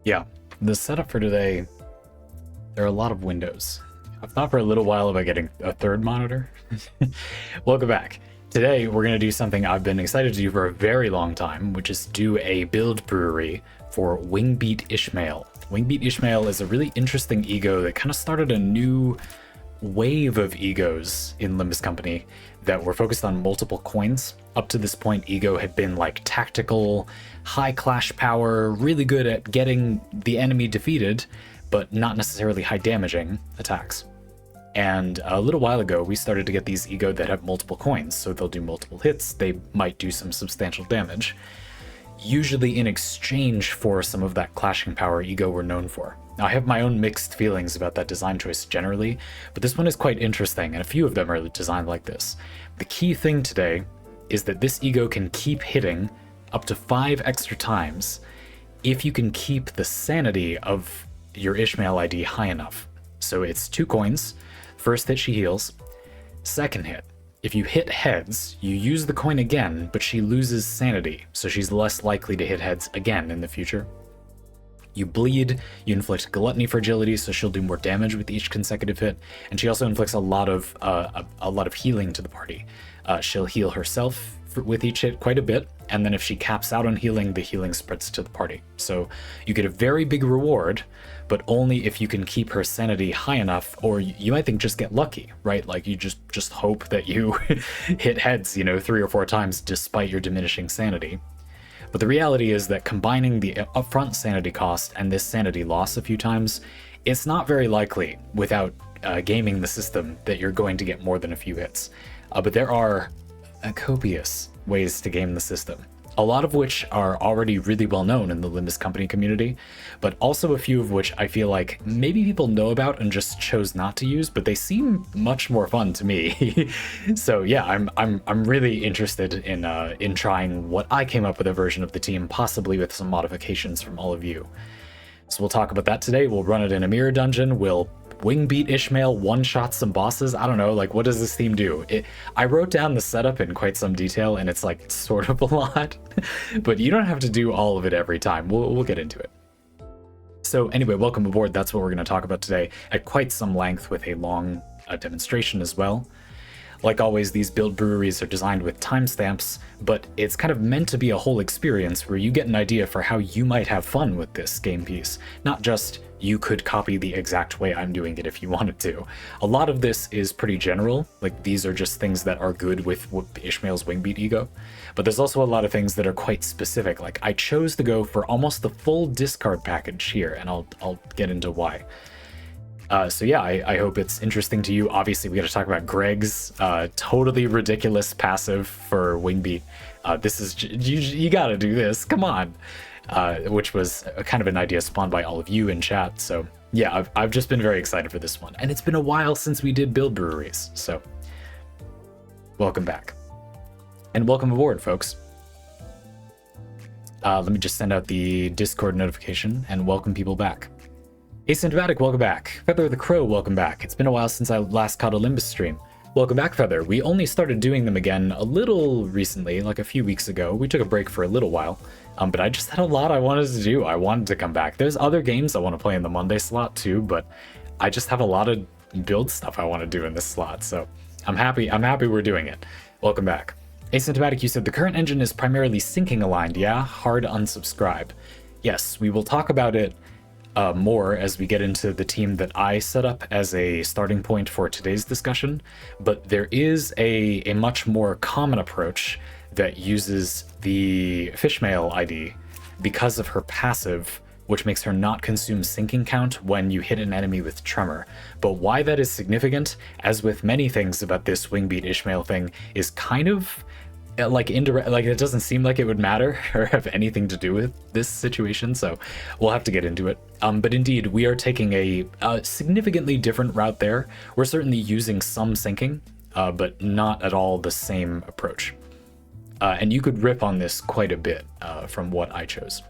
Yeah, the setup for today, there are a lot of windows. I've thought for a little while about getting a third monitor. Welcome back. Today, we're going to do something I've been excited to do for a very long time, which is do a build brewery for Wingbeat Ishmael. Wingbeat Ishmael is a really interesting ego that kind of started a new wave of egos in Limbus Company that were focused on multiple coins. Up to this point, ego had been like tactical, high clash power, really good at getting the enemy defeated, but not necessarily high damaging attacks. And a little while ago, we started to get these ego that have multiple coins, so they'll do multiple hits, they might do some substantial damage, usually in exchange for some of that clashing power ego we're known for. Now, I have my own mixed feelings about that design choice generally, but this one is quite interesting, and a few of them are designed like this. The key thing today is that this ego can keep hitting up to 5 extra times if you can keep the sanity of your Ishmael ID high enough. So it's 2 coins. First hit, she heals. Second hit, if you hit heads, you use the coin again, but she loses sanity, so she's less likely to hit heads again in the future. You bleed, you inflict gluttony fragility, so she'll do more damage with each consecutive hit, and she also inflicts a lot of healing to the party. She'll heal herself with each hit quite a bit, and then if she caps out on healing, the healing spreads to the party. So you get a very big reward, but only if you can keep her sanity high enough, or you might think just get lucky, right? Like you just hope that you hit heads, 3 or 4 times despite your diminishing sanity. But the reality is that combining the upfront sanity cost and this sanity loss a few times, it's not very likely without gaming the system that you're going to get more than a few hits. But there are copious ways to game the system, a lot of which are already really well known in the Limbus Company community, but also a few of which I feel like maybe people know about and just chose not to use, but they seem much more fun to me. So yeah, I'm really interested in trying what I came up with a version of the team, possibly with some modifications from all of you. So we'll talk about that today. We'll run it in a mirror dungeon. We'll Wingbeat Ishmael one-shot some bosses. I don't know, like, what does this theme do? I wrote down the setup in quite some detail, and it's like sort of a lot, but you don't have to do all of it every time. We'll get into it. So anyway, welcome aboard. That's what we're going to talk about today at quite some length, with a long demonstration as well. Like always, these build breweries are designed with timestamps, but it's kind of meant to be a whole experience where you get an idea for how you might have fun with this game piece, not just you could copy the exact way I'm doing it if you wanted to. A lot of this is pretty general, like these are just things that are good with Ishmael's Wingbeat ego, but there's also a lot of things that are quite specific. Like I chose to go for almost the full discard package here, and I'll get into why. So yeah, I hope it's interesting to you. Obviously, we got to talk about Greg's totally ridiculous passive for Wingbeat. This is, you got to do this, come on. Which was kind of an idea spawned by all of you in chat. So yeah, I've just been very excited for this one. And it's been a while since we did build breweries. So welcome back. And welcome aboard, folks. Let me just send out the Discord notification and welcome people back. Asymptomatic, welcome back. Feather the Crow, welcome back. It's been a while since I last caught a Limbus stream. Welcome back, Feather. We only started doing them again a little recently, like a few weeks ago. We took a break for a little while, but I just had a lot I wanted to do. I wanted to come back. There's other games I want to play in the Monday slot too, but I just have a lot of build stuff I want to do in this slot, so I'm happy we're doing it. Welcome back. Asymptomatic, you said the current engine is primarily syncing aligned, yeah? Hard unsubscribe. Yes, we will talk about it more as we get into the team that I set up as a starting point for today's discussion, but there is a much more common approach that uses the Fishmail ID because of her passive, which makes her not consume sinking count when you hit an enemy with Tremor. But why that is significant, as with many things about this Wingbeat Ishmael thing, is kind of like indirect, like it doesn't seem like it would matter or have anything to do with this situation, so we'll have to get into it. But indeed, we are taking a significantly different route there. We're certainly using some syncing, but not at all the same approach. And you could rip on this quite a bit from what I chose.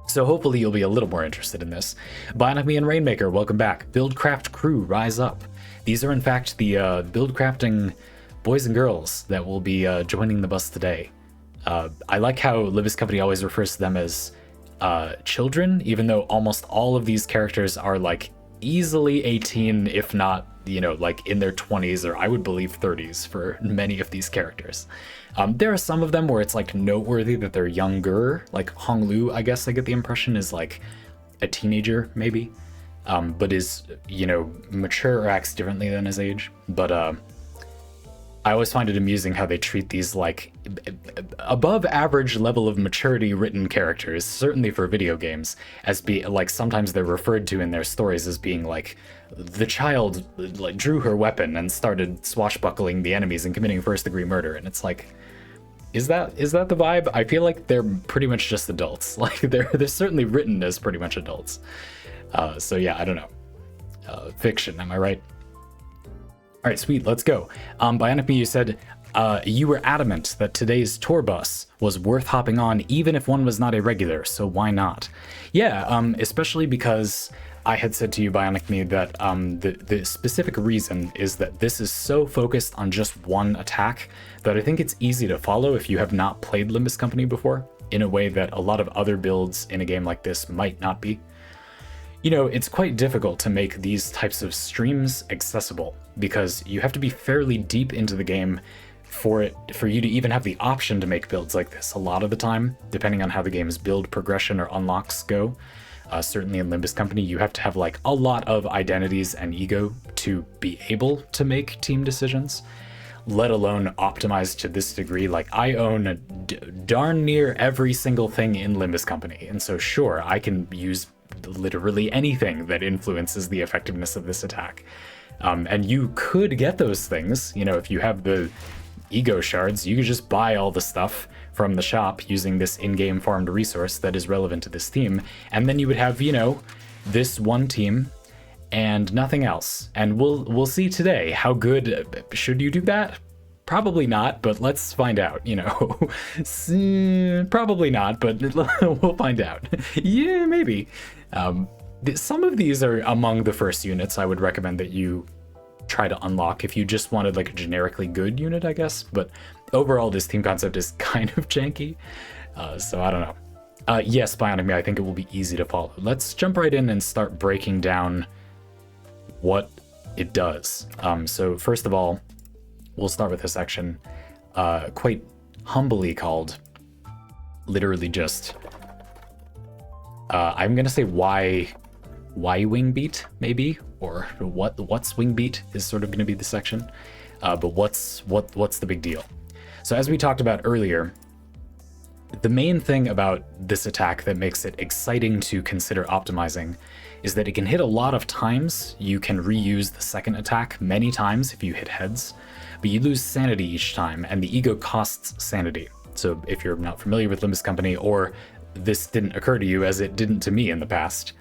So hopefully you'll be a little more interested in this. Bionic Me and Rainmaker, welcome back. Buildcraft crew, rise up. These are in fact the buildcrafting boys and girls that will be joining the bus today. I like how Limbus Company always refers to them as children, even though almost all of these characters are like easily 18, if not, you know, like in their 20s, or I would believe 30s for many of these characters. There are some of them where it's like noteworthy that they're younger, like Hong Lu, I guess I get the impression is like a teenager maybe, but is, you know, mature or acts differently than his age. But I always find it amusing how they treat these like above average level of maturity written characters, certainly for video games, as be like sometimes they're referred to in their stories as being like the child like drew her weapon and started swashbuckling the enemies and committing first-degree murder, and it's like, is that the vibe? I feel like they're pretty much just adults. Like they're certainly written as pretty much adults. So yeah, I don't know. Fiction, am I right? All right, sweet, let's go. Bionic Me, you said you were adamant that today's tour bus was worth hopping on even if one was not a regular, so why not? Yeah, especially because I had said to you, Bionic Me, that the specific reason is that this is so focused on just one attack that I think it's easy to follow if you have not played Limbus Company before, in a way that a lot of other builds in a game like this might not be. You know, it's quite difficult to make these types of streams accessible because you have to be fairly deep into the game for you to even have the option to make builds like this a lot of the time, depending on how the game's build progression or unlocks go. Certainly in Limbus Company, you have to have like a lot of identities and ego to be able to make team decisions, let alone optimized to this degree. Like I own darn near every single thing in Limbus Company, and so sure, I can use literally anything that influences the effectiveness of this attack. And you could get those things, you know, if you have the ego shards, you could just buy all the stuff from the shop using this in-game farmed resource that is relevant to this theme, and then you would have, you know, this one team and nothing else. And we'll see today how good. Should you do that? Probably not, but let's find out, you know. Probably not, but we'll find out. Yeah, maybe. Some of these are among the first units I would recommend that you try to unlock if you just wanted like a generically good unit, I guess. But overall, this team concept is kind of janky, so I don't know. Yes, Bionic Me, I think it will be easy to follow. Let's jump right in and start breaking down what it does. So first of all, we'll start with a section quite humbly called literally just I'm gonna say why Wingbeat, maybe, or what's Wingbeat is sort of gonna be the section. But what's the big deal? So as we talked about earlier, the main thing about this attack that makes it exciting to consider optimizing is that it can hit a lot of times. You can reuse the second attack many times if you hit heads, but you lose sanity each time, and the ego costs sanity. So if you're not familiar with Limbus Company, or this didn't occur to you as it didn't to me in the past,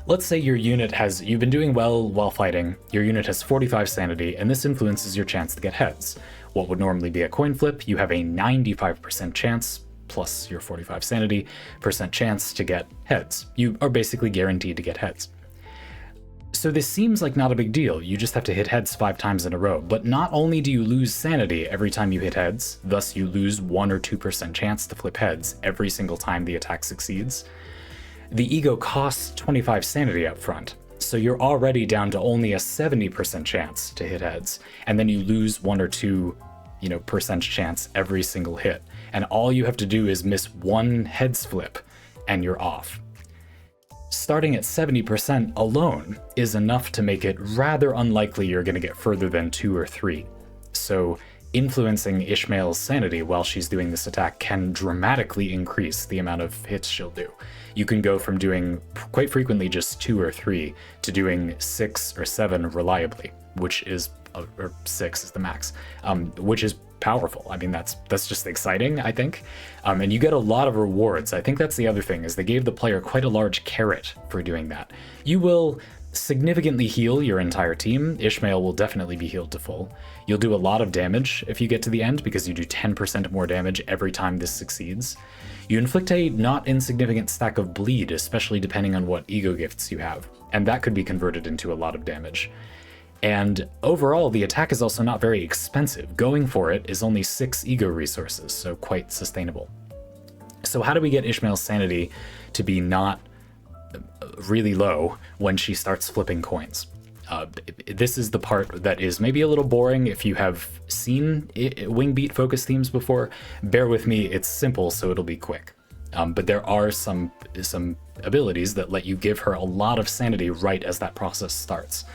let's say your unit you've been doing well while fighting, your unit has 45 sanity, and this influences your chance to get heads. What would normally be a coin flip, you have a 95% chance, plus your 45 sanity percent chance to get heads. You are basically guaranteed to get heads. So this seems like not a big deal, you just have to hit heads 5 times in a row, but not only do you lose sanity every time you hit heads, thus you lose 1 or 2% chance to flip heads every single time the attack succeeds, the ego costs 25 sanity up front, so you're already down to only a 70% chance to hit heads, and then you lose 1 or 2, you know, percent chance every single hit, and all you have to do is miss 1 heads flip, and you're off. Starting at 70% alone is enough to make it rather unlikely you're going to get further than 2 or 3. So influencing Ishmael's sanity while she's doing this attack can dramatically increase the amount of hits she'll do. You can go from doing quite frequently just 2 or 3 to doing 6 or 7 reliably, which is, or 6 is the max, which is powerful. I mean, that's just exciting, I think. And you get a lot of rewards. I think that's the other thing, is they gave the player quite a large carrot for doing that. You will significantly heal your entire team. Ishmael will definitely be healed to full. You'll do a lot of damage if you get to the end, because you do 10% more damage every time this succeeds. You inflict a not insignificant stack of bleed, especially depending on what ego gifts you have, and that could be converted into a lot of damage. And overall, the attack is also not very expensive. Going for it is only 6 ego resources, so quite sustainable. So how do we get Ishmael's sanity to be not really low when she starts flipping coins. This is the part that is maybe a little boring if you have seen Wingbeat focus themes before. Bear with me, it's simple, so it'll be quick. But there are some abilities that let you give her a lot of sanity right as that process starts.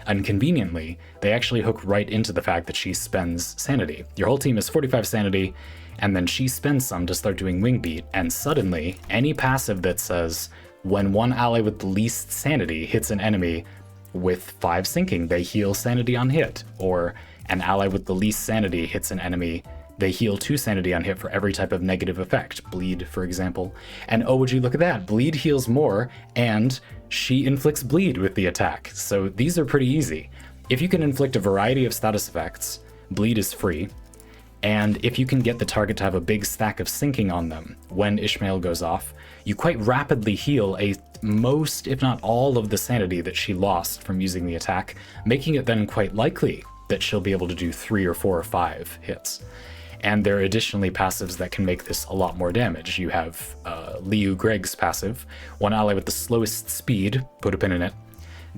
And conveniently, they actually hook right into the fact that she spends sanity. Your whole team is 45 sanity, and then she spends some to start doing Wingbeat, and suddenly, any passive that says, when one ally with the least sanity hits an enemy with 5 sinking, they heal sanity on hit, or an ally with the least sanity hits an enemy, they heal 2 sanity on hit for every type of negative effect, bleed, for example. And oh, would you look at that, bleed heals more, and she inflicts bleed with the attack. So these are pretty easy. If you can inflict a variety of status effects, bleed is free, and if you can get the target to have a big stack of sinking on them when Ishmael goes off, you quite rapidly heal most, if not all, of the sanity that she lost from using the attack, making it then quite likely that she'll be able to do 3 or 4 or 5 hits. And there are additionally passives that can make this a lot more damage. You have Liu Greg's passive. One ally with the slowest speed, put a pin in it,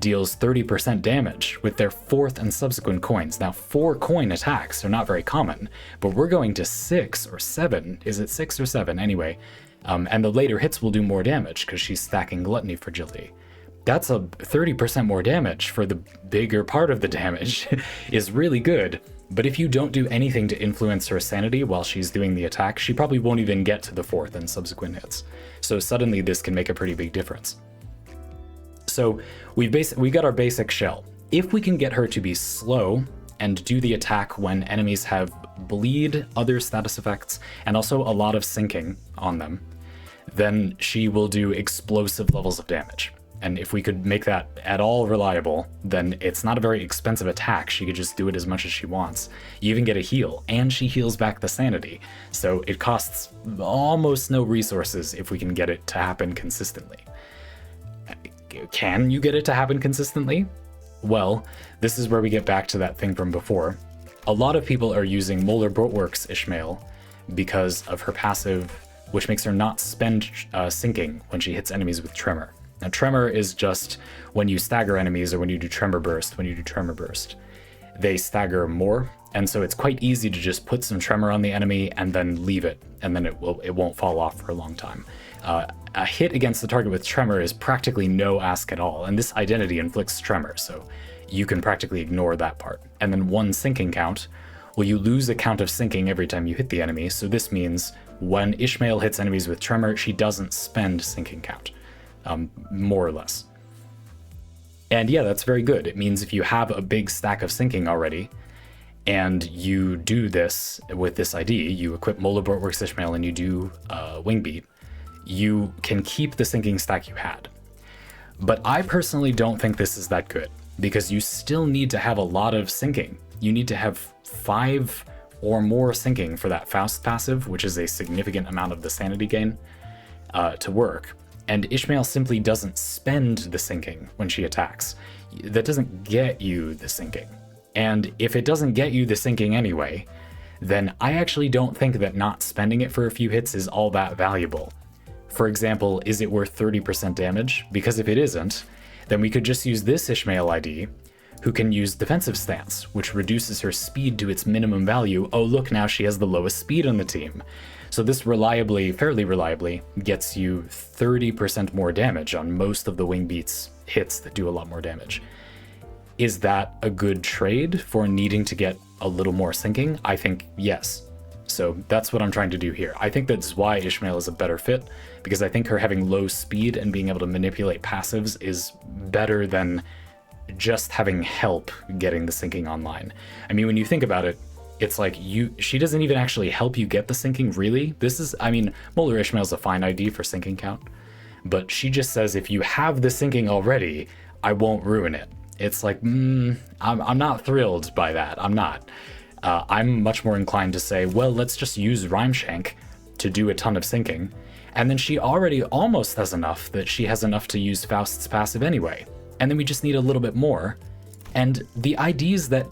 deals 30% damage with their 4th and subsequent coins. Now, 4 coin attacks are not very common, but we're going to 6 or 7. Is it 6 or 7? Anyway, and the later hits will do more damage because she's stacking Gluttony Fragility. That's a 30% more damage for the bigger part of the damage is really good. But if you don't do anything to influence her sanity while she's doing the attack, she probably won't even get to the 4th and subsequent hits. So suddenly this can make a pretty big difference. So we got our basic shell. If we can get her to be slow and do the attack when enemies have bleed, other status effects, and also a lot of sinking on them, then she will do explosive levels of damage. And if we could make that at all reliable, then it's not a very expensive attack. She could just do it as much as she wants. You even get a heal, and she heals back the sanity. So it costs almost no resources if we can get it to happen consistently. Can you get it to happen consistently? Well, this is where we get back to that thing from before. A lot of people are using Molar Boatworks Ishmael because of her passive, which makes her not spend sinking when she hits enemies with Tremor. Now, Tremor is just when you stagger enemies or when you do Tremor Burst. When you do Tremor Burst, they stagger more, and so it's quite easy to just put some Tremor on the enemy and then leave it, and then it won't fall off for a long time. A hit against the target with Tremor is practically no ask at all, and this identity inflicts Tremor, so you can practically ignore that part. And then 1 sinking count, well, you lose a count of sinking every time you hit the enemy, so this means when Ishmael hits enemies with Tremor, she doesn't spend sinking count. More or less. And yeah, that's very good. It means if you have a big stack of sinking already, and you do this with this ID, you equip Molar Boatworks Ishmael and you do Wingbeat, you can keep the sinking stack you had. But I personally don't think this is that good, because you still need to have a lot of sinking. You need to have 5 or more sinking for that Faust passive, which is a significant amount of the sanity gain, to work. And Ishmael simply doesn't spend the sinking when she attacks. That doesn't get you the sinking. And if it doesn't get you the sinking anyway, then I actually don't think that not spending it for a few hits is all that valuable. For example, is it worth 30% damage? Because if it isn't, then we could just use this Ishmael ID, who can use Defensive Stance, which reduces her speed to its minimum value. Oh look, now she has the lowest speed on the team. So this fairly reliably, gets you 30% more damage on most of the Wingbeat's hits that do a lot more damage. Is that a good trade for needing to get a little more sinking? I think yes. So that's what I'm trying to do here. I think that's why Ishmael is a better fit, because I think her having low speed and being able to manipulate passives is better than just having help getting the sinking online. I mean, when you think about it, it's like she doesn't even actually help you get the sinking, really. Molar Ishmael's a fine ID for sinking count, but she just says if you have the sinking already, I won't ruin it. It's like, I'm not thrilled by that. I'm not. I'm much more inclined to say, well, let's just use Rhymeshank to do a ton of sinking, and then she already almost has enough that she has enough to use Faust's passive anyway, and then we just need a little bit more, and the IDs that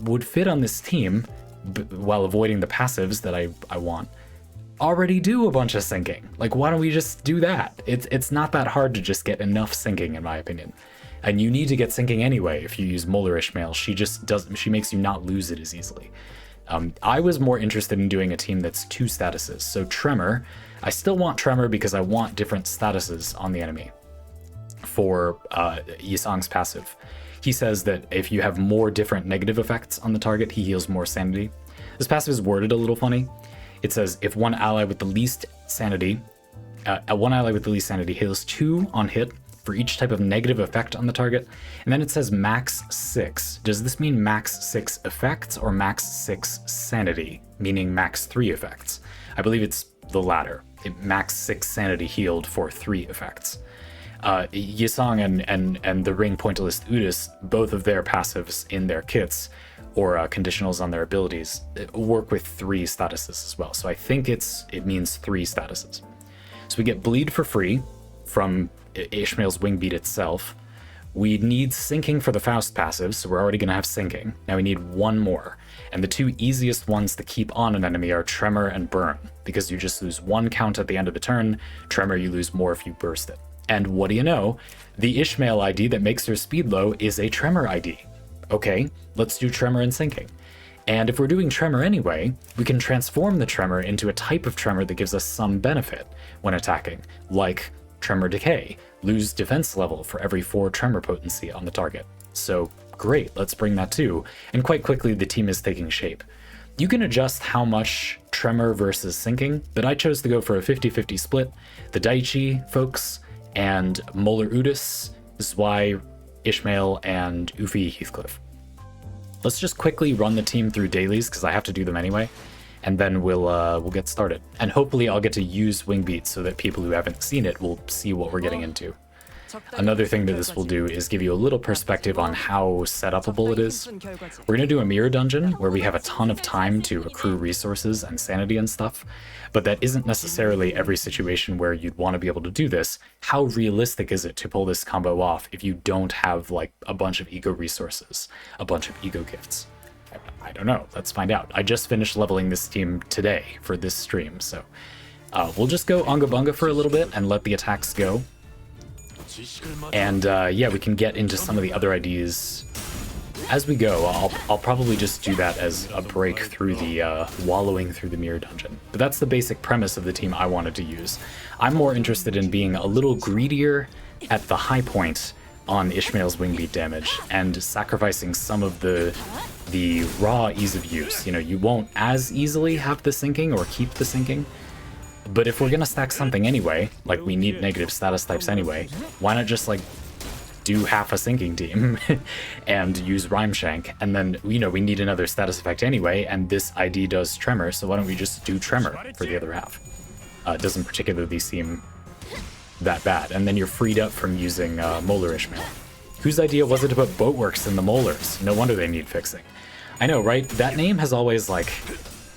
would fit on this team, while avoiding the passives that I want, already do a bunch of syncing. Like, why don't we just do that? It's not that hard to just get enough syncing, in my opinion. And you need to get syncing anyway if you use Molar Ishmael. She makes you not lose it as easily. I was more interested in doing a team that's 2 statuses. So Tremor, I still want Tremor because I want different statuses on the enemy for Yisong's passive. He says that if you have more different negative effects on the target, he heals more sanity. This passive is worded a little funny. It says if one ally with the least sanity heals 2 on hit for each type of negative effect on the target. And then it says max 6. Does this mean max 6 effects or max 6 sanity, meaning max 3 effects? I believe it's the latter. Max 6 sanity healed for 3 effects. Yisong and the Ring Pointillist Udis, both of their passives in their kits or conditionals on their abilities work with 3 statuses as well. So I think it means 3 statuses. So we get bleed for free from Ishmael's Wingbeat itself. We need syncing for the Faust passive, so we're already going to have syncing. Now we need 1 more. And the 2 easiest ones to keep on an enemy are Tremor and Burn, because you just lose 1 count at the end of the turn. Tremor, you lose more if you burst it. And what do you know? The Ishmael ID that makes her speed low is a Tremor ID. Okay, let's do Tremor and syncing. And if we're doing Tremor anyway, we can transform the Tremor into a type of Tremor that gives us some benefit when attacking, like Tremor Decay. Lose defense level for every 4 Tremor potency on the target. So great, let's bring that too. And quite quickly, the team is taking shape. You can adjust how much Tremor versus syncing, but I chose to go for a 50-50 split. The Daichi folks and Molar Udis, Zwei, Ishmael, and Ufi Heathcliff. Let's just quickly run the team through dailies because I have to do them anyway, and then we'll get started. And hopefully I'll get to use Wingbeat so that people who haven't seen it will see what we're getting into. Another thing that this will do is give you a little perspective on how set-upable it is. We're going to do a mirror dungeon where we have a ton of time to accrue resources and sanity and stuff, but that isn't necessarily every situation where you'd want to be able to do this. How realistic is it to pull this combo off if you don't have like a bunch of ego resources, a bunch of ego gifts? I don't know. Let's find out. I just finished leveling this team today for this stream, so we'll just go Unga Bunga for a little bit and let the attacks go. And yeah, we can get into some of the other IDs as we go. I'll probably just do that as a break through the wallowing through the mirror dungeon. But that's the basic premise of the team I wanted to use. I'm more interested in being a little greedier at the high point on Ishmael's Wingbeat damage and sacrificing some of the raw ease of use. You know, you won't as easily have the syncing or keep the syncing. But if we're gonna stack something anyway, like we need negative status types anyway, why not just like do half a syncing team and use Rhyme Shank, and then, you know, we need another status effect anyway, and this ID does Tremor, so why don't we just do Tremor for the other half? It doesn't particularly seem that bad, and then you're freed up from using Molar Ishmael. Whose idea was it to put Boatworks in the Molars? No wonder they need fixing. I know, right? That name has always like...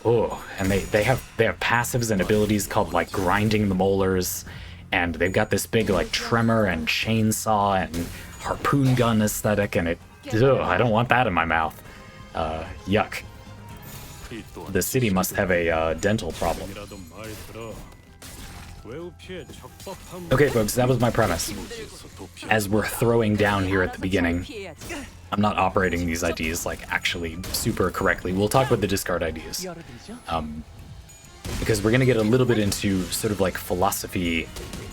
Oh, and they have passives and abilities called like grinding the molars, and they've got this big like tremor and chainsaw and harpoon gun aesthetic, and I don't want that in my mouth. Yuck. The city must have a dental problem. Okay, folks, that was my premise. As we're throwing down here at the beginning, I'm not operating these IDs like actually super correctly. We'll talk about the discard IDs. Because we're gonna get a little bit into sort of like philosophy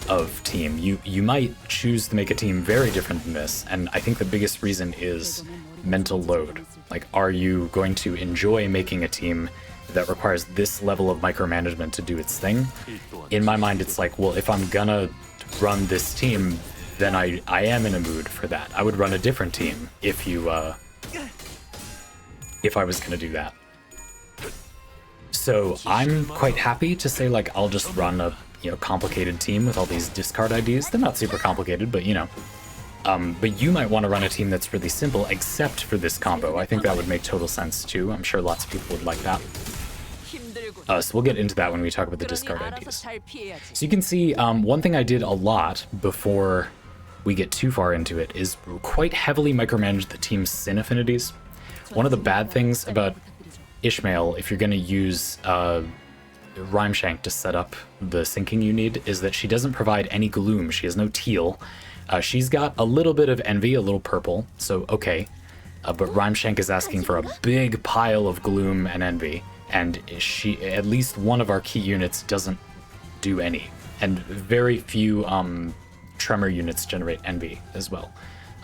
of team. You might choose to make a team very different than this, and I think the biggest reason is mental load. Like, are you going to enjoy making a team that requires this level of micromanagement to do its thing? In my mind, it's like, well, if I'm gonna run this team, then I am in a mood for that. I would run a different team if I was gonna do that. So I'm quite happy to say, like, I'll just run a, you know, complicated team with all these discard IDs. They're not super complicated, but you know. But you might want to run a team that's really simple, except for this combo. I think that would make total sense too. I'm sure lots of people would like that. So we'll get into that when we talk about the discard IDs. So you can see one thing I did a lot before we get too far into it is quite heavily micromanage the team's sin affinities. One of the bad things about Ishmael, if you're going to use Rhymeshank to set up the syncing you need is that she doesn't provide any gloom. She has no teal. She's got a little bit of envy, a little purple, so okay. But Rhymeshank is asking for a big pile of gloom and envy, and at least one of our key units doesn't do any. And very few tremor units generate envy as well.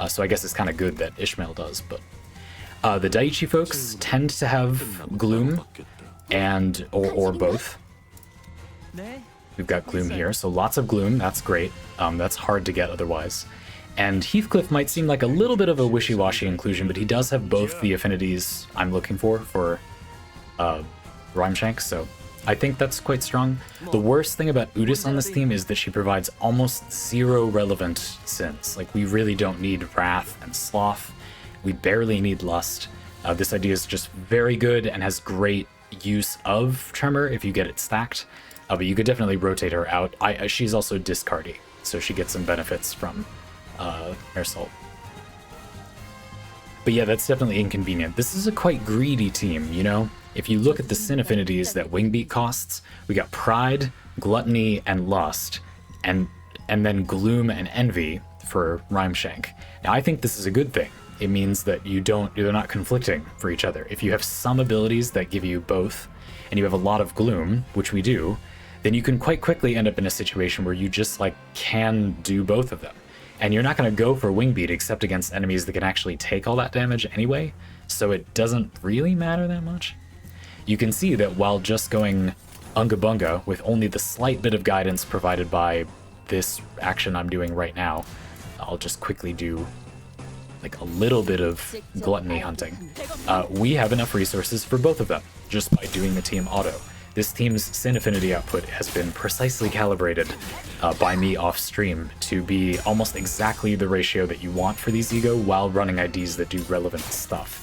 So I guess it's kind of good that Ishmael does, but the Daiichi folks tend to have gloom and or both. We've got gloom here, so lots of gloom. That's great. That's hard to get otherwise. And Heathcliff might seem like a little bit of a wishy-washy inclusion, but he does have both the affinities I'm looking for Rhymeshank, so I think that's quite strong. The worst thing about Udis on this team is that she provides almost zero relevant sins. Like, we really don't need Wrath and Sloth. We barely need Lust. This idea is just very good and has great use of Tremor if you get it stacked. But you could definitely rotate her out. She's also discardy, so she gets some benefits from Airassault. But yeah, that's definitely inconvenient. This is a quite greedy team, you know? If you look at the sin affinities that Wingbeat costs, we got Pride, Gluttony, and Lust, and then Gloom and Envy for Rhymeshank. Now, I think this is a good thing. It means that they're not conflicting for each other. If you have some abilities that give you both, and you have a lot of Gloom, which we do, then you can quite quickly end up in a situation where you just can do both of them. And you're not going to go for Wingbeat except against enemies that can actually take all that damage anyway, so it doesn't really matter that much. You can see that while just going Unga Bunga with only the slight bit of guidance provided by this action I'm doing right now, I'll just quickly do a little bit of Gluttony hunting. We have enough resources for both of them just by doing the team auto. This team's sin affinity output has been precisely calibrated by me off stream to be almost exactly the ratio that you want for these ego while running IDs that do relevant stuff.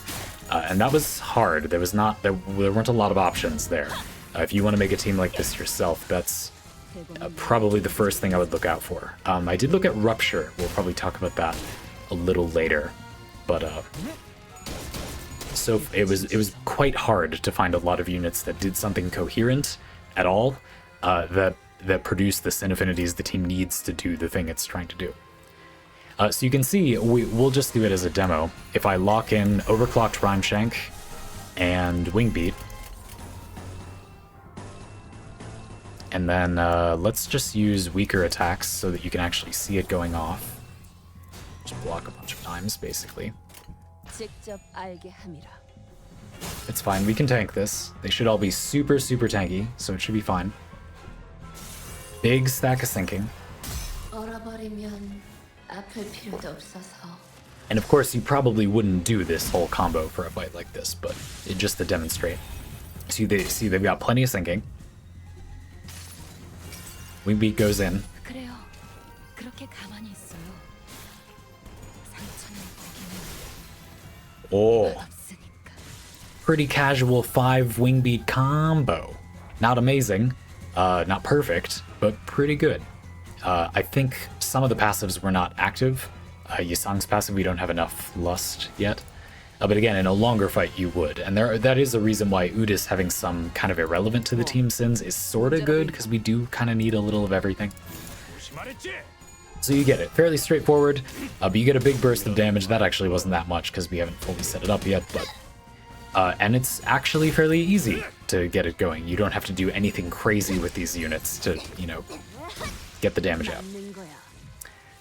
And that was hard. There weren't a lot of options there. If you want to make a team like this yourself, that's probably the first thing I would look out for. I did look at Rupture. We'll probably talk about that a little later, but so it was quite hard to find a lot of units that did something coherent at all, that produce the sin affinities the team needs to do the thing it's trying to do. So you can see, we'll just do it as a demo. If I lock in Overclocked Rhymeshank and Wingbeat, and then let's just use weaker attacks so that you can actually see it going off. Just block a bunch of times, basically. It's fine, we can tank this. They should all be super, super tanky, so it should be fine. Big stack of sinking. And of course, you probably wouldn't do this whole combo for a fight like this, but just to demonstrate. See, they've got plenty of sinking. Wingbeat goes in. Oh, pretty casual 5 Wingbeat combo. Not amazing, not perfect, but pretty good. I think some of the passives were not active. Yisang's passive, we don't have enough Lust yet. But again, in a longer fight, you would. And that is a reason why Udis having some kind of irrelevant to the team sins is sort of good, because we do kind of need a little of everything. So you get it. Fairly straightforward, but you get a big burst of damage. That actually wasn't that much, because we haven't fully set it up yet, but... and it's actually fairly easy to get it going. You don't have to do anything crazy with these units to, get the damage out.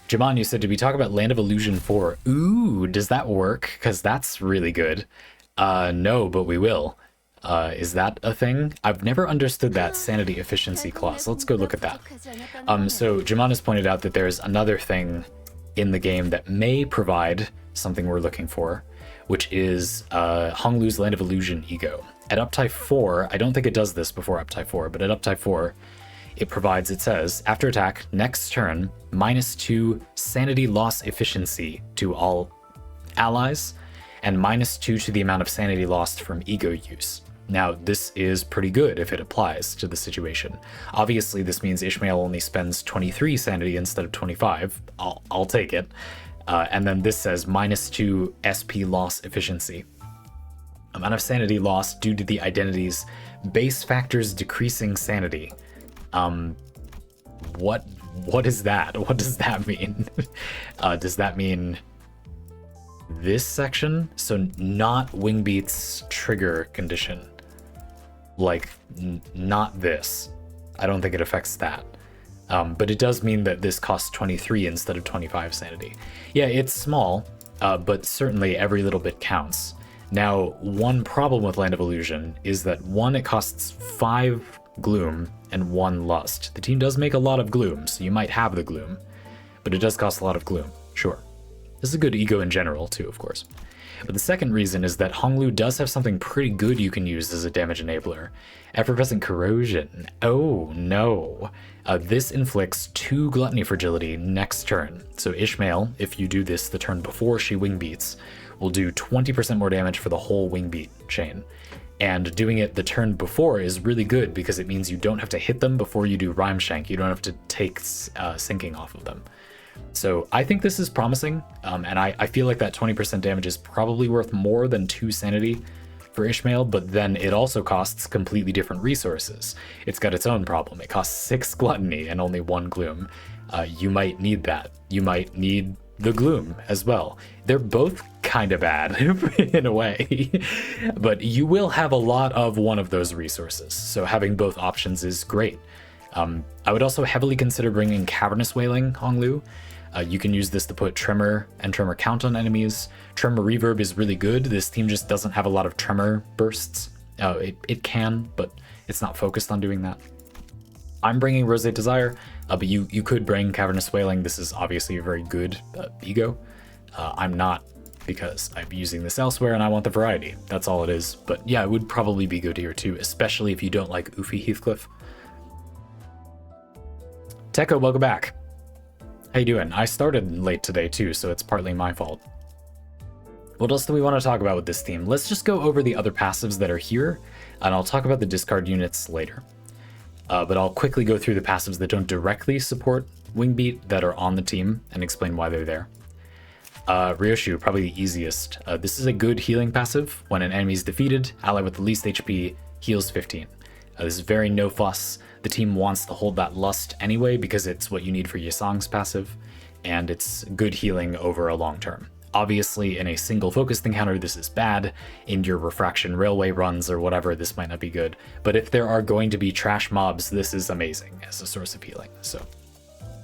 Jaman, you said, did we talk about Land of Illusion 4? Ooh, does that work? Because that's really good. No, but we will. Is that a thing? I've never understood that sanity efficiency clause. Let's go look at that. So Jaman has pointed out that there's another thing in the game that may provide something we're looking for, which is Honglu's Land of Illusion ego. At Uptype 4, I don't think it does this before Uptype 4, but at Uptype 4, it says, after attack, next turn, -2 sanity loss efficiency to all allies, and -2 to the amount of sanity lost from ego use. Now, this is pretty good if it applies to the situation. Obviously, this means Ishmael only spends 23 sanity instead of 25. I'll take it. And then this says -2 SP loss efficiency. Amount of sanity lost due to the identity's Base factors decreasing sanity. What is that? What does that mean? Does that mean this section? So not Wingbeat's trigger condition. Like, not this. I don't think it affects that. But it does mean that this costs 23 instead of 25 sanity. Yeah, it's small, but certainly every little bit counts. Now, one problem with Land of Illusion is that one, it costs 5 gloom and 1 lust. The team does make a lot of gloom, so you might have the gloom, but it does cost a lot of gloom, sure. This is a good ego in general too, of course. But the second reason is that Honglu does have something pretty good you can use as a damage enabler. Effervescent Corrosion. Oh no. This inflicts 2 Gluttony Fragility next turn. So Ishmael, if you do this the turn before she Wingbeats, will do 20% more damage for the whole Wingbeat chain. And doing it the turn before is really good because it means you don't have to hit them before you do Rhyme Shank. You don't have to take sinking off of them. So I think this is promising, and I feel like that 20% damage is probably worth more than 2 sanity for Ishmael, but then it also costs completely different resources. It's got its own problem. It costs 6 gluttony and only 1 gloom. You might need that. You might need the gloom as well. They're both kind of bad in a way, but you will have a lot of one of those resources, so having both options is great. I would also heavily consider bringing Cavernous Wailing, Honglu. You can use this to put Tremor and Tremor count on enemies. Tremor Reverb is really good. This team just doesn't have a lot of Tremor bursts. It can, but it's not focused on doing that. I'm bringing Roseate Desire, but you could bring Cavernous Wailing. This is obviously a very good ego. I'm not, because I'm using this elsewhere and I want the variety. That's all it is. But yeah, it would probably be good here too, especially if you don't like Oofy Heathcliff. Tekko, welcome back. How you doing? I started late today too, so it's partly my fault. What else do we want to talk about with this team? Let's just go over the other passives that are here, and I'll talk about the discard units later. But I'll quickly go through the passives that don't directly support Wingbeat that are on the team and explain why they're there. Ryoshu, probably the easiest. This is a good healing passive. When an enemy is defeated, ally with the least HP heals 15. This is very no fuss. The team wants to hold that lust anyway because it's what you need for Yasong's passive, and it's good healing over a long term. Obviously, in a single focused encounter, this is bad. In your refraction railway runs or whatever, this might not be good. But if there are going to be trash mobs, this is amazing as a source of healing. So,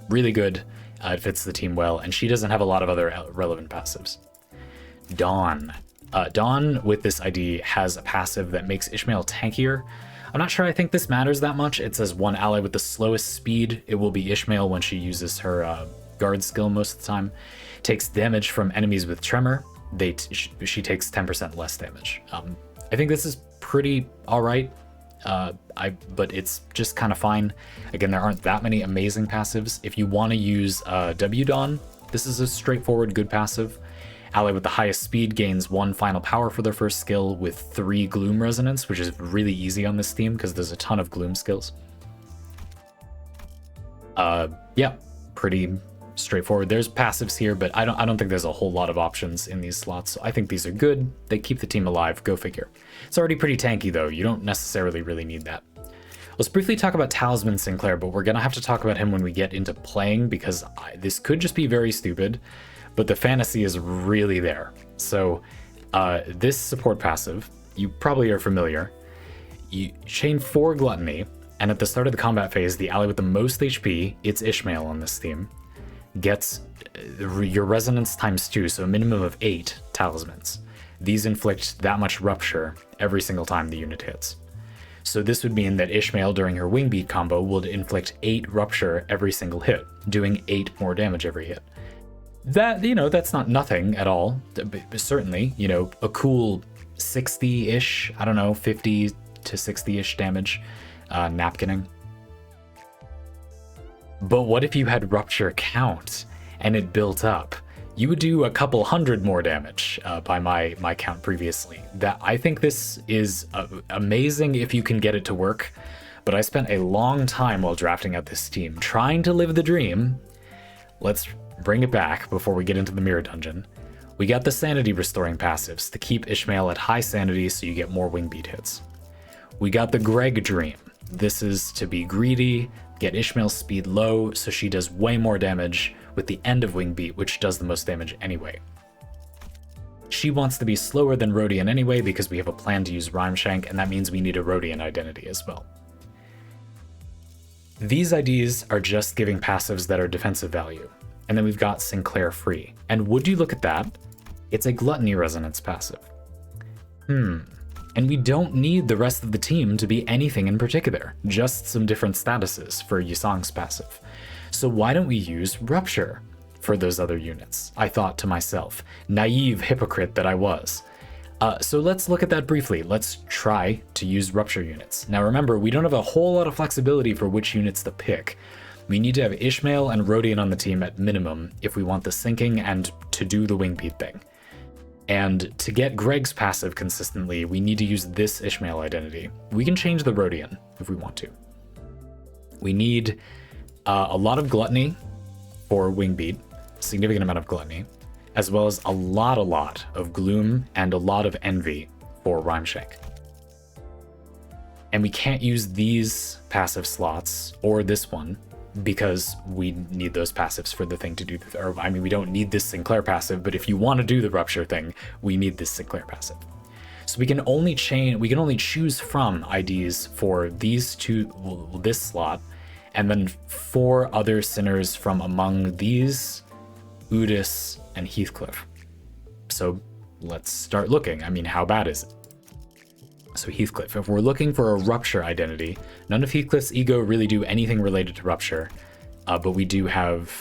really good. It fits the team well, and she doesn't have a lot of other relevant passives. Dawn. Dawn, with this ID, has a passive that makes Ishmael tankier. I'm not sure I think this matters that much. It says one ally with the slowest speed. It will be Ishmael when she uses her guard skill most of the time. Takes damage from enemies with Tremor. She takes 10% less damage. I think this is pretty alright, but it's just kind of fine. Again, there aren't that many amazing passives. If you want to use W Dawn, this is a straightforward good passive. Ally with the highest speed gains 1 final power for their first skill with 3 Gloom Resonance, which is really easy on this team because there's a ton of Gloom skills. Yeah, pretty straightforward. There's passives here, but I don't think there's a whole lot of options in these slots. So I think these are good. They keep the team alive. Go figure. It's already pretty tanky though. You don't necessarily really need that. Let's briefly talk about Talisman Sinclair, but we're gonna have to talk about him when we get into playing because this could just be very stupid. But the fantasy is really there. So this support passive, you probably are familiar. You chain 4 Gluttony, and at the start of the combat phase, the ally with the most HP, it's Ishmael on this team, gets your resonance times 2, so a minimum of 8 talismans. These inflict that much rupture every single time the unit hits. So this would mean that Ishmael during her Wingbeat combo would inflict 8 rupture every single hit, doing 8 more damage every hit. That, that's not nothing at all. But certainly, a cool 60-ish, 50 to 60-ish damage napkinning. But what if you had rupture count and it built up? You would do a couple hundred more damage by my count previously. I think this is amazing if you can get it to work. But I spent a long time while drafting out this team trying to live the dream. Let's bring it back before we get into the mirror dungeon. We got the sanity restoring passives to keep Ishmael at high sanity so you get more Wingbeat hits. We got the Greg dream. This is to be greedy, get Ishmael's speed low so she does way more damage with the end of Wingbeat, which does the most damage anyway. She wants to be slower than Rodian anyway because we have a plan to use Rhymeshank, and that means we need a Rodian identity as well. These IDs are just giving passives that are defensive value. And then we've got Sinclair free. And would you look at that? It's a Gluttony Resonance passive. And we don't need the rest of the team to be anything in particular, just some different statuses for Yusong's passive. So why don't we use Rupture for those other units? I thought to myself, naive hypocrite that I was. So let's look at that briefly. Let's try to use Rupture units. Now remember, we don't have a whole lot of flexibility for which units to pick. We need to have Ishmael and Rodian on the team at minimum if we want the syncing and to do the Wingbeat thing. And to get Greg's passive consistently, we need to use this Ishmael identity. We can change the Rodian if we want to. We need a lot of Gluttony for Wingbeat, significant amount of Gluttony, as well as a lot of Gloom and a lot of Envy for Rhymeshank. And we can't use these passive slots or this one because we need those passives for the thing to do, or I mean, we don't need this Sinclair passive, but if you want to do the Rupture thing, we need this Sinclair passive. So we can only choose from IDs for these two, well, this slot, and then 4 other sinners from among these, Udis and Heathcliff. So let's start looking. I mean, how bad is it? So Heathcliff, if we're looking for a Rupture identity, none of Heathcliff's ego really do anything related to Rupture, but we do have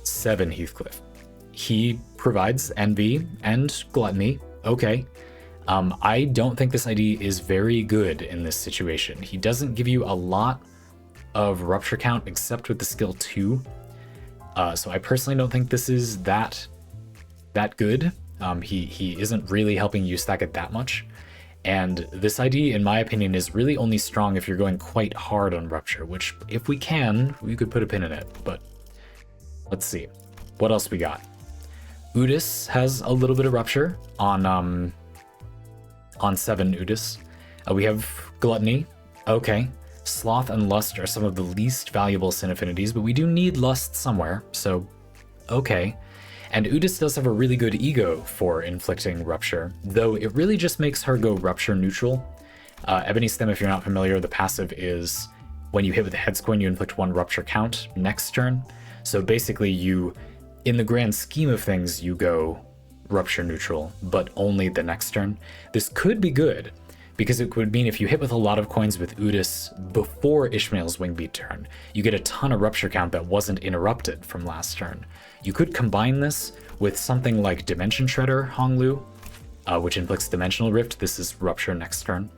7 Heathcliff. He provides Envy and Gluttony, okay. I don't think this ID is very good in this situation. He doesn't give you a lot of Rupture count except with the skill 2. So I personally don't think this is that good. He isn't really helping you stack it that much. And this ID, in my opinion, is really only strong if you're going quite hard on Rupture, which if we can, we could put a pin in it, but let's see. What else we got? Udis has a little bit of Rupture on 7 Udis. We have Gluttony, okay. Sloth and Lust are some of the least valuable sin affinities, but we do need Lust somewhere, so okay. And Udis does have a really good ego for inflicting Rupture, though it really just makes her go Rupture neutral. Ebony Stem, if you're not familiar, the passive is when you hit with the Heads coin, you inflict 1 Rupture count next turn. So basically you, in the grand scheme of things, you go Rupture neutral, but only the next turn. This could be good, because it would mean if you hit with a lot of coins with Udis before Ishmael's Wingbeat turn, you get a ton of Rupture count that wasn't interrupted from last turn. You could combine this with something like Dimension Shredder Honglu, which inflicts Dimensional Rift. This is Rupture next turn,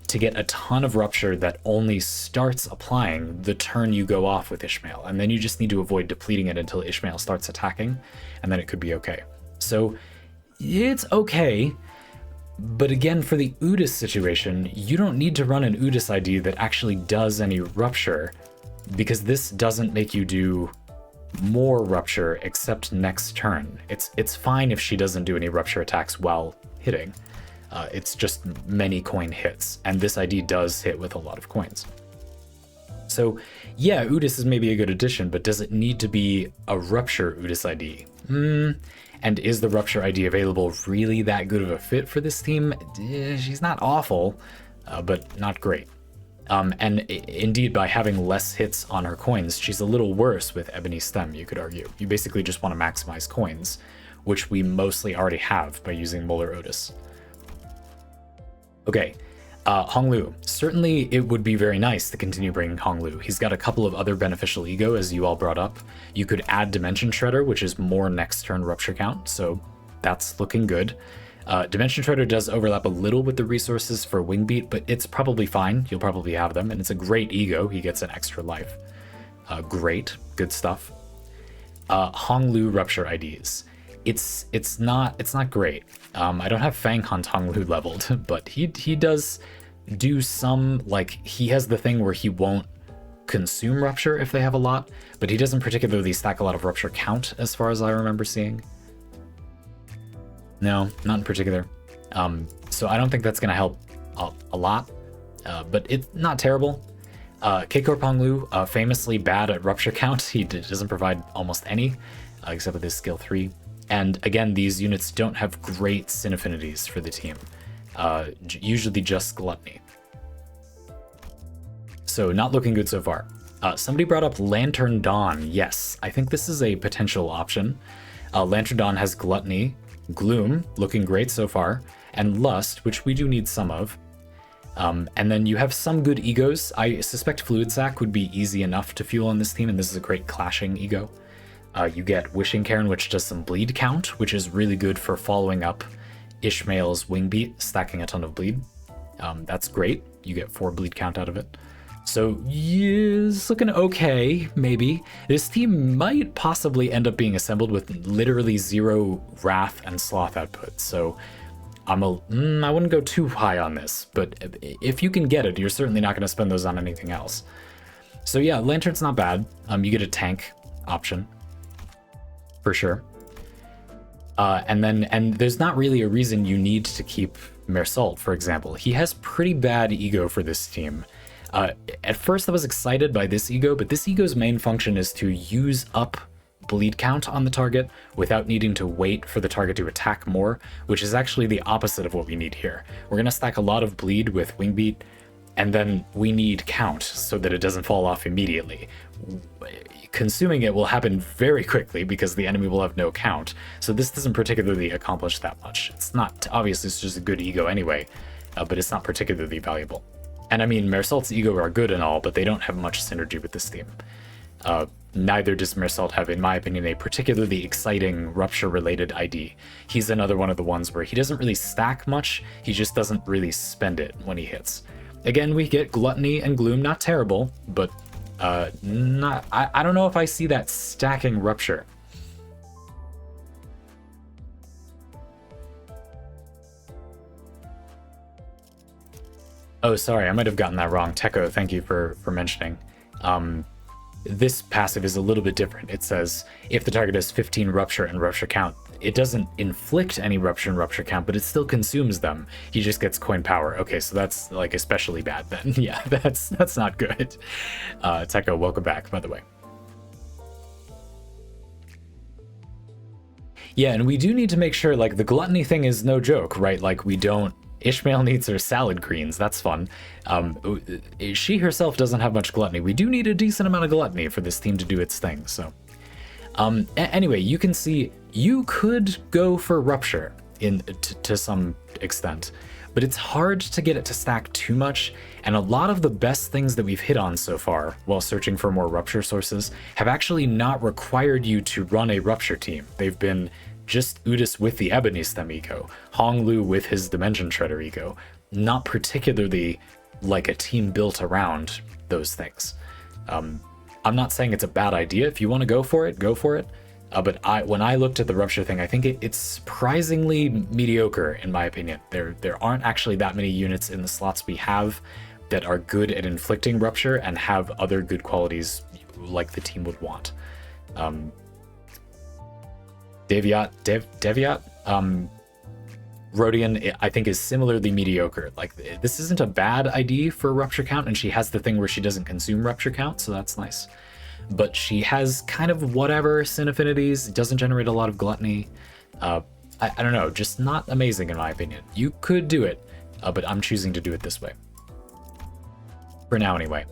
to get a ton of Rupture that only starts applying the turn you go off with Ishmael. And then you just need to avoid depleting it until Ishmael starts attacking, and then it could be okay. So it's okay. But again, for the Udis situation, you don't need to run an Udis ID that actually does any Rupture, because this doesn't make you do more Rupture except next turn. It's fine if she doesn't do any Rupture attacks while hitting. It's just many coin hits, and this ID does hit with a lot of coins. So yeah, Udis is maybe a good addition, but does it need to be a Rupture Udis ID? And is the Rupture ID available really that good of a fit for this team? She's not awful, but not great. And indeed, by having less hits on her coins, she's a little worse with Ebony Stem, you could argue. You basically just want to maximize coins, which we mostly already have by using Molar Otis. Okay, Honglu. Certainly it would be very nice to continue bringing Honglu. He's got a couple of other beneficial ego, as you all brought up. You could add Dimension Shredder, which is more next turn Rupture count, so that's looking good. Dimension Shredder does overlap a little with the resources for Wingbeat, but it's probably fine. You'll probably have them, and it's a great ego. He gets an extra life. Great, good stuff. Honglu Rupture IDs. It's not great. I don't have Fang Hunt Honglu leveled, but he does do some, like, he has the thing where he won't consume Rupture if they have a lot, but he doesn't particularly stack a lot of Rupture count as far as I remember seeing. No, not in particular. So I don't think that's going to help a lot, but it's not terrible. Keiko Ponglu, famously bad at rupture count. He doesn't provide almost any, except with his skill 3. And again, these units don't have great sin affinities for the team. Usually just gluttony. So not looking good so far. Somebody brought up Lantern Dawn. Yes, I think this is a potential option. Lantern Dawn has gluttony, gloom, looking great so far, and lust, which we do need some of. And then you have some good egos. I suspect Fluid Sac would be easy enough to fuel on this team, and this is a great clashing ego. You get Wishing Cairn, which does some bleed count, which is really good for following up Ishmael's Wingbeat, stacking a ton of bleed. That's great. You get 4 bleed count out of it. So, yeah, it's looking okay, maybe. This team might possibly end up being assembled with literally 0 Wrath and Sloth output. So, I wouldn't go too high on this, but if you can get it, you're certainly not going to spend those on anything else. So yeah, Lantern's not bad. You get a tank option, for sure. And there's not really a reason you need to keep Mersault, for example. He has pretty bad ego for this team. At first I was excited by this ego, but this ego's main function is to use up bleed count on the target without needing to wait for the target to attack more, which is actually the opposite of what we need here. We're going to stack a lot of bleed with Wingbeat, and then we need count so that it doesn't fall off immediately. Consuming it will happen very quickly because the enemy will have no count, so this doesn't particularly accomplish that much. It's not, obviously it's just a good ego anyway, but it's not particularly valuable. And I mean, Mersault's ego are good and all, but they don't have much synergy with this team. Neither does Mersault have, in my opinion, a particularly exciting rupture-related ID. He's another one of the ones where he doesn't really stack much, he just doesn't really spend it when he hits. Again, we get Gluttony and Gloom, not terrible, but I don't know if I see that stacking rupture. Oh, sorry, I might have gotten that wrong. Techo, thank you for mentioning. This passive is a little bit different. It says, if the target has 15 rupture and rupture count, it doesn't inflict any rupture and rupture count, but it still consumes them. He just gets coin power. Okay, so that's like especially bad then. Yeah, that's not good. Techo, welcome back, by the way. Yeah, and we do need to make sure, like, the gluttony thing is no joke, right? Like, we don't... Ishmael needs her salad greens, that's fun. She herself doesn't have much gluttony. We do need a decent amount of gluttony for this team to do its thing, so... Anyway, you can see, you could go for rupture to some extent, but it's hard to get it to stack too much, and a lot of the best things that we've hit on so far, while searching for more rupture sources, have actually not required you to run a rupture team. They've been just Udis with the Ebony Stem eco, Honglu with his Dimension Shredder eco, not particularly like a team built around those things. I'm not saying it's a bad idea. If you want to go for it, go for it. But when I looked at the rupture thing, I think it's surprisingly mediocre, in my opinion. There aren't actually that many units in the slots we have that are good at inflicting rupture and have other good qualities like the team would want. Deviat, Rodian, I think, is similarly mediocre. Like, this isn't a bad ID for rupture count, and she has the thing where she doesn't consume rupture count, so that's nice. But she has kind of whatever sin affinities, doesn't generate a lot of gluttony. I don't know, just not amazing in my opinion. You could do it, but I'm choosing to do it this way. For now, anyway.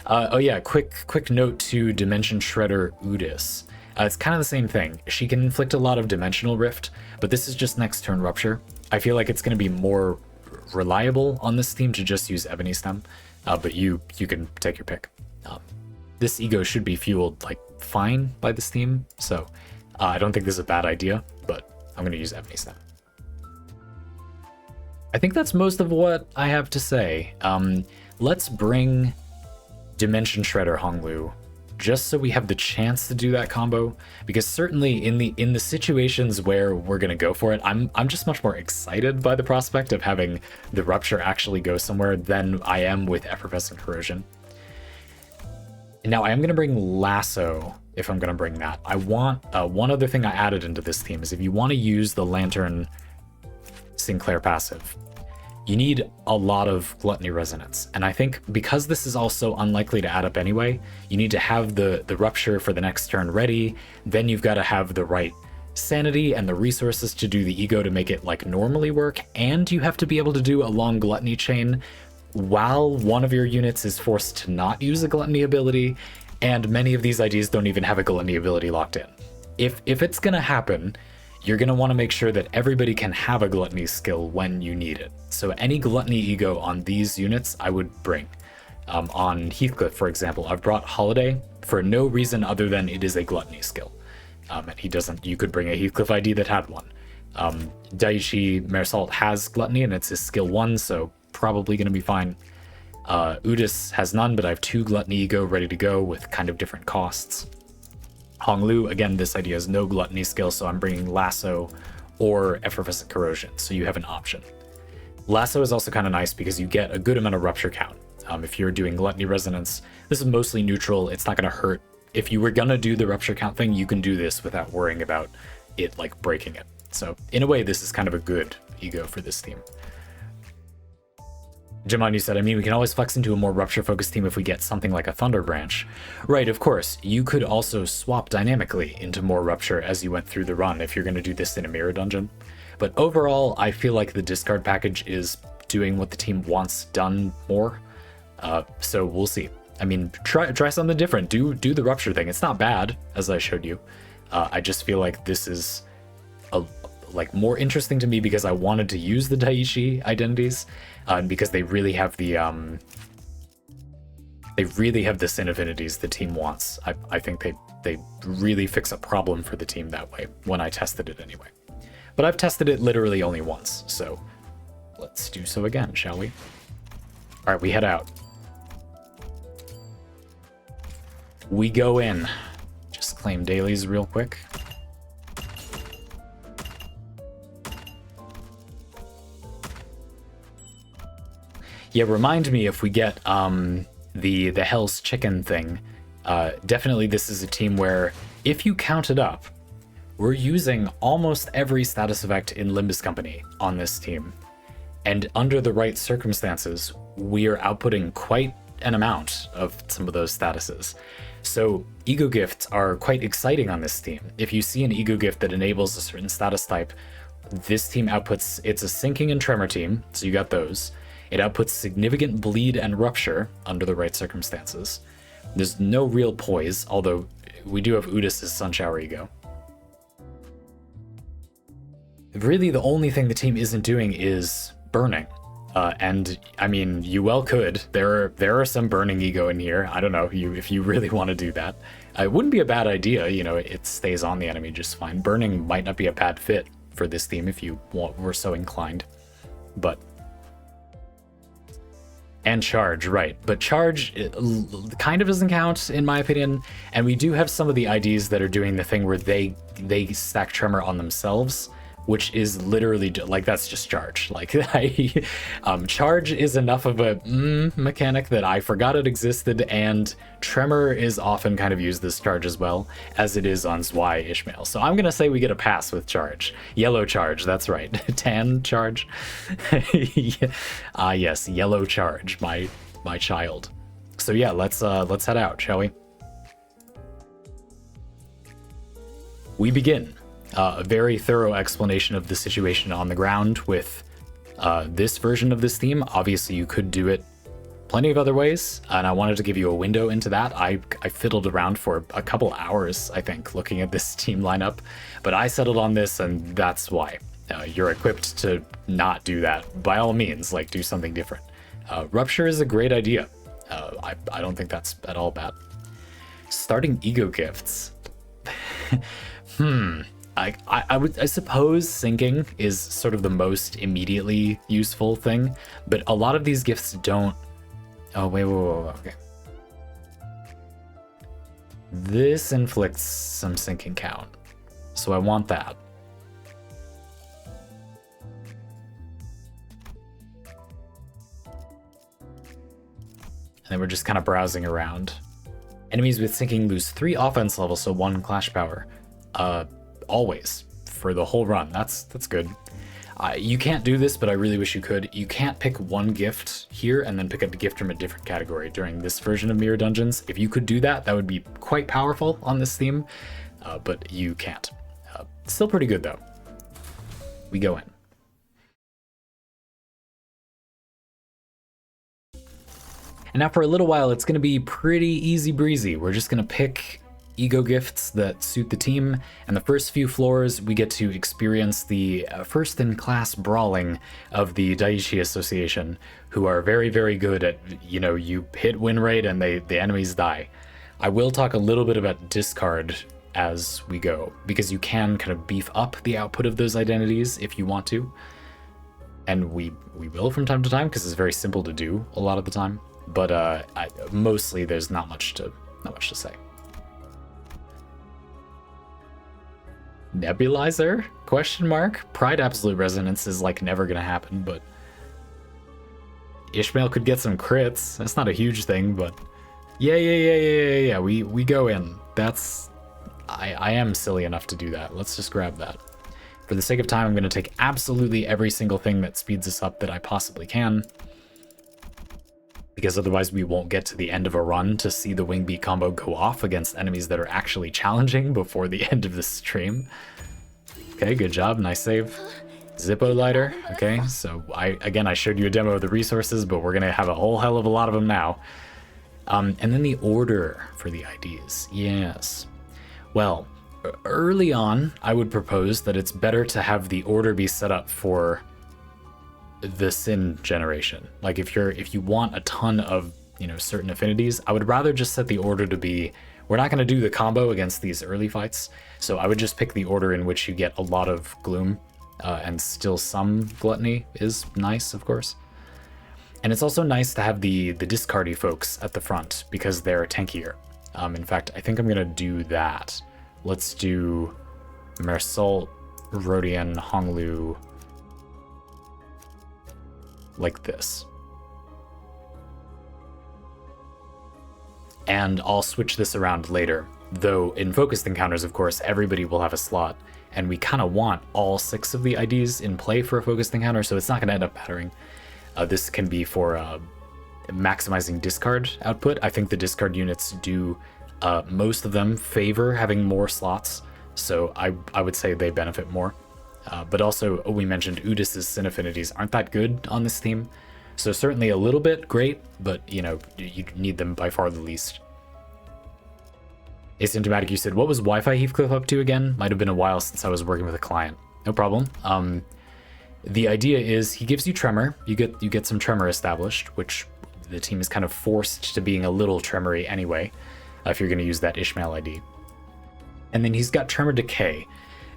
Oh yeah, quick note to Dimension Shredder Udis. It's kind of the same thing. She can inflict a lot of dimensional rift, but this is just next turn rupture. I feel like it's going to be more reliable on this team to just use Ebony Stem, but you can take your pick. This ego should be fueled like fine by this team, so I don't think this is a bad idea, but I'm going to use Ebony Stem. I think that's most of what I have to say. Let's bring Dimension Shredder Honglu, just so we have the chance to do that combo, because certainly in the situations where we're gonna go for it, I'm just much more excited by the prospect of having the rupture actually go somewhere than I am with Effervescent Corrosion. And now I am gonna bring Lasso if I'm gonna bring that. I want one other thing I added into this team is if you want to use the Lantern Sinclair passive, you need a lot of Gluttony Resonance. And I think because this is also unlikely to add up anyway, you need to have the Rupture for the next turn ready. Then you've got to have the right sanity and the resources to do the ego to make it like normally work. And you have to be able to do a long Gluttony chain while one of your units is forced to not use a Gluttony ability. And many of these IDs don't even have a Gluttony ability locked in. If it's going to happen, you're going to want to make sure that everybody can have a Gluttony skill when you need it. So any Gluttony ego on these units I would bring. On Heathcliff, for example, I've brought Holiday for no reason other than it is a Gluttony skill. And he doesn't, you could bring a Heathcliff ID that had one. Daichi Mersalt has Gluttony and it's his skill 1, so probably going to be fine. Udis has none, but I have 2 Gluttony ego ready to go with kind of different costs. Honglu, again, this idea has no Gluttony skill, so I'm bringing Lasso or Effervescent Corrosion, so you have an option. Lasso is also kind of nice because you get a good amount of Rupture count. If you're doing Gluttony Resonance, this is mostly neutral, it's not going to hurt. If you were going to do the Rupture count thing, you can do this without worrying about it like breaking it. So in a way, this is kind of a good ego for this team. Jimon, you said, I mean, we can always flex into a more Rupture-focused team if we get something like a Thunder Branch. Right, of course. You could also swap dynamically into more Rupture as you went through the run if you're going to do this in a mirror dungeon. But overall, I feel like the discard package is doing what the team wants done more. So we'll see. I mean, try something different. Do the Rupture thing. It's not bad, as I showed you. I just feel like this is more interesting to me because I wanted to use the Daiichi identities, and because they really have the sin affinities the team wants. I think they really fix a problem for the team that way when I tested it anyway. But I've tested it literally only once, so let's do so again, shall we? All right, we head out. We go in. Just claim dailies real quick. Yeah, remind me if we get the Hell's Chicken thing. Definitely this is a team where, if you count it up, we're using almost every status effect in Limbus Company on this team. And under the right circumstances, we are outputting quite an amount of some of those statuses. So ego gifts are quite exciting on this team. If you see an ego gift that enables a certain status type, this team outputs, it's a sinking and tremor team, so you got those. It outputs significant bleed and rupture under the right circumstances. There's no real poise, although we do have Udis' Sunshower ego. Really, the only thing the team isn't doing is burning. And I mean, you well could. There are some burning ego in here. I don't know if you really want to do that. It wouldn't be a bad idea. You know, it stays on the enemy just fine. Burning might not be a bad fit for this team if you were so inclined. But and charge, right? But charge kind of doesn't count in my opinion. And we do have some of the IDs that are doing the thing where they stack tremor on themselves, which is literally like, that's just charge. Like charge is enough of a mechanic that I forgot it existed, and tremor is often kind of used as charge as well, as it is on Zwei Ishmael. So I'm gonna say we get a pass with charge. Yellow charge, that's right. Tan charge. Yes, yellow charge, my child. So yeah, let's head out, shall we? We begin. A very thorough explanation of the situation on the ground with this version of this theme. Obviously, you could do it plenty of other ways, and I wanted to give you a window into that. I fiddled around for a couple hours, I think, looking at this team lineup, but I settled on this, and that's why. You're equipped to not do that. By all means, like, do something different. Rupture is a great idea. I don't think that's at all bad. Starting ego gifts. I suppose sinking is sort of the most immediately useful thing, but a lot of these gifts don't. Oh, wait, okay. This inflicts some sinking count, so I want that. And then we're just kind of browsing around. Enemies with sinking lose 3 offense levels, so 1 clash power. Always for the whole run. That's good. You can't do this, but I really wish you could. You can't pick one gift here and then pick up a gift from a different category during this version of Mirror Dungeons. If you could do that, that would be quite powerful on this theme, but you can't. Still pretty good, though. We go in. And now for a little while, it's going to be pretty easy breezy. We're just going to pick ego gifts that suit the team, and the first few floors we get to experience the first-in-class brawling of the Daiichi Association, who are very, very good at, you know, you hit win rate and the enemies die. I will talk a little bit about discard as we go, because you can kind of beef up the output of those identities if you want to, and we will from time to time, because it's very simple to do a lot of the time, but mostly there's not much to say. Nebulizer? Question mark? Pride Absolute Resonance is like never gonna happen, but Ishmael could get some crits. That's not a huge thing, but yeah. We go in. That's I am silly enough to do that. Let's just grab that. For the sake of time, I'm gonna take absolutely every single thing that speeds us up that I possibly can, because otherwise we won't get to the end of a run to see the Wingbeat combo go off against enemies that are actually challenging before the end of the stream. Okay, good job, nice save. Zippo lighter, okay, so I showed you a demo of the resources, but we're gonna have a whole hell of a lot of them now. And then the order for the IDs, yes. Well, early on, I would propose that it's better to have the order be set up for the sin generation. Like if you want a ton of, you know, certain affinities, I would rather just set the order to be, we're not going to do the combo against these early fights, so I would just pick the order in which you get a lot of gloom, and still some gluttony is nice, of course. And it's also nice to have the discardy folks at the front because they're tankier. In fact, I think I'm going to do that. Let's do Mersalt, Rodian, Honglu, like this. And I'll switch this around later, though in focused encounters, of course, everybody will have a slot, and we kind of want all 6 of the IDs in play for a focused encounter, so it's not going to end up mattering. This can be for maximizing discard output. I think the discard units do, most of them favor having more slots, so I would say they benefit more. But also, we mentioned Udis's sin affinities aren't that good on this team, so certainly a little bit great, but you know, you need them by far the least. Asymptomatic, you said, what was Wi-Fi Heathcliff up to again? Might have been a while since I was working with a client. No problem. The idea is he gives you tremor. You get some tremor established, which the team is kind of forced to being a little tremory anyway, if you're going to use that Ishmael ID. And then he's got tremor decay.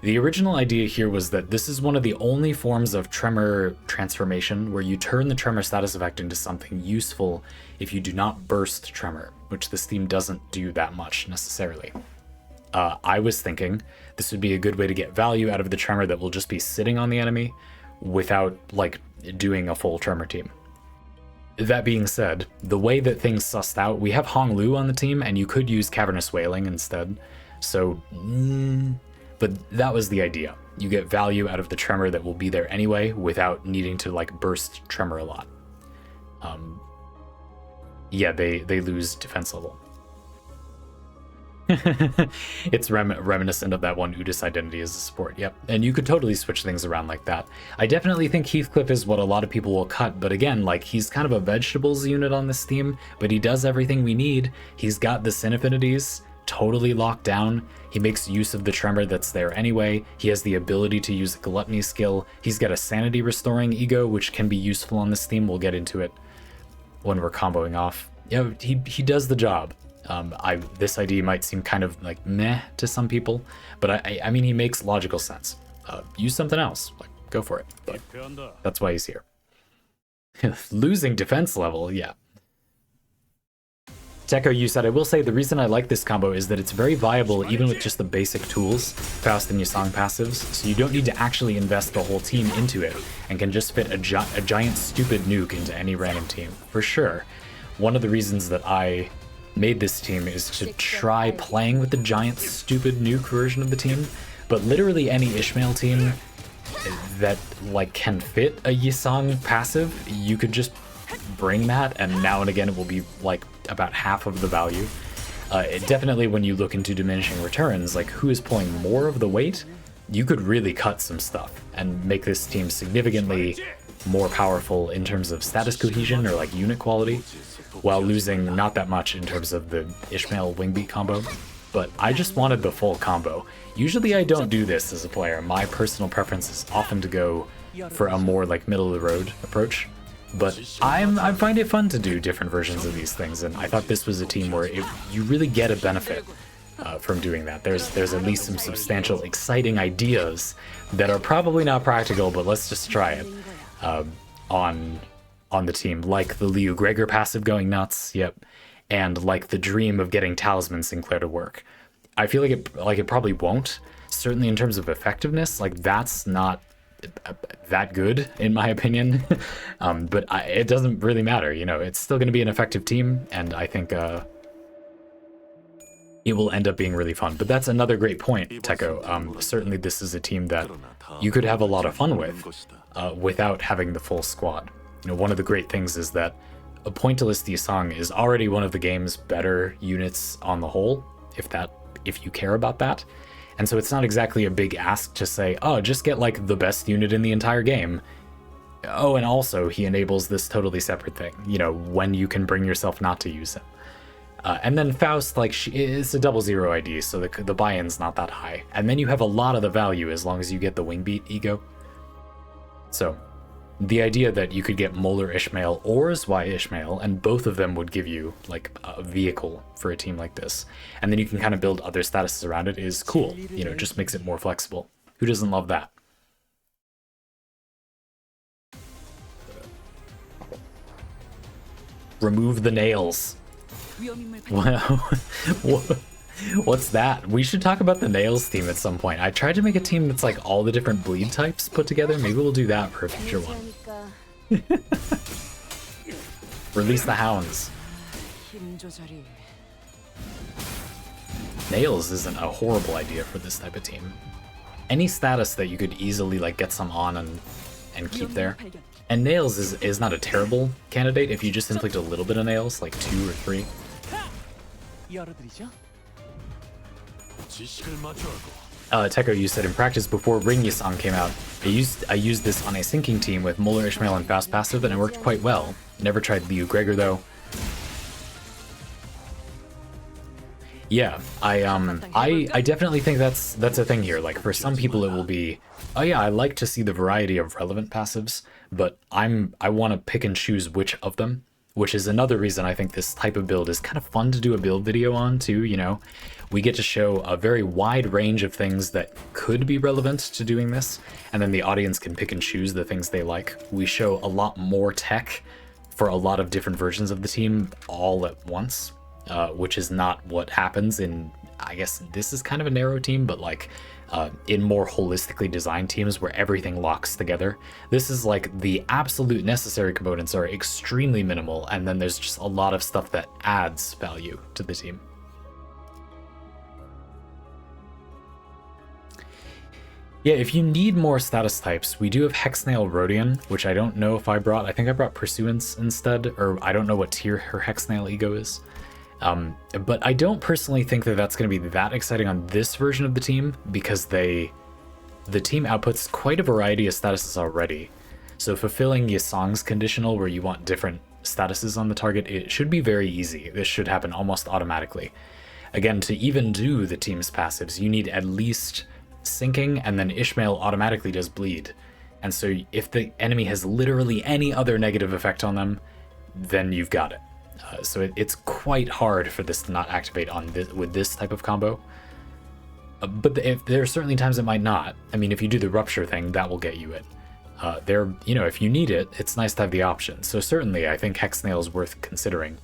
The original idea here was that this is one of the only forms of tremor transformation where you turn the tremor status effect into something useful if you do not burst tremor, which this theme doesn't do that much necessarily. I was thinking this would be a good way to get value out of the tremor that will just be sitting on the enemy without like doing a full tremor team. That being said, the way that things sussed out, we have Hong Lu on the team and you could use Cavernous Wailing instead. So, but that was the idea. You get value out of the tremor that will be there anyway without needing to like burst tremor a lot. Yeah, they lose defense level. It's reminiscent of that one Udis identity as a support, yep. And you could totally switch things around like that. I definitely think Heathcliff is what a lot of people will cut, but again, like he's kind of a vegetables unit on this theme, but he does everything we need. He's got the sin affinities totally locked down. He makes use of the tremor that's there anyway. He has the ability to use a gluttony skill. He's got a sanity restoring ego, which can be useful on this theme. We'll get into it when we're comboing off. You know, he does the job. This idea might seem kind of like meh to some people, but I mean, he makes logical sense. Use something else, like go for it. But that's why he's here. Losing defense level, yeah. Techo, you said, I will say the reason I like this combo is that it's very viable even with just the basic tools, Faust and Yasong passives, so you don't need to actually invest the whole team into it, and can just fit a giant stupid nuke into any random team, for sure. One of the reasons that I made this team is to try playing with the giant stupid nuke version of the team, but literally any Ishmael team, that like can fit a Yisong passive, you could just bring that, and now and again it will be like about half of the value. Definitely when you look into diminishing returns, like who is pulling more of the weight, you could really cut some stuff and make this team significantly more powerful in terms of status cohesion or like unit quality, while losing not that much in terms of the Ishmael Wingbeat combo. But I just wanted the full combo. Usually I don't do this as a player. My personal preference is often to go for a more like middle of the road approach. But I find it fun to do different versions of these things, and I thought this was a team where you really get a benefit from doing that. There's at least some substantial, exciting ideas that are probably not practical, but let's just try it on the team, like the Liu Gregor passive going nuts, yep, and like the dream of getting Talisman Sinclair to work. I feel like it probably won't. Certainly in terms of effectiveness, like that's not that good in my opinion. But it doesn't really matter, you know, it's still going to be an effective team, and I think it will end up being really fun. But that's another great point, Techo. Certainly this is a team that you could have a lot of fun with without having the full squad. You know, one of the great things is that a pointillist Yisong is already one of the game's better units on the whole, if you care about that. And so it's not exactly a big ask to say, oh, just get like the best unit in the entire game. Oh, and also he enables this totally separate thing, you know, when you can bring yourself not to use him. And then Faust, like, it's a 00 ID, so the buy-in's not that high. And then you have a lot of the value as long as you get the Wingbeat ego. So the idea that you could get Molar Ishmael or Zwei Ishmael, and both of them would give you like a vehicle for a team like this, and then you can kind of build other statuses around it, is cool. You know, it just makes it more flexible. Who doesn't love that? Remove the nails. Wow. What's that? We should talk about the nails theme at some point. I tried to make a team that's like all the different bleed types put together. Maybe we'll do that for a future one. Release the hounds. Nails isn't a horrible idea for this type of team. Any status that you could easily like get some on and keep there. And nails is not a terrible candidate if you just inflict a little bit of nails, like 2 or 3. Techo, you said in practice before Ring Yisong came out, I used this on a sinking team with Molar Ishmael and Faust passive, and it worked quite well. Never tried Liu Gregor though. Yeah, I definitely think that's a thing here. Like for some people it will be, oh yeah, I like to see the variety of relevant passives, but I want to pick and choose which of them, which is another reason I think this type of build is kind of fun to do a build video on too, you know. We get to show a very wide range of things that could be relevant to doing this, and then the audience can pick and choose the things they like. We show a lot more tech for a lot of different versions of the team all at once. Which is not what happens in, I guess this is kind of a narrow team, but like in more holistically designed teams where everything locks together. This is like the absolute necessary components are extremely minimal, and then there's just a lot of stuff that adds value to the team. Yeah, if you need more status types, we do have Hexnail Rhodian, which I don't know if I brought. I think I brought Pursuance instead, or I don't know what tier her Hexnail ego is. But I don't personally think that that's going to be that exciting on this version of the team, because the team outputs quite a variety of statuses already. So fulfilling Yisong's conditional, where you want different statuses on the target, it should be very easy. This should happen almost automatically. Again, to even do the team's passives, you need at least sinking, and then Ishmael automatically does bleed. And so if the enemy has literally any other negative effect on them, then you've got it. So it's quite hard for this to not activate on this, with this type of combo. But there are certainly times it might not. I mean, if you do the rupture thing, that will get you it. You know, if you need it, it's nice to have the option. So certainly, I think Hexnail is worth considering.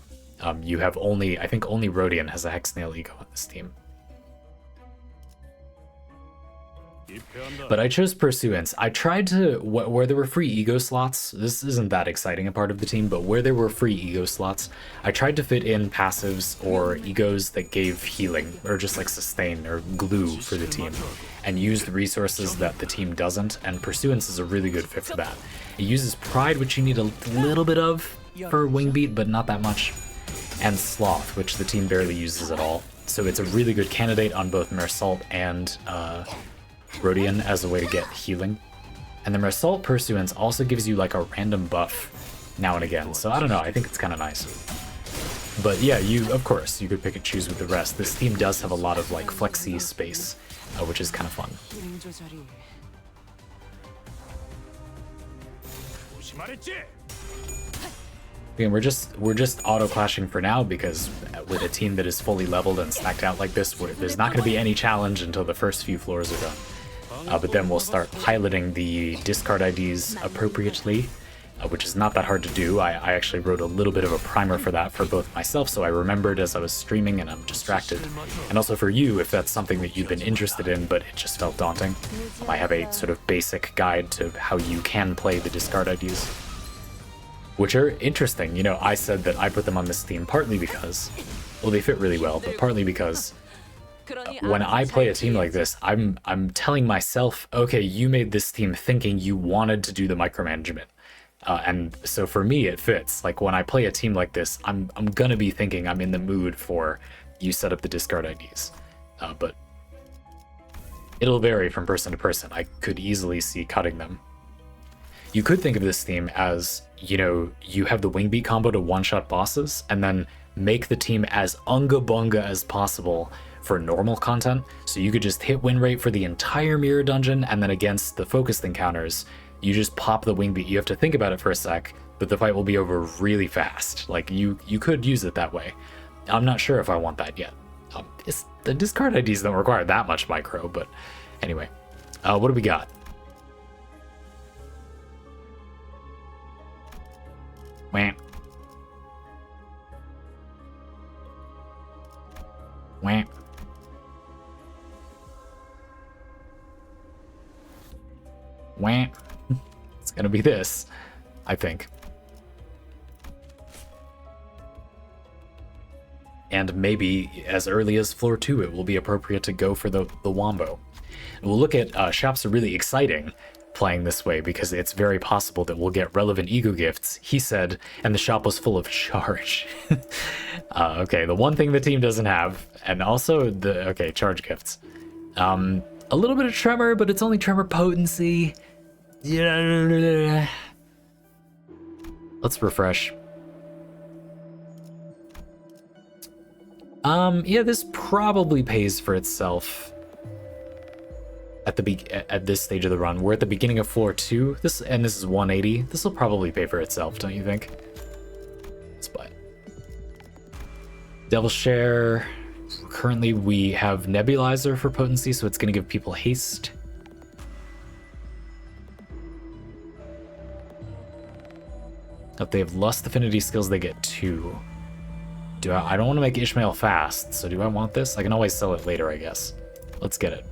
You have I think only Rhodian has a Hexnail ego on this team. But I chose Pursuance. I tried to, where there were free ego slots, this isn't that exciting a part of the team, but where there were free ego slots, I tried to fit in passives or egos that gave healing, or just like sustain or glue for the team, and use the resources that the team doesn't, and Pursuance is a really good fit for that. It uses Pride, which you need a little bit of for Wingbeat, but not that much, and Sloth, which the team barely uses at all. So it's a really good candidate on both Mersault and Rodian as a way to get healing. And the Mersault Pursuance also gives you like a random buff now and again, so I don't know, I think it's kind of nice. But yeah, of course, you could pick and choose with the rest. This team does have a lot of like flexi space, which is kind of fun. Again, we're just auto-clashing for now because with a team that is fully leveled and stacked out like this, there's not going to be any challenge until the first few floors are done. But then we'll start piloting the discard IDs appropriately, which is not that hard to do. I actually wrote a little bit of a primer for that for both myself, so I remembered as I was streaming and I'm distracted. And also for you, if that's something that you've been interested in but it just felt daunting, I have a sort of basic guide to how you can play the discard IDs, which are interesting. You know, I said that I put them on this theme partly because, well, they fit really well, but partly because when I play a team like this, I'm telling myself, okay, you made this team thinking you wanted to do the micromanagement. And so for me, it fits. Like when I play a team like this, I'm gonna be thinking I'm in the mood for you set up the discard IDs. But it'll vary from person to person. I could easily see cutting them. You could think of this theme as, you know, you have the Wingbeat combo to one-shot bosses, and then make the team as unga-bunga as possible for normal content. So you could just hit win rate for the entire mirror dungeon, and then against the focused encounters, you just pop the Wingbeat. You have to think about it for a sec, but the fight will be over really fast. Like, you could use it that way. I'm not sure if I want that yet. The discard IDs don't require that much micro, but anyway. What do we got? Wham. Wham. Wham. It's gonna be this, I think. And maybe as early as floor 2, it will be appropriate to go for the wombo. We'll look at shops are really exciting playing this way because it's very possible that we'll get relevant ego gifts, he said, and the shop was full of charge. Okay, the one thing the team doesn't have, and also charge gifts. A little bit of tremor, but it's only tremor potency. Yeah. Let's refresh. Yeah, this probably pays for itself at this stage of the run. We're at the beginning of floor 2. This is 180. This will probably pay for itself, don't you think? Let's buy it. Devil Share. Currently, we have Nebulizer for potency, so it's going to give people haste. If they have Lust Affinity skills, they get 2. I don't want to make Ishmael fast, so do I want this? I can always sell it later, I guess. Let's get it.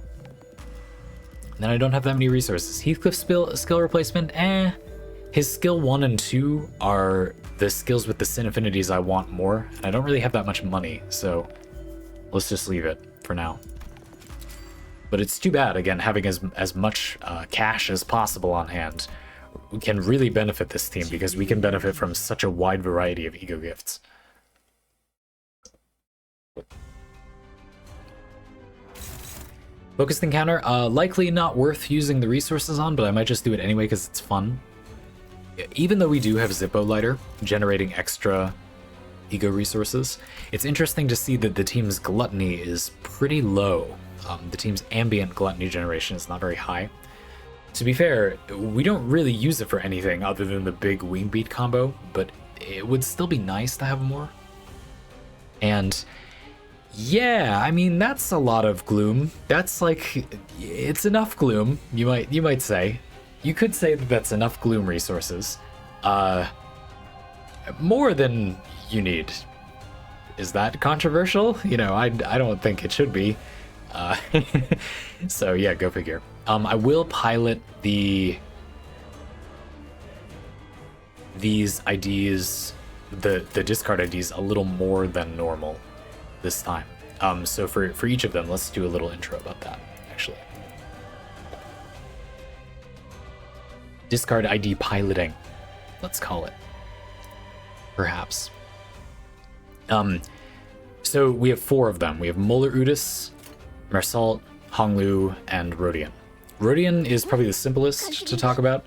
And then I don't have that many resources. Heathcliff skill replacement, His skill 1 and 2 are the skills with the sin affinities I want more, and I don't really have that much money, so let's just leave it for now. But it's too bad, again, having as much cash as possible on hand can really benefit this team because we can benefit from such a wide variety of ego gifts. Focused encounter, likely not worth using the resources on, but I might just do it anyway because it's fun. Even though we do have Zippo Lighter generating extra ego resources, it's interesting to see that the team's gluttony is pretty low. The team's ambient gluttony generation is not very high. To be fair, we don't really use it for anything other than the big Wingbeat combo, but it would still be nice to have more. And yeah, I mean, that's a lot of gloom. That's like, it's enough gloom, you might say. You could say that that's enough gloom resources. More than you need. Is that controversial? You know, I don't think it should be. So yeah, go figure. I will pilot these IDs, the discard IDs, a little more than normal this time. So for each of them, let's do a little intro about that, actually. Discard ID piloting, let's call it, perhaps. So we have 4 of them. We have Molar Udis, Mersault, Honglu, and Rodian. Rodian is probably the simplest to talk about.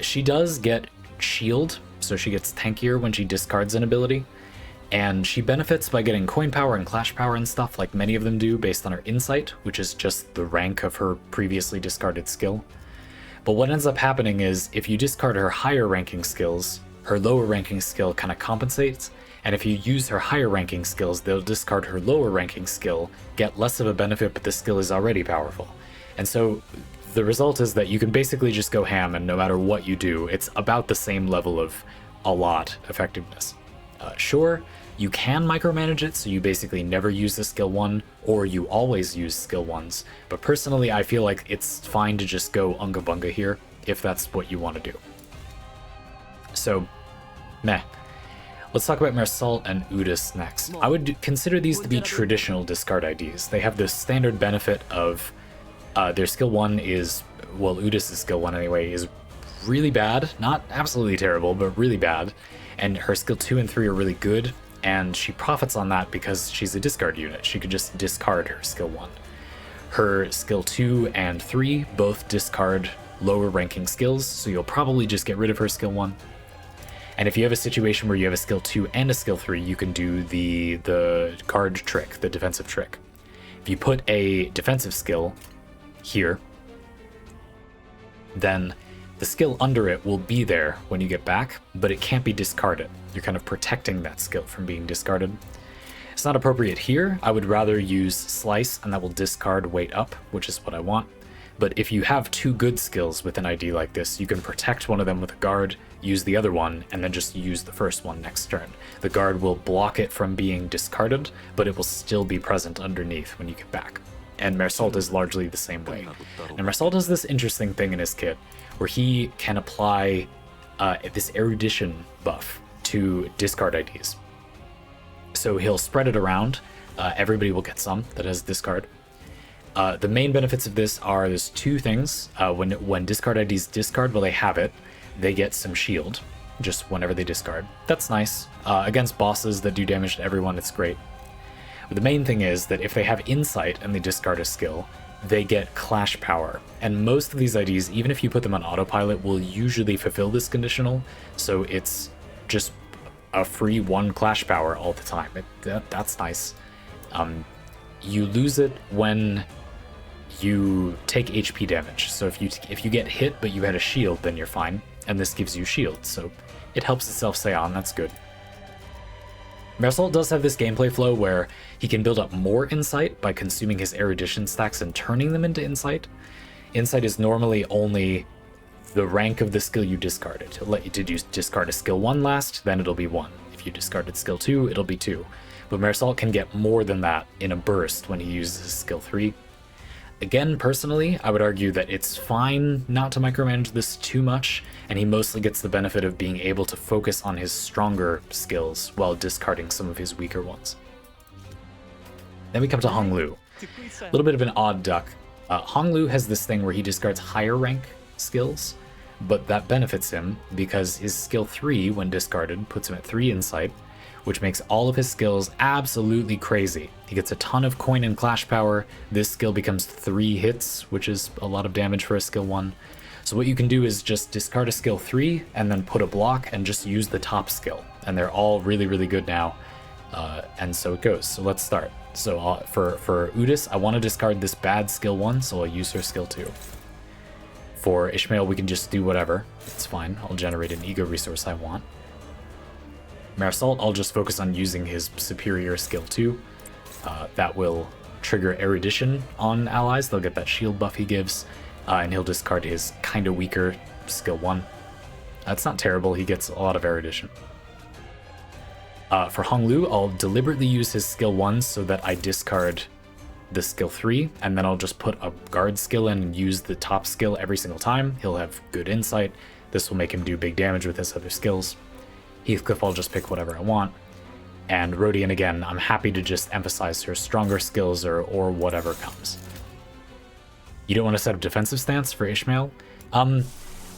She does get shield, so she gets tankier when she discards an ability, and she benefits by getting coin power and clash power and stuff like many of them do based on her insight, which is just the rank of her previously discarded skill. But what ends up happening is if you discard her higher ranking skills, her lower ranking skill kind of compensates, and if you use her higher ranking skills, they'll discard her lower ranking skill, get less of a benefit, but the skill is already powerful. And so the result is that you can basically just go ham, and no matter what you do, it's about the same level of a lot effectiveness. Sure, you can micromanage it, so you basically never use the skill 1, or you always use skill 1s, but personally I feel like it's fine to just go unga bunga here, if that's what you want to do. So, meh. Let's talk about Mersault and Udis next. I would consider these to be traditional discard IDs. They have the standard benefit of their skill 1 is, well, Udis' skill 1 anyway, is really bad. Not absolutely terrible, but really bad. And her skill 2 and 3 are really good, and she profits on that because she's a discard unit. She could just discard her skill 1. Her skill 2 and 3 both discard lower ranking skills, so you'll probably just get rid of her skill 1. And if you have a situation where you have a skill 2 and a skill 3, you can do the guard trick, the defensive trick. If you put a defensive skill here, then the skill under it will be there when you get back, but it can't be discarded. You're kind of protecting that skill from being discarded. It's not appropriate here. I would rather use Slice, and that will discard weight up, which is what I want. But if you have 2 good skills with an ID like this, you can protect one of them with a guard, use the other one, and then just use the first one next turn. The guard will block it from being discarded, but it will still be present underneath when you get back. And Mersault is largely the same way. And Mersault does this interesting thing in his kit, where he can apply this erudition buff to discard IDs. So he'll spread it around. Everybody will get some that has discard. The main benefits of this are there's 2 things. When discard IDs discard, well, they have it. They get some shield, just whenever they discard. That's nice. Against bosses that do damage to everyone, it's great. But the main thing is that if they have insight and they discard a skill, they get clash power. And most of these IDs, even if you put them on autopilot, will usually fulfill this conditional. So it's just a free 1 clash power all the time. That's nice. You lose it when you take HP damage. So if you get hit but you had a shield, then you're fine. And this gives you shield, so it helps itself stay on. That's good. Mersault does have this gameplay flow where he can build up more insight by consuming his erudition stacks and turning them into insight. Insight is normally only the rank of the skill you discarded. It'll let you, did you discard a skill 1 last, then it'll be 1. If you discarded skill 2, it'll be 2. But Mersault can get more than that in a burst when he uses his skill 3. Again, personally, I would argue that it's fine not to micromanage this too much, and he mostly gets the benefit of being able to focus on his stronger skills while discarding some of his weaker ones. Then we come to Honglu. A little bit of an odd duck. Honglu has this thing where he discards higher rank skills, but that benefits him because his skill 3, when discarded, puts him at 3 insight, which makes all of his skills absolutely crazy. He gets a ton of coin and clash power. This skill becomes 3 hits, which is a lot of damage for a skill 1. So what you can do is just discard a skill 3 and then put a block and just use the top skill. And they're all really, really good now. And so it goes. So let's start. So for Udis, I want to discard this bad skill 1, so I'll use her skill 2. For Ishmael, we can just do whatever. It's fine. I'll generate an ego resource I want. Mersault, I'll just focus on using his superior skill 2. That will trigger erudition on allies. They'll get that shield buff he gives, and he'll discard his kind of weaker skill 1. That's not terrible. He gets a lot of erudition. For Honglu, I'll deliberately use his skill 1 so that I discard the skill 3, and then I'll just put a guard skill in and use the top skill every single time. He'll have good insight. This will make him do big damage with his other skills. Heathcliff, I'll just pick whatever I want. And Rodian, again, I'm happy to just emphasize her stronger skills or whatever comes. You don't want to set up defensive stance for Ishmael?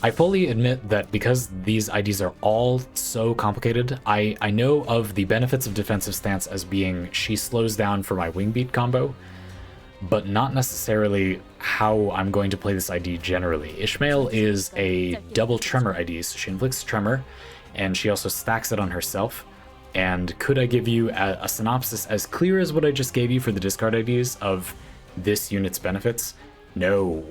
I fully admit that because these IDs are all so complicated, I know of the benefits of defensive stance as being she slows down for my Wingbeat combo, but not necessarily how I'm going to play this ID generally. Ishmael is a double tremor ID, so she inflicts tremor, and she also stacks it on herself. And could I give you a synopsis as clear as what I just gave you for the discard IDs of this unit's benefits? No.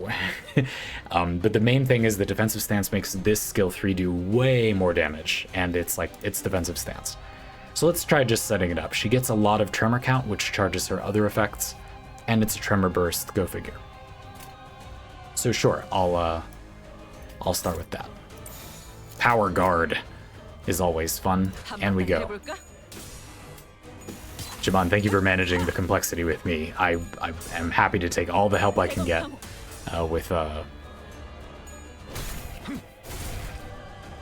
But the main thing is the defensive stance makes this skill 3 do way more damage, and it's defensive stance. So let's try just setting it up. She gets a lot of tremor count, which charges her other effects, and it's a tremor burst, go figure. So sure, I'll start with that. Power guard is always fun, and we go. Jaban, thank you for managing the complexity with me. I am happy to take all the help I can get with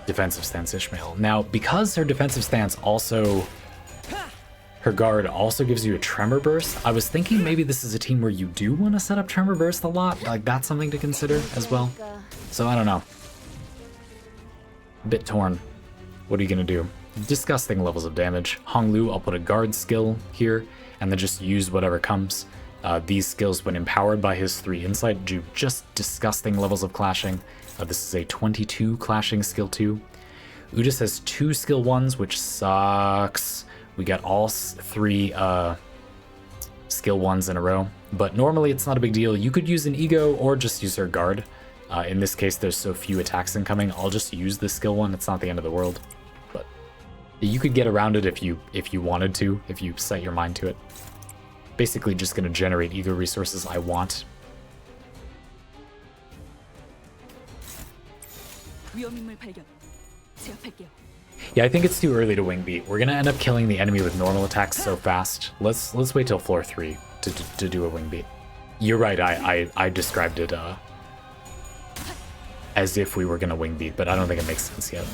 defensive stance Ishmael. Now, because her defensive stance also, her guard also gives you a tremor burst, I was thinking maybe this is a team where you do want to set up tremor burst a lot. Like, that's something to consider as well. So I don't know. A bit torn. What are you going to do? Disgusting levels of damage. Honglu, I'll put a guard skill here, and then just use whatever comes. These skills, when empowered by his 3 insight, do just disgusting levels of clashing. This is a 22 clashing skill 2. Udis has 2 skill 1s, which sucks. We got all 3 skill 1s in a row, but normally it's not a big deal. You could use an ego or just use her guard. In this case, there's so few attacks incoming, I'll just use the skill 1. It's not the end of the world. You could get around it if you wanted to, if you set your mind to it. Basically just going to generate ego resources I want. Yeah, I think it's too early to Wingbeat. We're going to end up killing the enemy with normal attacks so fast. Let's wait till floor 3 to do a Wingbeat. You're right, I described it as if we were going to Wingbeat, but I don't think it makes sense yet.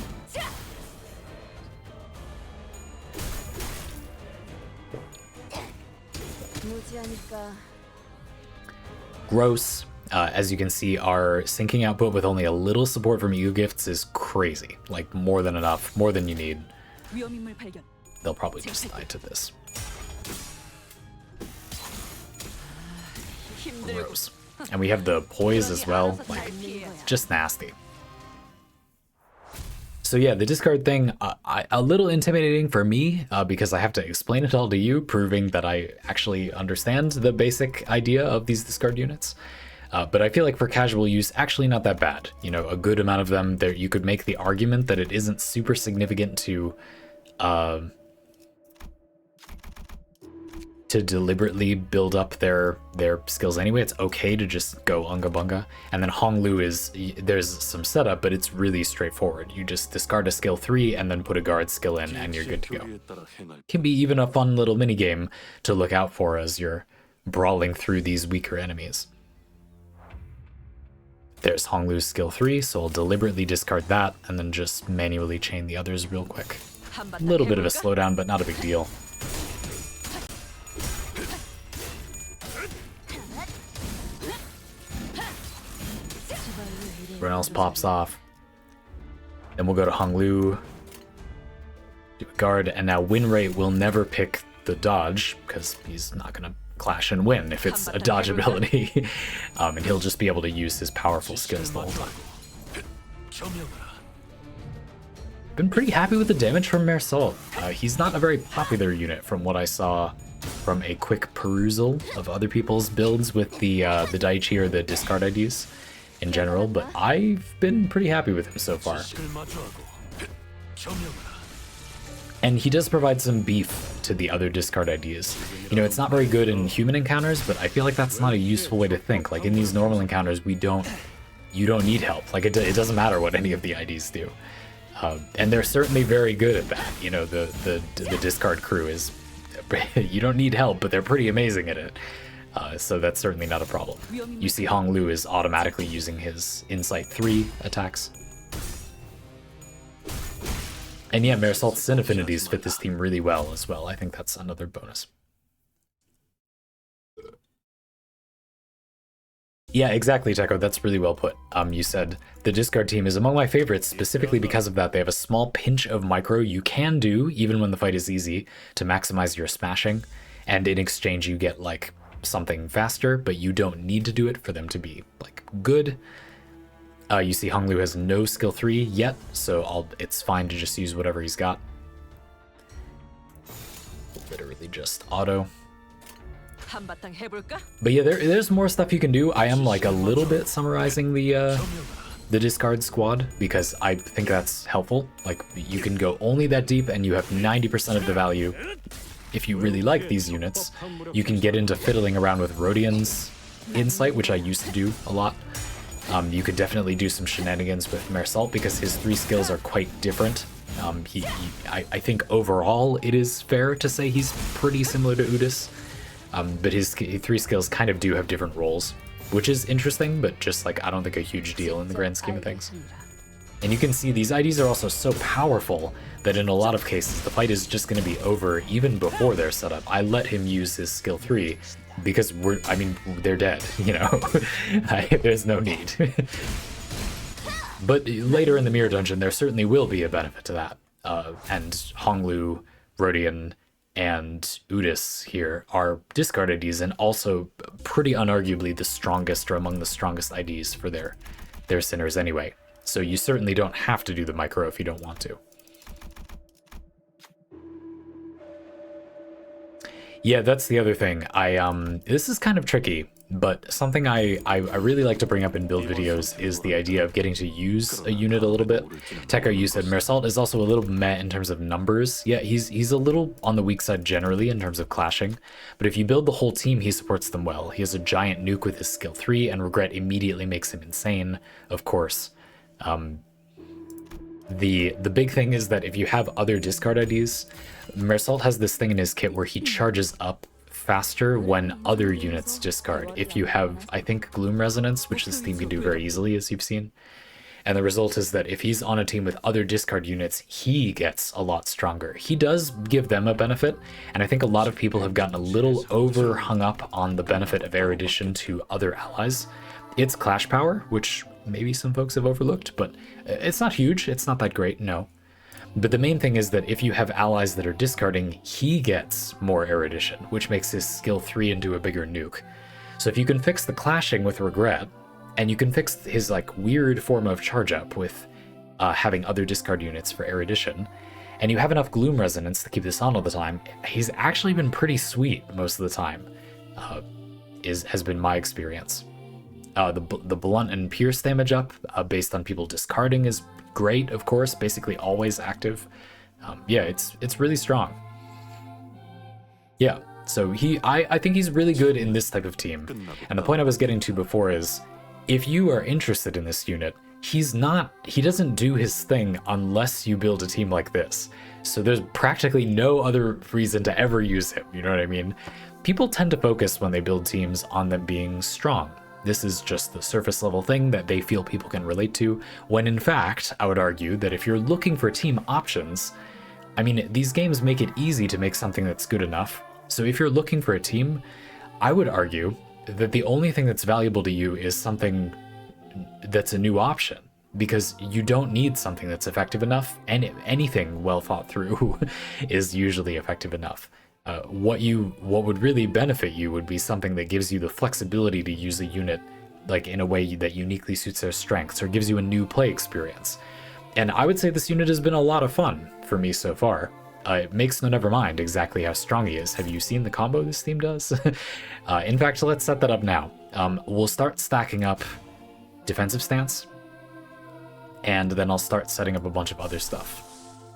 Gross. As you can see, our syncing output with only a little support from ego gifts is crazy. Like, more than enough, more than you need. They'll probably just die to this. Gross. And we have the poise as well, like, just nasty. So yeah, the discard thing, a little intimidating for me, because I have to explain it all to you, proving that I actually understand the basic idea of these discard units. But I feel like for casual use, actually not that bad. You know, a good amount of them, there you could make the argument that it isn't super significant to deliberately build up their skills anyway. It's okay to just go unga bunga. And then Honglu is, there's some setup, but it's really straightforward. You just discard a skill 3 and then put a guard skill in and you're good to go. Can be even a fun little mini game to look out for as you're brawling through these weaker enemies. There's Honglu's skill 3, so I'll deliberately discard that and then just manually chain the others real quick. A little bit of a slowdown, but not a big deal. Everyone else pops off. Then we'll go to Honglu, do a guard, and now win rate will never pick the dodge because he's not going to clash and win if it's a dodge ability. And he'll just be able to use his powerful skills the whole time. Been pretty happy with the damage from Mersol. He's not a very popular unit from what I saw from a quick perusal of other people's builds with the Daichi or the discard IDs in general, but I've been pretty happy with him so far. And he does provide some beef to the other discard IDs. You know, it's not very good in human encounters, but I feel like that's not a useful way to think. Like in these normal encounters, you don't need help. Like it doesn't matter what any of the IDs do. And they're certainly very good at that. You know, the discard crew is, you don't need help, but they're pretty amazing at it. So that's certainly not a problem. You see Hong Lu is automatically using his Insight 3 attacks. And yeah, Marisalt's Sin Affinities fit this team really well as well. I think that's another bonus. Yeah, exactly, Techo. That's really well put. You said the discard team is among my favorites specifically because of that. They have a small pinch of micro you can do, even when the fight is easy, to maximize your smashing. And in exchange, you get, like, something faster, but you don't need to do it for them to be, like, good. You see Hong Lu has no skill 3 yet, so it's fine to just use whatever he's got. Literally just auto. But yeah, there's more stuff you can do. I am like a little bit summarizing the discard squad because I think that's helpful. Like, you can go only that deep and you have 90% of the value. If you really like these units, you can get into fiddling around with Rodian's Insight, which I used to do a lot. You could definitely do some shenanigans with Marisalt because his 3 skills are quite different. I think overall it is fair to say he's pretty similar to Udis. But his 3 skills kind of do have different roles, which is interesting, but just like I don't think a huge deal in the grand scheme of things. And you can see these IDs are also so powerful that in a lot of cases the fight is just going to be over even before they're set up. I let him use his skill 3 because they're dead, you know. There's no need. But later in the Mirror Dungeon there certainly will be a benefit to that. And Hong Lu, Rodian, and Udis here are discard IDs and also pretty unarguably the strongest or among the strongest IDs for their sinners anyway. So you certainly don't have to do the micro if you don't want to. Yeah, that's the other thing. This is kind of tricky, but something I really like to bring up in build videos is the idea of getting to use a unit a little bit. Techo, you said Marisalt is also a little meh in terms of numbers. Yeah, he's a little on the weak side generally in terms of clashing, but if you build the whole team, he supports them well. He has a giant nuke with his skill 3, and Regret immediately makes him insane, of course. The big thing is that if you have other discard IDs, Marisalt has this thing in his kit where he charges up faster when other units discard. If you have, I think, Gloom Resonance, which this team can do very easily, as you've seen. And the result is that if he's on a team with other discard units, he gets a lot stronger. He does give them a benefit, and I think a lot of people have gotten a little over hung up on the benefit of erudition to other allies. It's clash power, which maybe some folks have overlooked, but it's not huge. It's not that great, no. But the main thing is that if you have allies that are discarding, he gets more erudition, which makes his skill 3 into a bigger nuke. So if you can fix the clashing with Regret, and you can fix his like weird form of charge up with having other discard units for erudition, and you have enough Gloom Resonance to keep this on all the time, he's actually been pretty sweet most of the time, has been my experience. The blunt and pierce damage up based on people discarding is great, of course, basically always active. Yeah, it's really strong. Yeah, so I think he's really good in this type of team. And the point I was getting to before is, if you are interested in this unit, he doesn't do his thing unless you build a team like this. So there's practically no other reason to ever use him, you know what I mean? People tend to focus when they build teams on them being strong. This is just the surface level thing that they feel people can relate to, when in fact, I would argue that if you're looking for team options, I mean, these games make it easy to make something that's good enough. So if you're looking for a team, I would argue that the only thing that's valuable to you is something that's a new option, because you don't need something that's effective enough, and anything well thought through is usually effective enough. What would really benefit you would be something that gives you the flexibility to use a unit like in a way that uniquely suits their strengths or gives you a new play experience. And I would say this unit has been a lot of fun for me so far. It makes no never mind exactly how strong he is. Have you seen the combo this team does? In fact, let's set that up now. We'll start stacking up defensive stance, and then I'll start setting up a bunch of other stuff.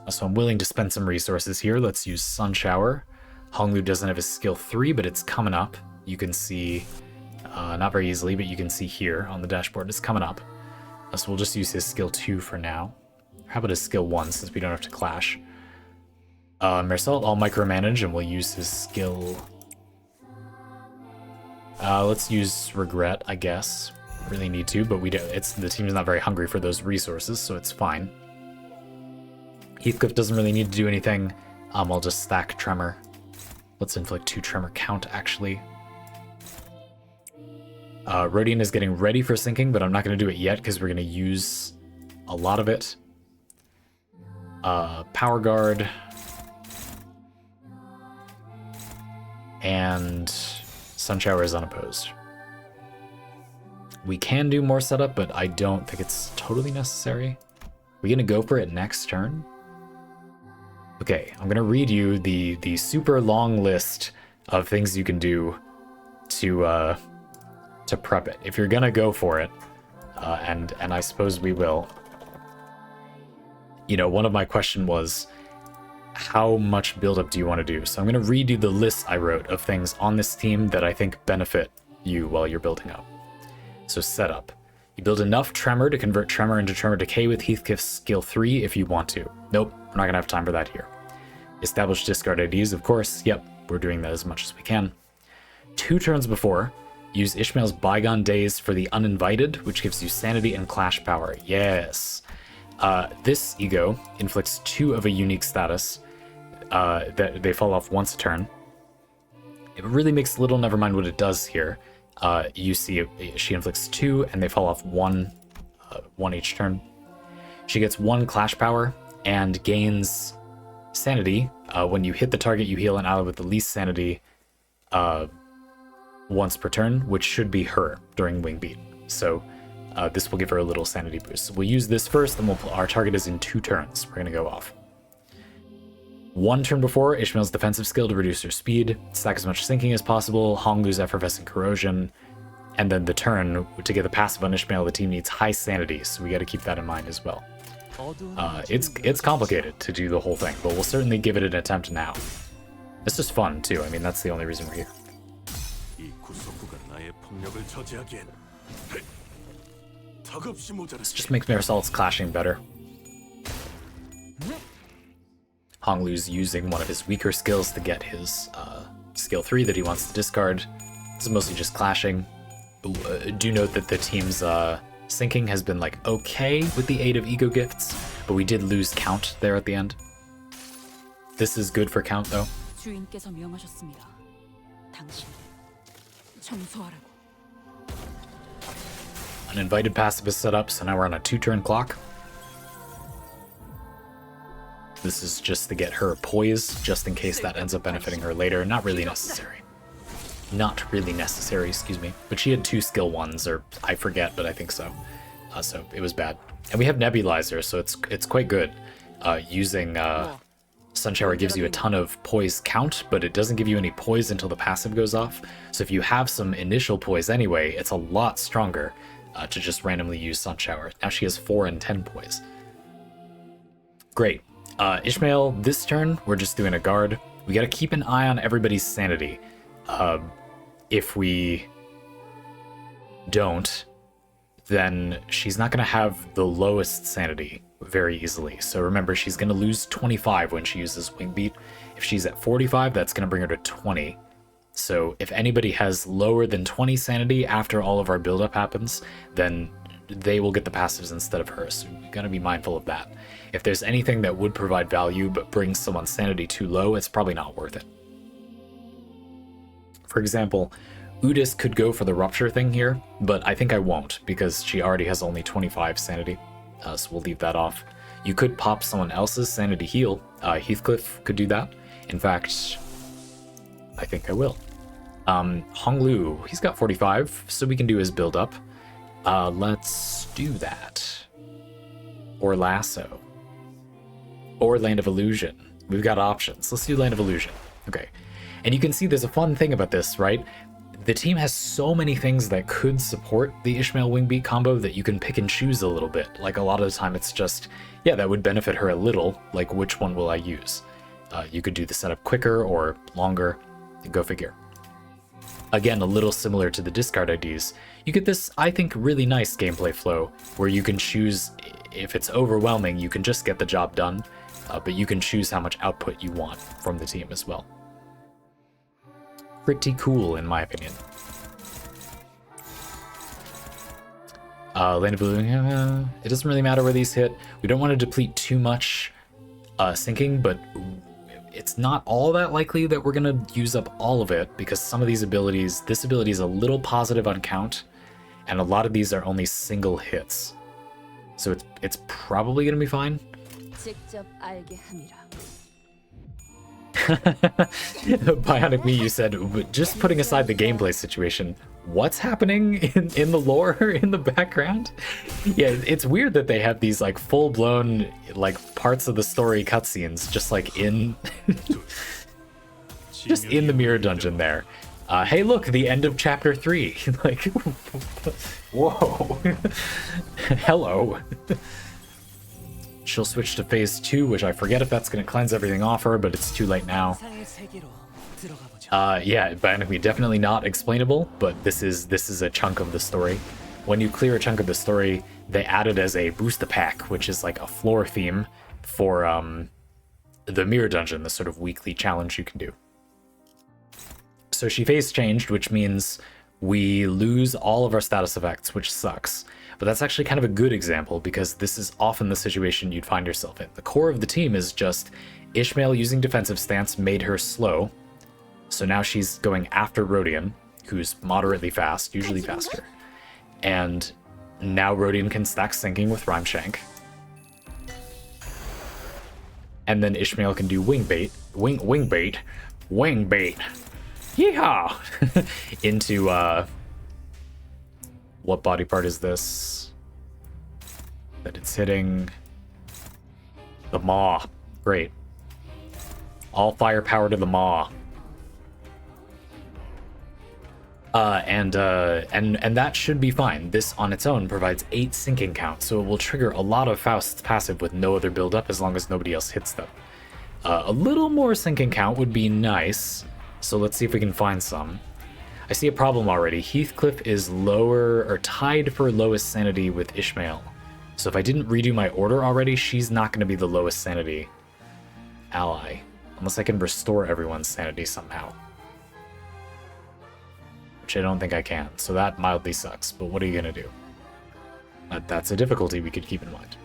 So I'm willing to spend some resources here. Let's use Sun Shower. Hong Lu doesn't have his skill 3, but it's coming up. You can see, not very easily, but you can see here on the dashboard, it's coming up. So we'll just use his skill 2 for now. How about his skill 1, since we don't have to clash? Marisalt, I'll micromanage, and we'll use his skill Let's use regret, I guess. Really need to, but we do. The team's not very hungry for those resources, so it's fine. Heathcliff doesn't really need to do anything. I'll just stack tremor. Let's inflict 2 tremor count, actually. Rodian is getting ready for sinking, but I'm not going to do it yet because we're going to use a lot of it. Power guard. And Sun Shower is unopposed. We can do more setup, but I don't think it's totally necessary. We're going to go for it next turn. Okay, I'm going to read you the super long list of things you can do to prep it. If you're going to go for it, and I suppose we will. You know, one of my question was, how much buildup do you want to do? So I'm going to read you the list I wrote of things on this team that I think benefit you while you're building up. So setup. You build enough Tremor to convert Tremor into Tremor Decay with Heathcliff's skill 3 if you want to. Nope, we're not going to have time for that here. Establish Discard IDs, of course. Yep, we're doing that as much as we can. 2 turns before, use Ishmael's Bygone Days for the Uninvited, which gives you Sanity and Clash Power. Yes. This ego inflicts 2 of a unique status. That they fall off once a turn. It really makes little, never mind what it does here. You see she inflicts 2 and they fall off 1 each turn. She gets 1 clash power and gains sanity. When you hit the target, you heal an ally with the least sanity once per turn, which should be her during Wingbeat. So this will give her a little sanity boost. So we'll use this first, and our target is in 2 turns. We're going to go off. 1 turn before, Ishmael's defensive skill to reduce her speed, stack as much sinking as possible, Honglu's effervescent corrosion, and then the turn, to get the passive on Ishmael, the team needs high sanity, so we got to keep that in mind as well. It's complicated to do the whole thing, but we'll certainly give it an attempt now. It's just fun, too. I mean, that's the only reason we're here. This just makes my assaults clashing better. Honglu's using one of his weaker skills to get his skill 3 that he wants to discard. This is mostly just clashing. Do note that the team's sinking has been like okay with the aid of ego gifts, but we did lose count there at the end. This is good for count though. Uninvited passive is set up, so now we're on a 2-turn clock. This is just to get her poise, just in case that ends up benefiting her later. Not really necessary. Not really necessary, excuse me. But she had 2 skill 1s, or I forget, but I think so. So it was bad. And we have Nebulizer, so it's quite good. Using Sun Shower gives you a ton of poise count, but it doesn't give you any poise until the passive goes off. So if you have some initial poise anyway, it's a lot stronger to just randomly use Sun Shower. Now she has 4 and 10 poise. Great. Ishmael, this turn, we're just doing a guard. We gotta keep an eye on everybody's sanity. If we don't, then she's not gonna have the lowest sanity very easily. So remember, she's gonna lose 25 when she uses Wingbeat. If she's at 45, that's gonna bring her to 20. So if anybody has lower than 20 sanity after all of our buildup happens, then they will get the passives instead of her, so you gotta be mindful of that. If there's anything that would provide value but brings someone's sanity too low, it's probably not worth it. For example, Udis could go for the rupture thing here, but I think I won't because she already has only 25 sanity, so we'll leave that off. You could pop someone else's sanity heal. Heathcliff could do that. In fact, I think I will. Honglu, he's got 45, so we can do his build up. Let's do that. Or Lasso. Or Land of Illusion. We've got options. Let's do Land of Illusion. Okay. And you can see there's a fun thing about this, right? The team has so many things that could support the Ishmael Wingbeat combo that you can pick and choose a little bit. Like a lot of the time it's just, yeah, that would benefit her a little. Like which one will I use? You could do the setup quicker or longer. Go figure. Again, a little similar to the discard IDs. You get this, I think, really nice gameplay flow where you can choose, if it's overwhelming, you can just get the job done, but you can choose how much output you want from the team as well. Pretty cool, in my opinion. Land of Blue, it doesn't really matter where these hit. We don't want to deplete too much sinking, but it's not all that likely that we're going to use up all of it, because some of these abilities, this ability is a little positive on count, and a lot of these are only single hits. So it's probably going to be fine. Bionic Me, you said, just putting aside the gameplay situation, what's happening in the lore in the background? Yeah, it's weird that they have these like full-blown like parts of the story cutscenes just like in just in the mirror dungeon there. Hey look, the end of chapter 3. Like, whoa. Hello. She'll switch to phase 2, which I forget if that's going to cleanse everything off her, but it's too late now. Yeah, Bionic Me, definitely not explainable, but this is a chunk of the story. When you clear a chunk of the story, they add it as a booster pack, which is like a floor theme for the mirror dungeon, the sort of weekly challenge you can do. So she phase changed, which means we lose all of our status effects, which sucks. But that's actually kind of a good example, because this is often the situation you'd find yourself in. The core of the team is just Ishmael using defensive stance made her slow. So now she's going after Rodion, who's moderately fast, usually faster. And now Rodion can stack sinking with Rhymeshank. And then Ishmael can do Wingbeat. Wingbeat. Yeehaw! Into, what body part is this? That it's hitting the maw. Great. All firepower to the maw. And that should be fine. This on its own provides 8 sinking count, so it will trigger a lot of Faust's passive with no other build up as long as nobody else hits them. A little more sinking count would be nice, so let's see if we can find some. I see a problem already. Heathcliff is lower or tied for lowest sanity with Ishmael. So if I didn't redo my order already, she's not going to be the lowest sanity ally. Unless I can restore everyone's sanity somehow. Which I don't think I can. So that mildly sucks. But what are you going to do? That's a difficulty we could keep in mind.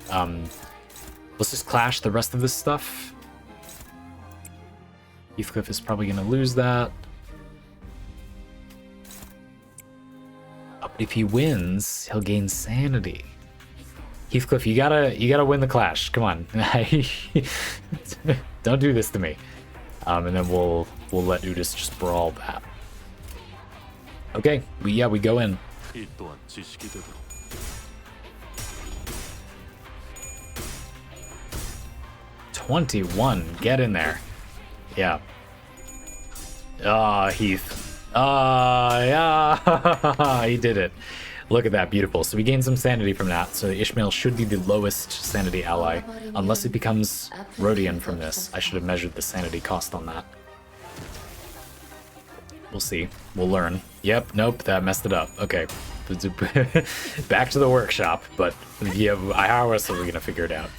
Let's just clash the rest of this stuff. Heathcliff is probably going to lose that. But if he wins, he'll gain sanity. Heathcliff, you gotta win the clash. Come on. Don't do this to me. And then we'll let Udis just brawl that. Okay, we go in. 21, get in there. Yeah. Ah, Heath. Yeah, he did it. Look at that, beautiful. So we gained some sanity from that. So Ishmael should be the lowest sanity ally, unless it becomes Rodion from this. I should have measured the sanity cost on that. We'll see. We'll learn. Yep, nope, that messed it up. Okay. Back to the workshop, but yeah, how else are we gonna figure it out?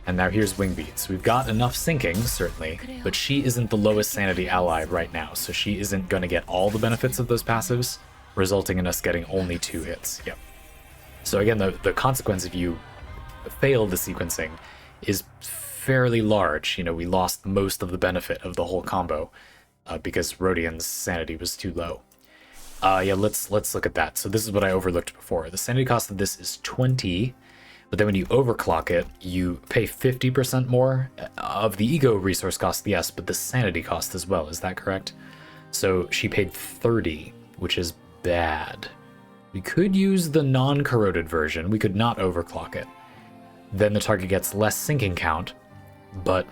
And now here's Wingbeat. So we've got enough sinking, certainly, but she isn't the lowest sanity ally right now, so she isn't going to get all the benefits of those passives, resulting in us getting only 2 hits. Yep. So again, the consequence if you fail the sequencing is fairly large. You know, we lost most of the benefit of the whole combo because Rodion's sanity was too low. Yeah, let's look at that. So this is what I overlooked before. The sanity cost of this is 20. But then when you overclock it, you pay 50% more of the ego resource cost, yes, but the sanity cost as well. Is that correct? So she paid 30, which is bad. We could use the non-corroded version. We could not overclock it. Then the target gets less sinking count, but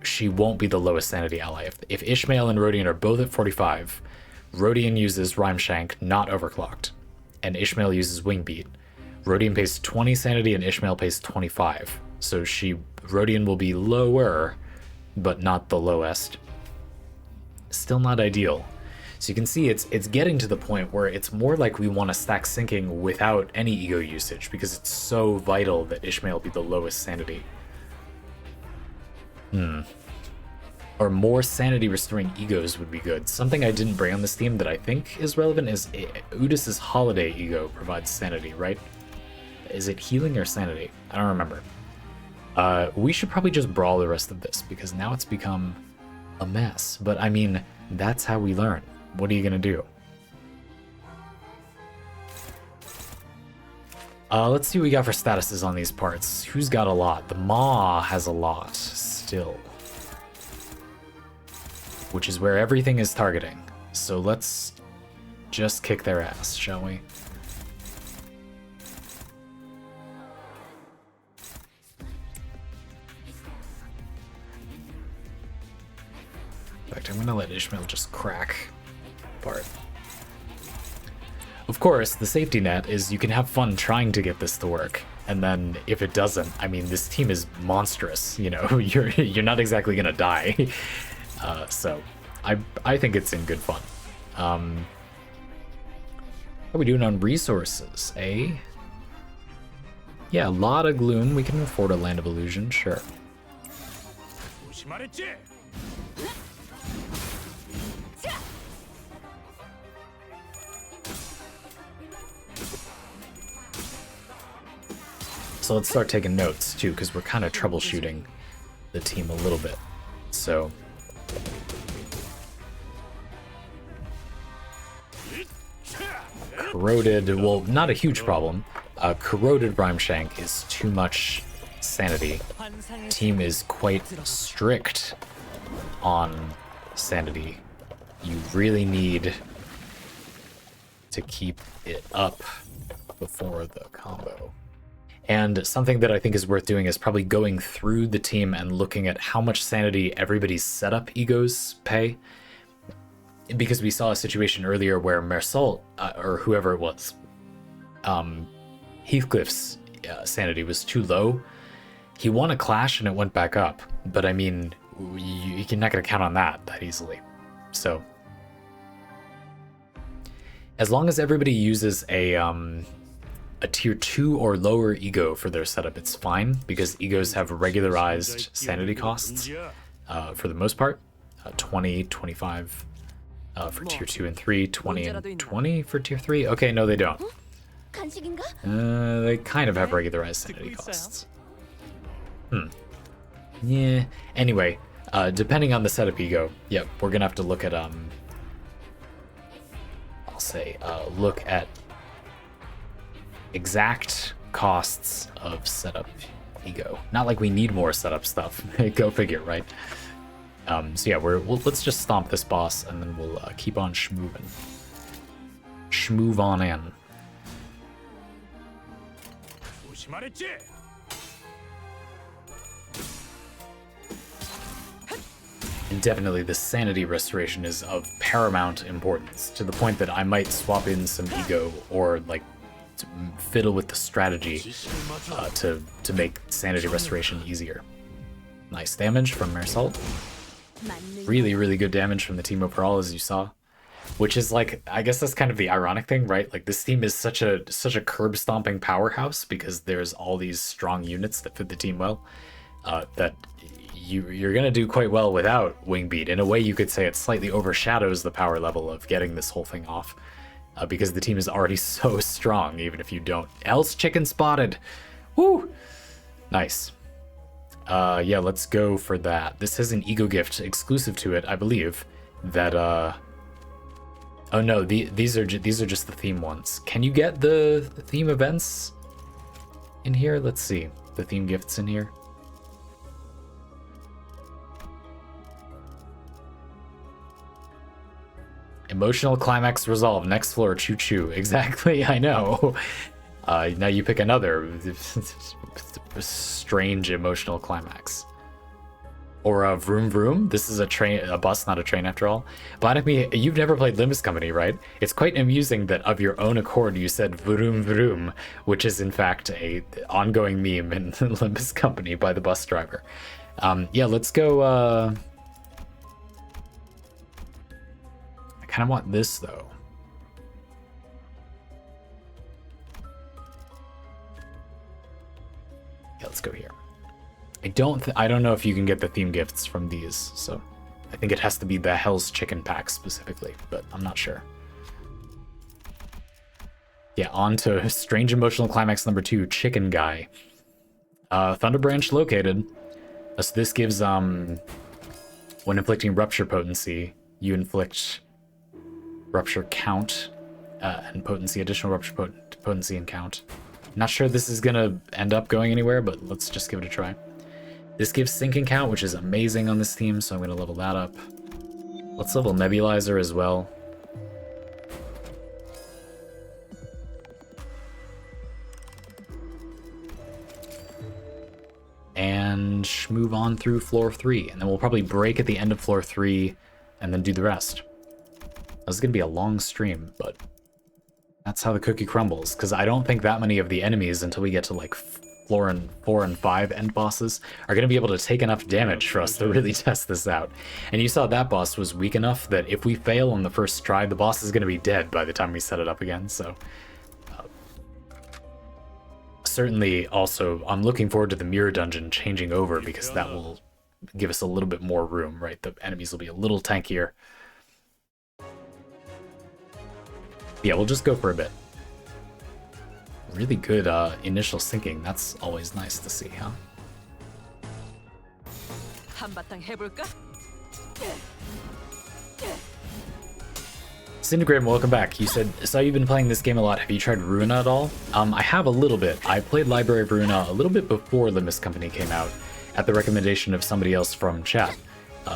she won't be the lowest sanity ally. If Ishmael and Rodion are both at 45, Rodion uses Rhymeshank, not overclocked, and Ishmael uses Wingbeat. Rodion pays 20 sanity and Ishmael pays 25. So Rodion will be lower, but not the lowest. Still not ideal. So you can see it's getting to the point where it's more like we want to stack sinking without any ego usage, because it's so vital that Ishmael be the lowest sanity. or more sanity restoring egos would be good. Something I didn't bring on this theme that I think is relevant is Udis's holiday ego provides sanity, right? Is it healing or sanity? I don't remember. We should probably just brawl the rest of this because now it's become a mess. But I mean, that's how we learn. What are you gonna do? Let's see what we got for statuses on these parts. Who's got a lot? The Maw has a lot still, which is where everything is targeting. So let's just kick their ass, shall we? In fact, I'm gonna let Ishmael just crack apart. Of course, the safety net is you can have fun trying to get this to work, and then if it doesn't, I mean, this team is monstrous. You know, you're not exactly gonna die. So I think it's in good fun. How are we doing on resources, eh? Yeah, a lot of gloom. We can afford a land of illusion, sure. So let's start taking notes too, because we're kind of troubleshooting the team a little bit. So corroded, well, not a huge problem. Corroded Rhyme Shank is too much sanity. Team is quite strict on sanity. You really need to keep it up before the combo. And something that I think is worth doing is probably going through the team and looking at how much sanity everybody's setup egos pay. Because we saw a situation earlier where Mersault, or whoever it was, Heathcliff's sanity was too low. He won a clash and it went back up. But I mean, you're not going to count on that easily. So, as long as everybody uses a tier 2 or lower ego for their setup, it's fine, because egos have regularized sanity costs for the most part. 20, 25 for tier 2 and 3, 20 and 20 for tier 3. Okay, no, they don't. They kind of have regularized sanity costs. Yeah, anyway, depending on the setup ego, yep, we're gonna have to look at, I'll say, look at exact costs of setup ego. Not like we need more setup stuff. Go figure, right? So yeah, let's just stomp this boss and then we'll keep on schmoovin'. Schmoove on in. And definitely the sanity restoration is of paramount importance, to the point that I might swap in some ego or like to fiddle with the strategy to make sanity restoration easier. Nice damage from Mersault. Really, really good damage from the team overall, as you saw. Which is like, I guess that's kind of the ironic thing, right? Like, this team is such a curb stomping powerhouse because there's all these strong units that fit the team well, that you're gonna do quite well without Wingbeat. In a way, you could say it slightly overshadows the power level of getting this whole thing off. Because the team is already so strong, even if you don't. Else chicken spotted! Woo! Nice. Yeah, let's go for that. This is an ego gift exclusive to it, I believe. That, oh no, these are just the theme ones. Can you get the theme events in here? Let's see. The theme gifts in here. Emotional climax resolve. Next floor, choo choo. Exactly, I know. Now you pick another strange emotional climax. Or a vroom vroom. This is a bus, not a train after all. Bionic Me, you've never played Limbus Company, right? It's quite amusing that of your own accord you said vroom vroom, which is in fact a ongoing meme in Limbus Company by the bus driver. Yeah, let's go. I kind of want this though. Yeah, let's go here. I don't know if you can get the theme gifts from these, so I think it has to be the Hell's Chicken pack specifically, but I'm not sure. Yeah, on to Strange Emotional Climax number 2, Chicken Guy. Thunder Branch located. So this gives, when inflicting Rupture Potency, you inflict Rupture count and potency, additional Rupture potency and count. Not sure this is gonna end up going anywhere, but let's just give it a try. This gives Sinking Count, which is amazing on this team, so I'm gonna level that up. Let's level Nebulizer as well. And move on through floor 3, and then we'll probably break at the end of floor 3 and then do the rest. This is gonna be a long stream, but that's how the cookie crumbles, because I don't think that many of the enemies until we get to like floor 4 and 5 end bosses are gonna be able to take enough damage for us to really test this out. And you saw that boss was weak enough that if we fail on the first try, the boss is gonna be dead by the time we set it up again, so. Certainly also, I'm looking forward to the mirror dungeon changing over because that will give us a little bit more room, right? The enemies will be a little tankier. Yeah, we'll just go for a bit. Really good initial sinking. That's always nice to see, huh? Cindergram, welcome back. You said, saw you've been playing this game a lot. Have you tried Ruina at all? I have a little bit. I played Library of Ruina a little bit before Limbus Company came out at the recommendation of somebody else from chat.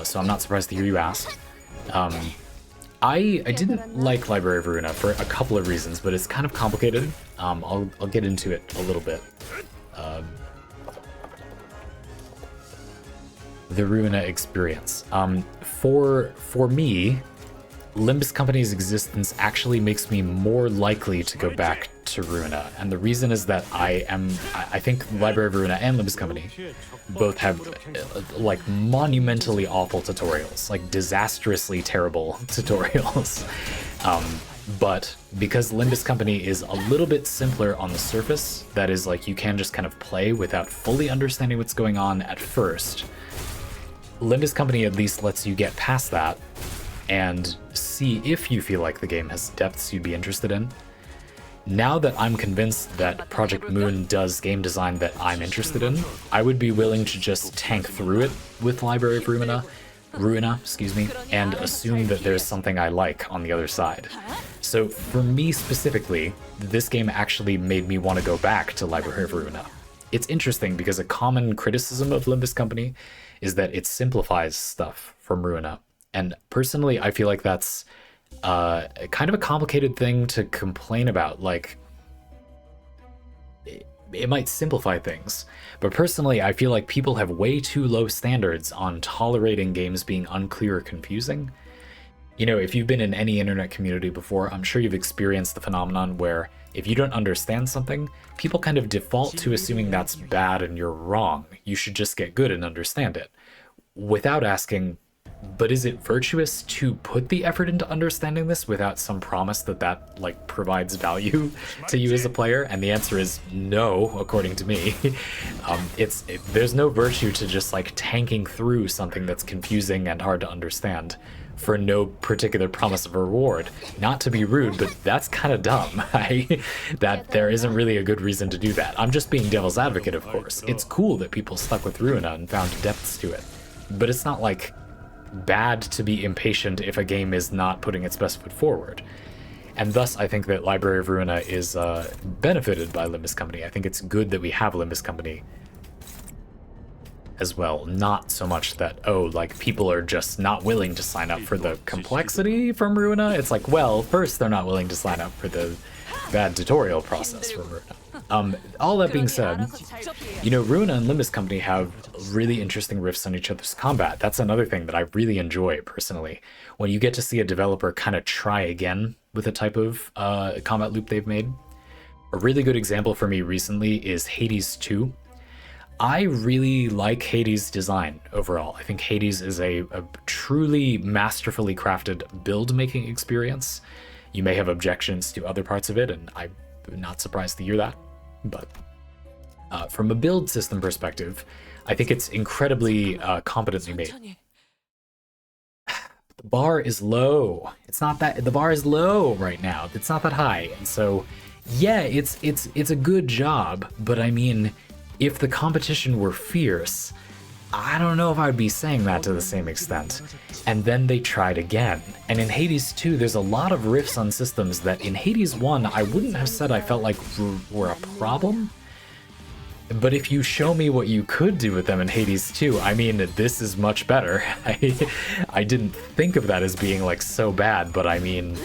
So I'm not surprised to hear you asked. I didn't like Library of Ruina for a couple of reasons, but it's kind of complicated. I'll get into it a little bit. The Ruina experience. For me, Limbus Company's existence actually makes me more likely to go back to Ruina, and the reason is that I think Library of Ruina and Limbus Company both have like monumentally awful tutorials, like disastrously terrible tutorials. But because Limbus Company is a little bit simpler on the surface, that is like you can just kind of play without fully understanding what's going on at first, Limbus Company at least lets you get past that and see if you feel like the game has depths you'd be interested in. Now that I'm convinced that Project Moon does game design that I'm interested in, I would be willing to just tank through it with Library of Ruina, excuse me, and assume that there's something I like on the other side. So for me specifically, this game actually made me want to go back to Library of Ruina. It's interesting because a common criticism of Limbus Company is that it simplifies stuff from Ruina. And personally, I feel like that's kind of a complicated thing to complain about. Like, it might simplify things, but personally, I feel like people have way too low standards on tolerating games being unclear or confusing. You know, if you've been in any internet community before, I'm sure you've experienced the phenomenon where if you don't understand something, people kind of default to assuming that's bad and you're wrong. You should just get good and understand it, without asking, but is it virtuous to put the effort into understanding this without some promise that that like provides value to you as a player? And the answer is no, according to me. There's no virtue to just like tanking through something that's confusing and hard to understand for no particular promise of a reward. Not to be rude, but that's kind of dumb. That there isn't really a good reason to do that. I'm just being devil's advocate, of course. It's cool that people stuck with Ruina and found depths to it, but it's not like bad to be impatient if a game is not putting its best foot forward. And thus, I think that Library of Ruina is benefited by Limbus Company. I think it's good that we have Limbus Company as well. Not so much that, oh, like people are just not willing to sign up for the complexity from Ruina. It's like, well, first they're not willing to sign up for the bad tutorial process from Ruina. All that being said, you know, Ruina and Limbus Company have really interesting riffs on each other's combat. That's another thing that I really enjoy personally. When you get to see a developer kind of try again with a type of combat loop they've made. A really good example for me recently is Hades 2. I really like Hades' design overall. I think Hades is a truly masterfully crafted build-making experience. You may have objections to other parts of it, and I'm not surprised to hear that. But from a build system perspective, I think it's incredibly competently made. the bar is low. It's not that the bar is low right now. It's not that high. And so yeah, it's a good job, but I mean, if the competition were fierce, I don't know if I would be saying that to the same extent. And then they tried again. And in Hades 2, there's a lot of riffs on systems that in Hades 1, I wouldn't have said I felt like were a problem. But if you show me what you could do with them in Hades 2, I mean, this is much better. I didn't think of that as being like so bad, but I mean,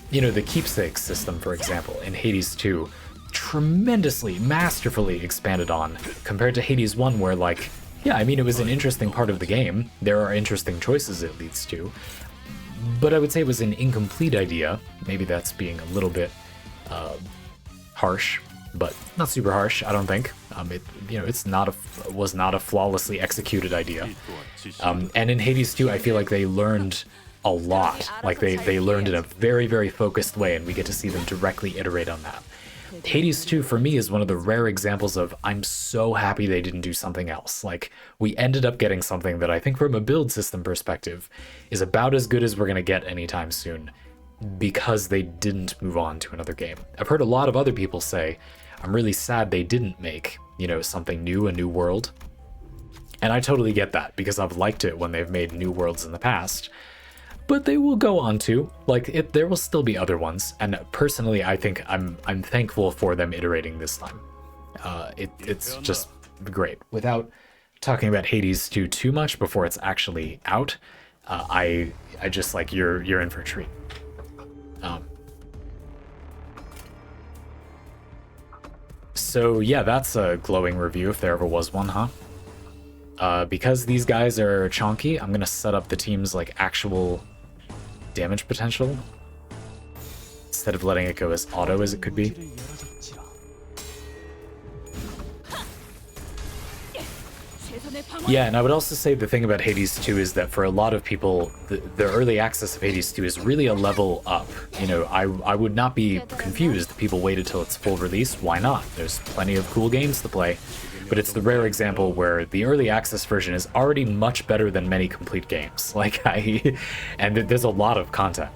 you know, the keepsake system, for example, in Hades 2, tremendously, masterfully expanded on compared to Hades 1, where like, yeah, I mean, it was an interesting part of the game. There are interesting choices it leads to, but I would say it was an incomplete idea. Maybe that's being a little bit harsh, but not super harsh, I don't think. It's was not a flawlessly executed idea. And in Hades 2, I feel like they learned a lot. Like they learned in a very, very focused way, and we get to see them directly iterate on that. Hades 2 for me is one of the rare examples of I'm so happy they didn't do something else. Like, we ended up getting something that I think from a build system perspective is about as good as we're going to get anytime soon, because they didn't move on to another game. I've heard a lot of other people say, I'm really sad they didn't make, you know, something new, a new world. And I totally get that, because I've liked it when they've made new worlds in the past. But they will go on to, like, there will still be other ones, and personally I think I'm thankful for them iterating this time. It's just great. Without talking about Hades 2 too much before it's actually out, I just like, you're in for a treat. So yeah, that's a glowing review if there ever was one, huh? Because these guys are chonky, I'm gonna set up the team's like actual damage potential instead of letting it go as auto as it could be. Yeah, and I would also say the thing about Hades 2 is that for a lot of people, the early access of Hades 2 is really a level up. You know, I would not be confused if people waited till its full release. Why not? There's plenty of cool games to play. But it's the rare example where the early access version is already much better than many complete games. Like, and there's a lot of content,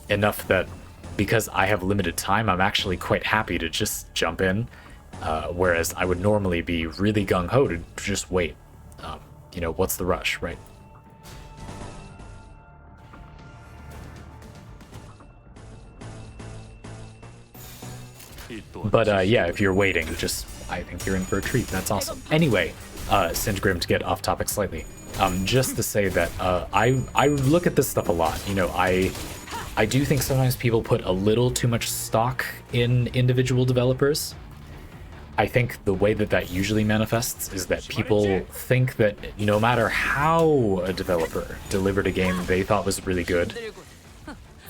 enough that because I have limited time, I'm actually quite happy to just jump in. Whereas I would normally be really gung-ho to just wait. You know, what's the rush, right? But yeah, if you're waiting, I think you're in for a treat. That's awesome. Anyway, Singegrim, to get off topic slightly, just to say that I look at this stuff a lot. You know, I do think sometimes people put a little too much stock in individual developers. I think the way that usually manifests is that people think that no matter how a developer delivered a game they thought was really good,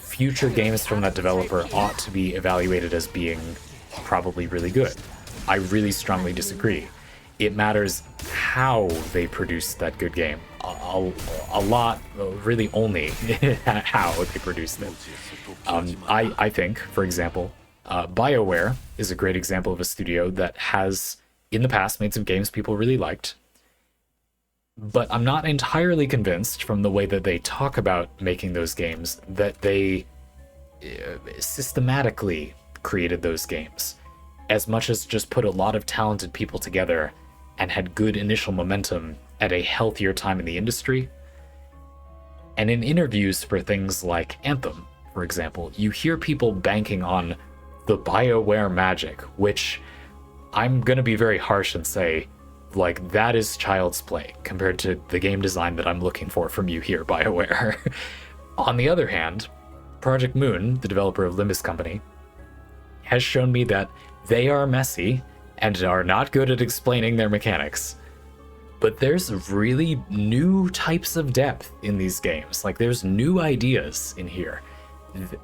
future games from that developer ought to be evaluated as being probably really good. I really strongly disagree. It matters how they produce that good game. A lot, really only how they produced it. I think, for example, BioWare is a great example of a studio that has, in the past, made some games people really liked. But I'm not entirely convinced from the way that they talk about making those games that they systematically created those games, as much as just put a lot of talented people together and had good initial momentum at a healthier time in the industry. And in interviews for things like Anthem, for example, you hear people banking on the BioWare magic, which I'm gonna be very harsh and say, like, that is child's play compared to the game design that I'm looking for from you here, BioWare. On the other hand, Project Moon, the developer of Limbus Company, has shown me that they are messy and are not good at explaining their mechanics. But there's really new types of depth in these games. Like, there's new ideas in here.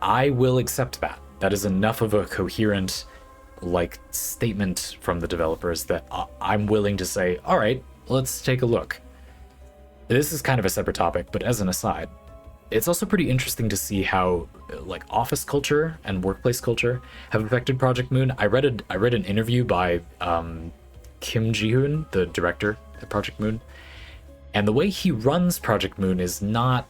I will accept that. That is enough of a coherent, like, statement from the developers that I'm willing to say, all right, let's take a look. This is kind of a separate topic, but as an aside, it's also pretty interesting to see how, like, office culture and workplace culture have affected Project Moon. I read an interview by Kim Ji-hoon, the director at Project Moon, And the way he runs Project Moon is not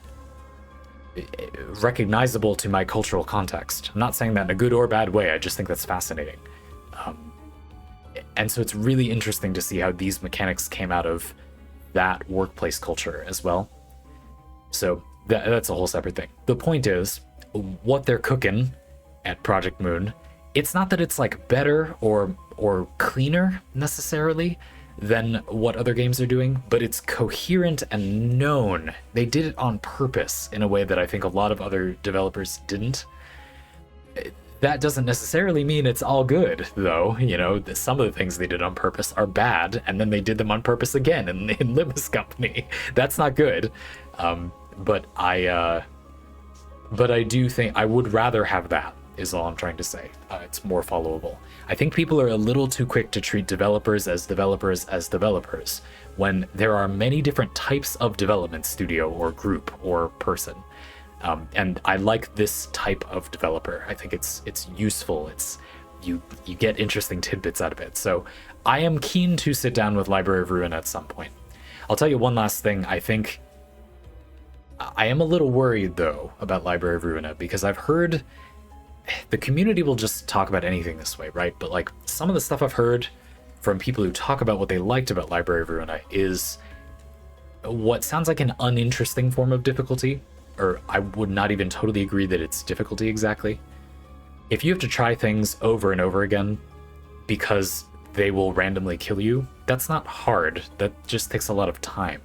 recognizable to my cultural context. I'm not saying that in a good or bad way, I just think that's fascinating. And so it's really interesting to see how these mechanics came out of that workplace culture as well. So that's a whole separate thing. The point is, what they're cooking at Project Moon, it's not that it's like better or cleaner necessarily than what other games are doing, but it's coherent and known. They did it on purpose in a way that I think a lot of other developers didn't. That doesn't necessarily mean it's all good, though. You know, some of the things they did on purpose are bad, and then they did them on purpose again in Limbus Company. That's not good. But I do think I would rather have that, is all I'm trying to say. It's more followable. I think people are a little too quick to treat developers as developers when there are many different types of development studio or group or person. And I like this type of developer. I think it's useful. It's you get interesting tidbits out of it. So I am keen to sit down with Library of Ruin at some point. I'll tell you one last thing. I think I am a little worried though about Library of Ruin because I've heard the community will just talk about anything this way, right? But like some of the stuff I've heard from people who talk about what they liked about Library of Ruin is what sounds like an uninteresting form of difficulty. Or I would not even totally agree that it's difficulty exactly. If you have to try things over and over again because they will randomly kill you, that's not hard. That just takes a lot of time.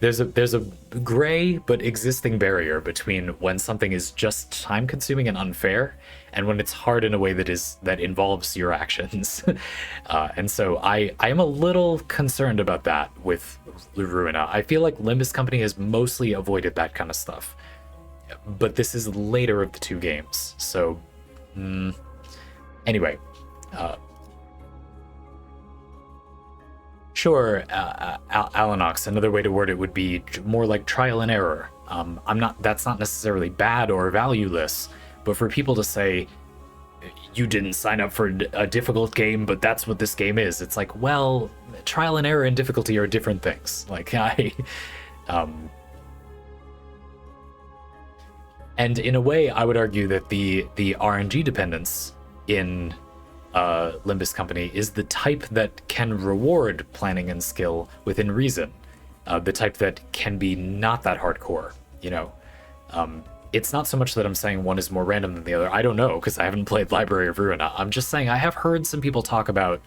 There's a gray but existing barrier between when something is just time consuming and unfair and when it's hard in a way that involves your actions. And so I am a little concerned about that with Ruina. I feel like Limbus Company has mostly avoided that kind of stuff, but this is later of the two games. So anyway, sure, Alanox, another way to word it would be more like trial and error. That's not necessarily bad or valueless, but for people to say, you didn't sign up for a difficult game, but that's what this game is. It's like, well, trial and error and difficulty are different things. Like and in a way, I would argue that the RNG dependence in Limbus Company is the type that can reward planning and skill within reason. The type that can be not that hardcore, you know. It's not so much that I'm saying one is more random than the other. I don't know, because I haven't played Library of Ruina. I'm just saying I have heard some people talk about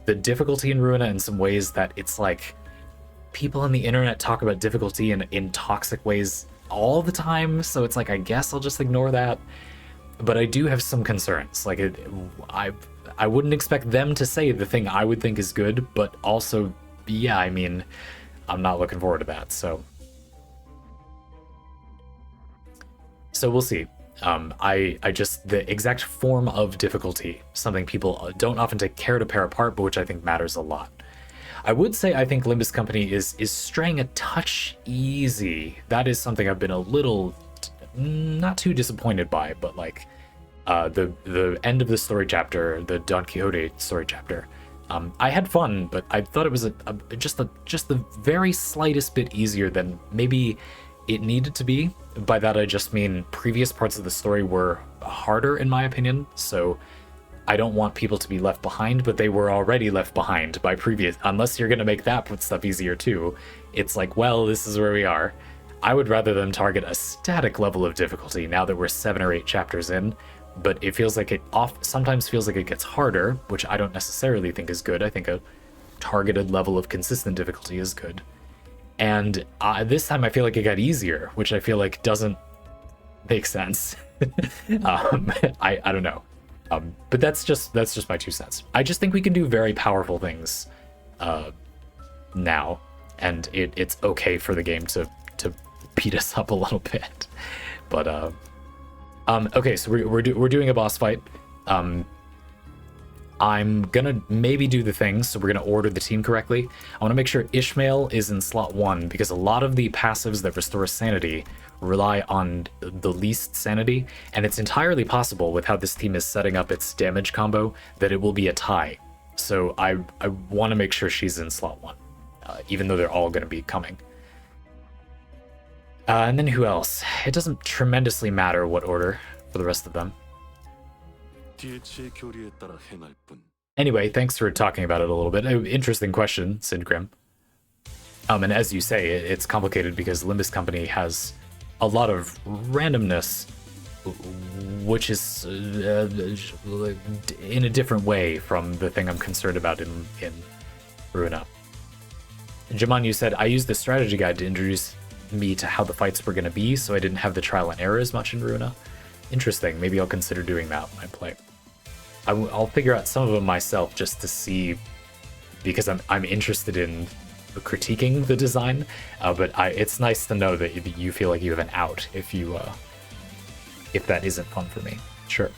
the difficulty in Ruina in some ways that it's like people on the internet talk about difficulty in toxic ways all the time. So it's like, I guess I'll just ignore that. But I do have some concerns. Like, I wouldn't expect them to say the thing I would think is good, but also, yeah, I mean, I'm not looking forward to that. So we'll see. I just, the exact form of difficulty, something people don't often take care to pair apart, but which I think matters a lot. I would say I think Limbus Company is straying a touch easy. That is something I've been a little not too disappointed by, but like the end of the story chapter, the Don Quixote story chapter, I had fun, but I thought it was just the very slightest bit easier than maybe it needed to be. By that I just mean previous parts of the story were harder in my opinion, so I don't want people to be left behind, but they were already left behind by previous, unless you're gonna make that stuff easier too. It's like, well, this is where we are. I would rather them target a static level of difficulty now that we're 7 or 8 chapters in, but it feels like sometimes feels like it gets harder, which I don't necessarily think is good. I think a targeted level of consistent difficulty is good. And this time I feel like it got easier, which I feel like doesn't make sense. I don't know. But that's just my 2 cents. I just think we can do very powerful things now, and it's okay for the game to beat us up a little bit. But okay, so we're doing a boss fight. I'm gonna maybe do the things, so we're gonna order the team correctly. I want to make sure Ishmael is in slot 1, because a lot of the passives that restore sanity rely on the least sanity, and it's entirely possible with how this team is setting up its damage combo that it will be a tie. So I want to make sure she's in slot 1. even though they're all going to be coming. And then who else? It doesn't tremendously matter what order for the rest of them. Anyway, thanks for talking about it a little bit. Interesting question, Sindgrim. And as you say, it's complicated because Limbus Company has a lot of randomness, which is in a different way from the thing I'm concerned about in Ruina. Jaman, you said, I used the strategy guide to introduce me to how the fights were going to be, so I didn't have the trial and error as much in Ruina. Interesting. Maybe I'll consider doing that when I play. I'll figure out some of them myself just to see, because I'm interested in critiquing the design, but it's nice to know that you feel like you have an out if that isn't fun for me. Sure.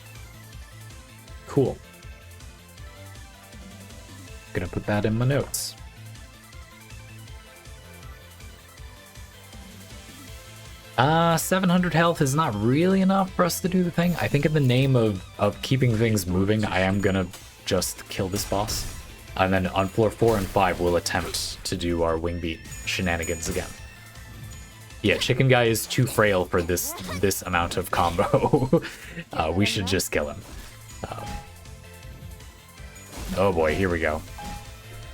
Cool. Gonna put that in my notes. Uh, 700 health is not really enough for us to do the thing. I think in the name of keeping things moving, I am gonna just kill this boss. And then on floor 4 and 5, we'll attempt to do our Wingbeat shenanigans again. Yeah, Chicken Guy is too frail for this amount of combo. We should just kill him. Oh boy, here we go.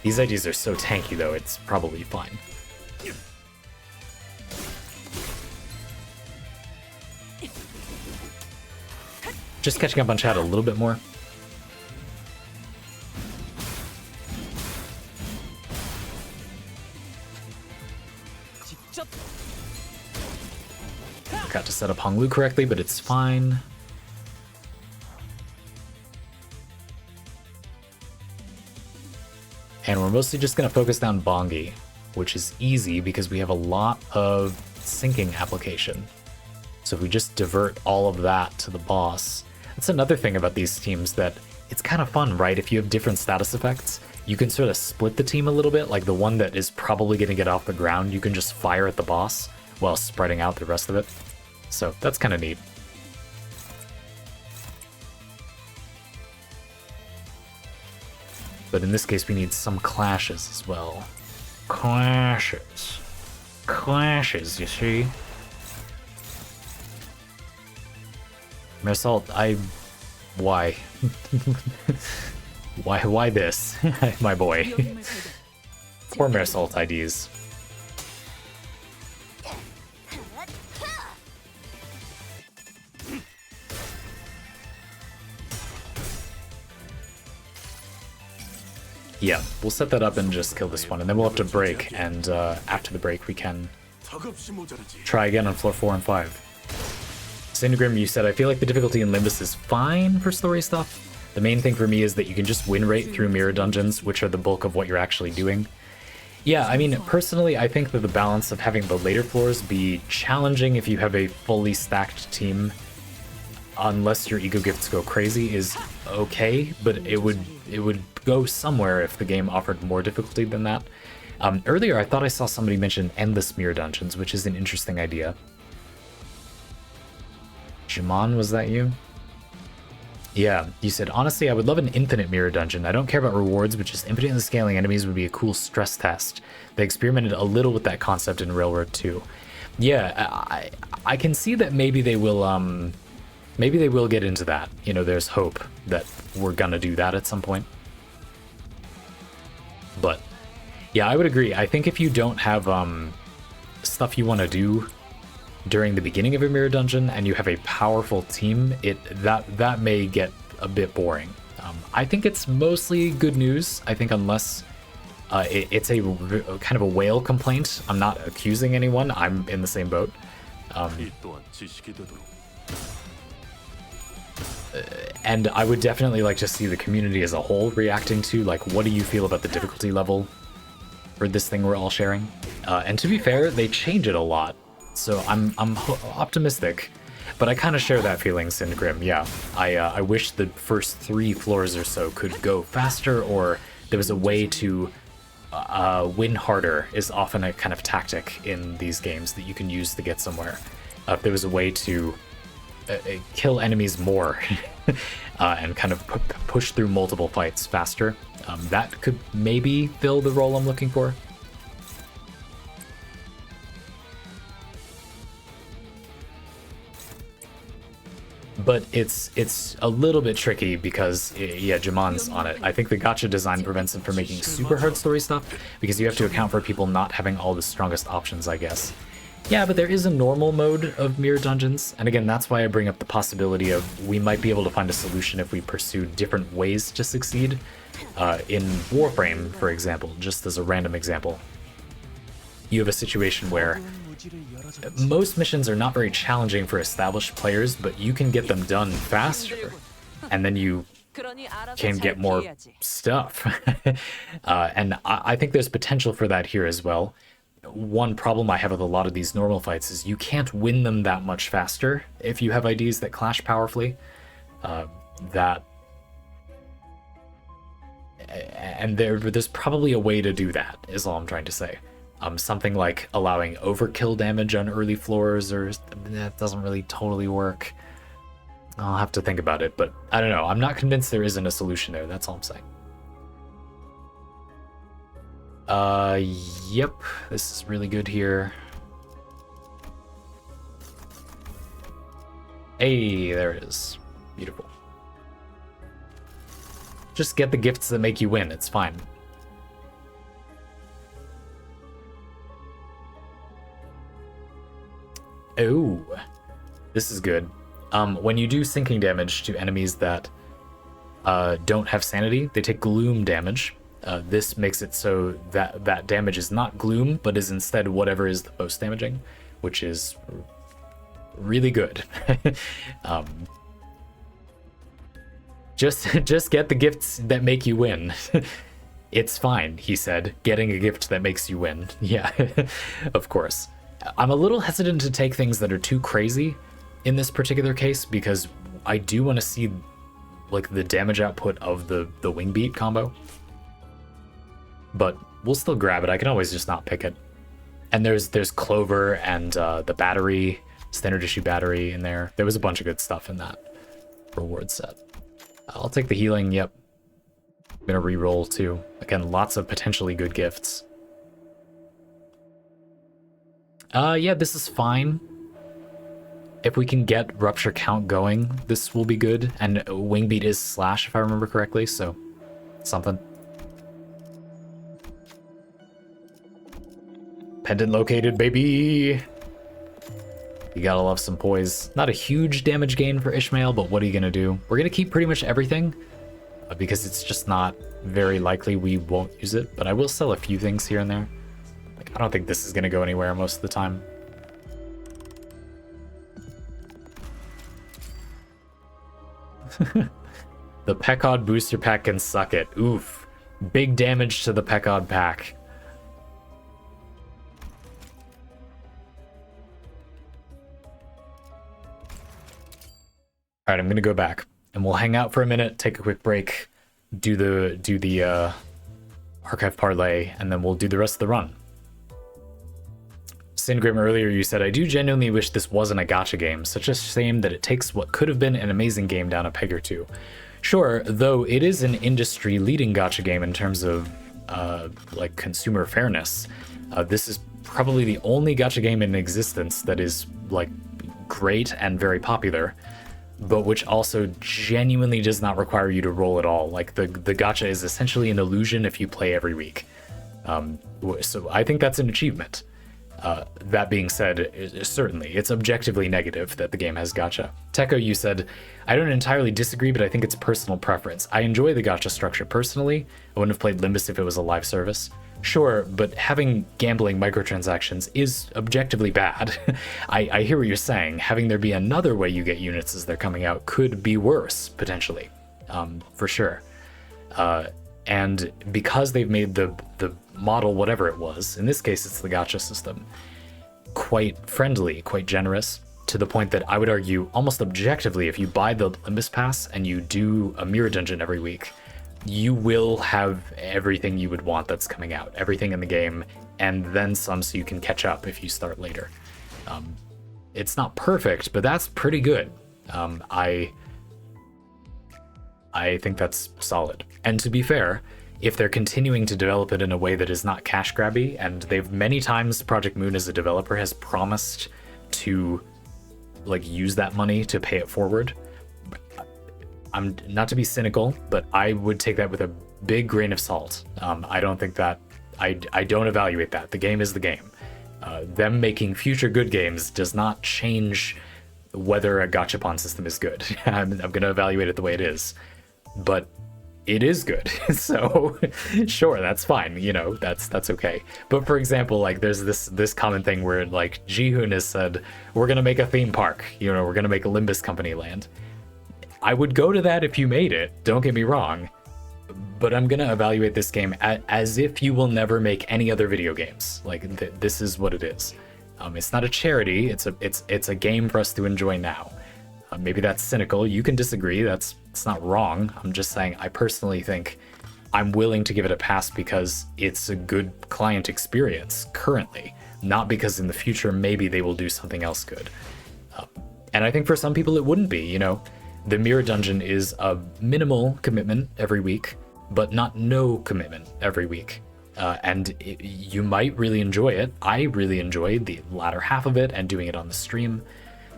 These IDs are so tanky though, it's probably fine. Just catching up on chat a little bit more. Got to set up Honglu correctly, but it's fine. And we're mostly just going to focus down Bongi, which is easy because we have a lot of syncing application. So if we just divert all of that to the boss. That's another thing about these teams, that it's kind of fun, right? If you have different status effects, you can sort of split the team a little bit. Like the one that is probably going to get off the ground, you can just fire at the boss while spreading out the rest of it. So that's kind of neat. But in this case, we need some clashes as well. Clashes. Clashes, you see? Mersalt, why? Why this? My boy. Poor Mersalt IDs. Yeah, we'll set that up and just kill this one, and then we'll have to break, and after the break we can try again on floor 4 and 5. Syndgrim, you said, I feel like the difficulty in Limbus is fine for story stuff. The main thing for me is that you can just win rate through mirror dungeons, which are the bulk of what you're actually doing. Yeah, I mean, personally, I think that the balance of having the later floors be challenging if you have a fully stacked team, unless your ego gifts go crazy, is okay, but it would go somewhere if the game offered more difficulty than that. Earlier, I thought I saw somebody mention endless mirror dungeons, which is an interesting idea. Jaman, was that you? Yeah, you said, honestly, I would love an infinite mirror dungeon. I don't care about rewards, but just infinitely scaling enemies would be a cool stress test. They experimented a little with that concept in Railroad 2. Yeah, I can see that maybe they will get into that. You know, there's hope that we're gonna do that at some point. But yeah, I would agree. I think if you don't have stuff you want to do during the beginning of a mirror dungeon and you have a powerful team, that may get a bit boring. I think it's mostly good news. I think unless it's a kind of a whale complaint, I'm not accusing anyone. I'm in the same boat. And I would definitely like to see the community as a whole reacting to, like, what do you feel about the difficulty level for this thing we're all sharing? And to be fair, they change it a lot. So I'm optimistic, but I kind of share that feeling, Syndgrim. Yeah, I wish the first 3 floors or so could go faster, or there was a way to win harder is often a kind of tactic in these games that you can use to get somewhere. If there was a way to kill enemies more and kind of push through multiple fights faster, that could maybe fill the role I'm looking for. but it's a little bit tricky because, yeah, Jamon's on it. I think the gacha design prevents him from making super hard story stuff because you have to account for people not having all the strongest options, I guess. Yeah, but there is a normal mode of mirror dungeons, and again, that's why I bring up the possibility of we might be able to find a solution if we pursue different ways to succeed. In Warframe, for example, just as a random example, you have a situation where most missions are not very challenging for established players, but you can get them done faster, and then you can get more stuff. And I think there's potential for that here as well. One problem I have with a lot of these normal fights is you can't win them that much faster if you have IDs that clash powerfully. And there's probably a way to do that, is all I'm trying to say. Something like allowing overkill damage on early floors, or that doesn't really totally work. I'll have to think about it, but I don't know. I'm not convinced there isn't a solution there. That's all I'm saying. Yep, this is really good here. Hey, there it is. Beautiful. Just get the gifts that make you win. It's fine. Oh, this is good. When you do sinking damage to enemies that don't have sanity, they take gloom damage. This makes it so that that damage is not gloom, but is instead whatever is the most damaging, which is really good. Just get the gifts that make you win. It's fine, he said. Getting a gift that makes you win. Yeah, of course. I'm a little hesitant to take things that are too crazy in this particular case because I do want to see like the damage output of the Wingbeat combo. But we'll still grab it. I can always just not pick it. And there's Clover and the battery, standard issue battery in there. There was a bunch of good stuff in that reward set. I'll take the healing, yep. I'm gonna re-roll too. Again, lots of potentially good gifts. Yeah, this is fine. If we can get Rupture Count going, this will be good. And Wingbeat is slash, if I remember correctly, so something. Pendant located, baby! You gotta love some poise. Not a huge damage gain for Ishmael, but what are you gonna do? We're gonna keep pretty much everything, because it's just not very likely we won't use it, but I will sell a few things here and there. Like, I don't think this is gonna go anywhere most of the time. The Pekod booster pack can suck it. Oof. Big damage to the Pekod pack. All right, I'm gonna go back and we'll hang out for a minute, take a quick break, do the archive parlay, and then we'll do the rest of the run. Singrim, earlier you said, I do genuinely wish this wasn't a gacha game. Such a shame that it takes what could have been an amazing game down a peg or two. Sure, though it is an industry-leading gacha game in terms of like consumer fairness. This is probably the only gacha game in existence that is like great and very popular, but which also genuinely does not require you to roll at all. Like the gacha is essentially an illusion if you play every week. So I think that's an achievement. That being said, certainly, it's objectively negative that the game has gacha. Teko, you said, I don't entirely disagree, but I think it's personal preference. I enjoy the gacha structure personally. I wouldn't have played Limbus if it was a live service. Sure, but having gambling microtransactions is objectively bad. I hear what you're saying. Having there be another way you get units as they're coming out could be worse, potentially, for sure. And because they've made the model, whatever it was, in this case it's the gacha system, quite friendly, quite generous, to the point that I would argue almost objectively, if you buy the Limbus Pass and you do a mirror dungeon every week, you will have everything you would want that's coming out, everything in the game, and then some, so you can catch up if you start later. It's not perfect, but that's pretty good. I think that's solid. And to be fair, if they're continuing to develop it in a way that is not cash grabby, and they've many times, Project Moon as a developer has promised to like use that money to pay it forward, I'm not to be cynical, but I would take that with a big grain of salt. I don't think that I don't evaluate that. The game is the game. Them making future good games does not change whether a gachapon system is good. I'm going to evaluate it the way it is, but it is good. So sure, that's fine. You know, that's okay. But for example, like there's this common thing where like Jihoon has said, we're going to make a theme park. You know, we're going to make a Limbus Company land. I would go to that if you made it. Don't get me wrong. But I'm going to evaluate this game as if you will never make any other video games. Like this is what it is. It's not a charity. It's a game for us to enjoy now. Maybe that's cynical. You can disagree. It's not wrong. I'm just saying I personally think I'm willing to give it a pass because it's a good client experience currently, not because in the future maybe they will do something else good. And I think for some people it wouldn't be. You know, the Mirror Dungeon is a minimal commitment every week, but not no commitment every week. You might really enjoy it. I really enjoyed the latter half of it and doing it on the stream.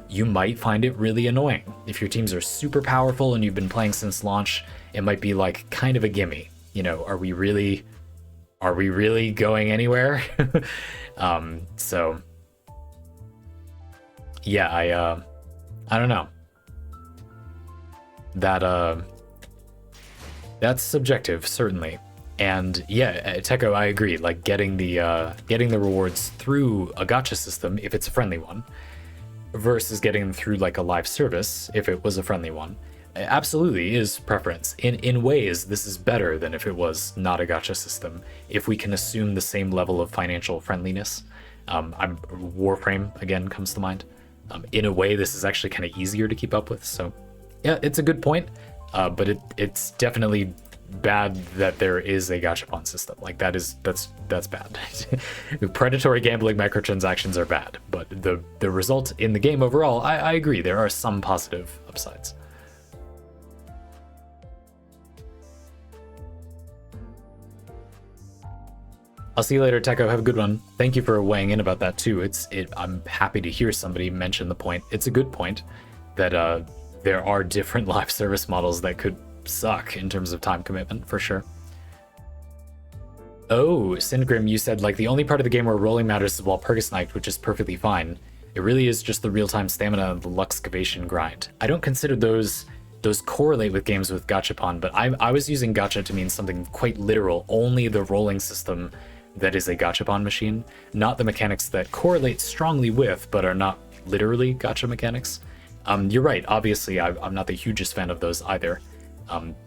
You might find it really annoying. If your teams are super powerful and you've been playing since launch, it might be like kind of a gimme. You know, are we really going anywhere? So yeah, I don't know. That's subjective, certainly. And yeah, Techo, I agree. Like getting the rewards through a gacha system, if it's a friendly one, versus getting them through like a live service, if it was a friendly one, absolutely is preference. In ways, this is better than if it was not a gacha system. If we can assume the same level of financial friendliness, Warframe again comes to mind. In a way, this is actually kind of easier to keep up with. So yeah, it's a good point. But it's definitely bad that there is a gachapon system. Like that's bad. Predatory gambling microtransactions are bad, but the result in the game overall, I agree, there are some positive upsides. I'll see you later, Techo. Have a good one. Thank you for weighing in about that too. I'm happy to hear somebody mention the point. It's a good point that there are different live service models that could suck in terms of time commitment, for sure. Oh, Syngrim, you said like the only part of the game where rolling matters is while Pergasnite, which is perfectly fine. It really is just the real-time stamina and the Luxcavation grind. I don't consider those correlate with games with gachapon, but I was using gacha to mean something quite literal, only the rolling system that is a gachapon machine, not the mechanics that correlate strongly with, but are not literally gacha mechanics. You're right, obviously I'm not the hugest fan of those either.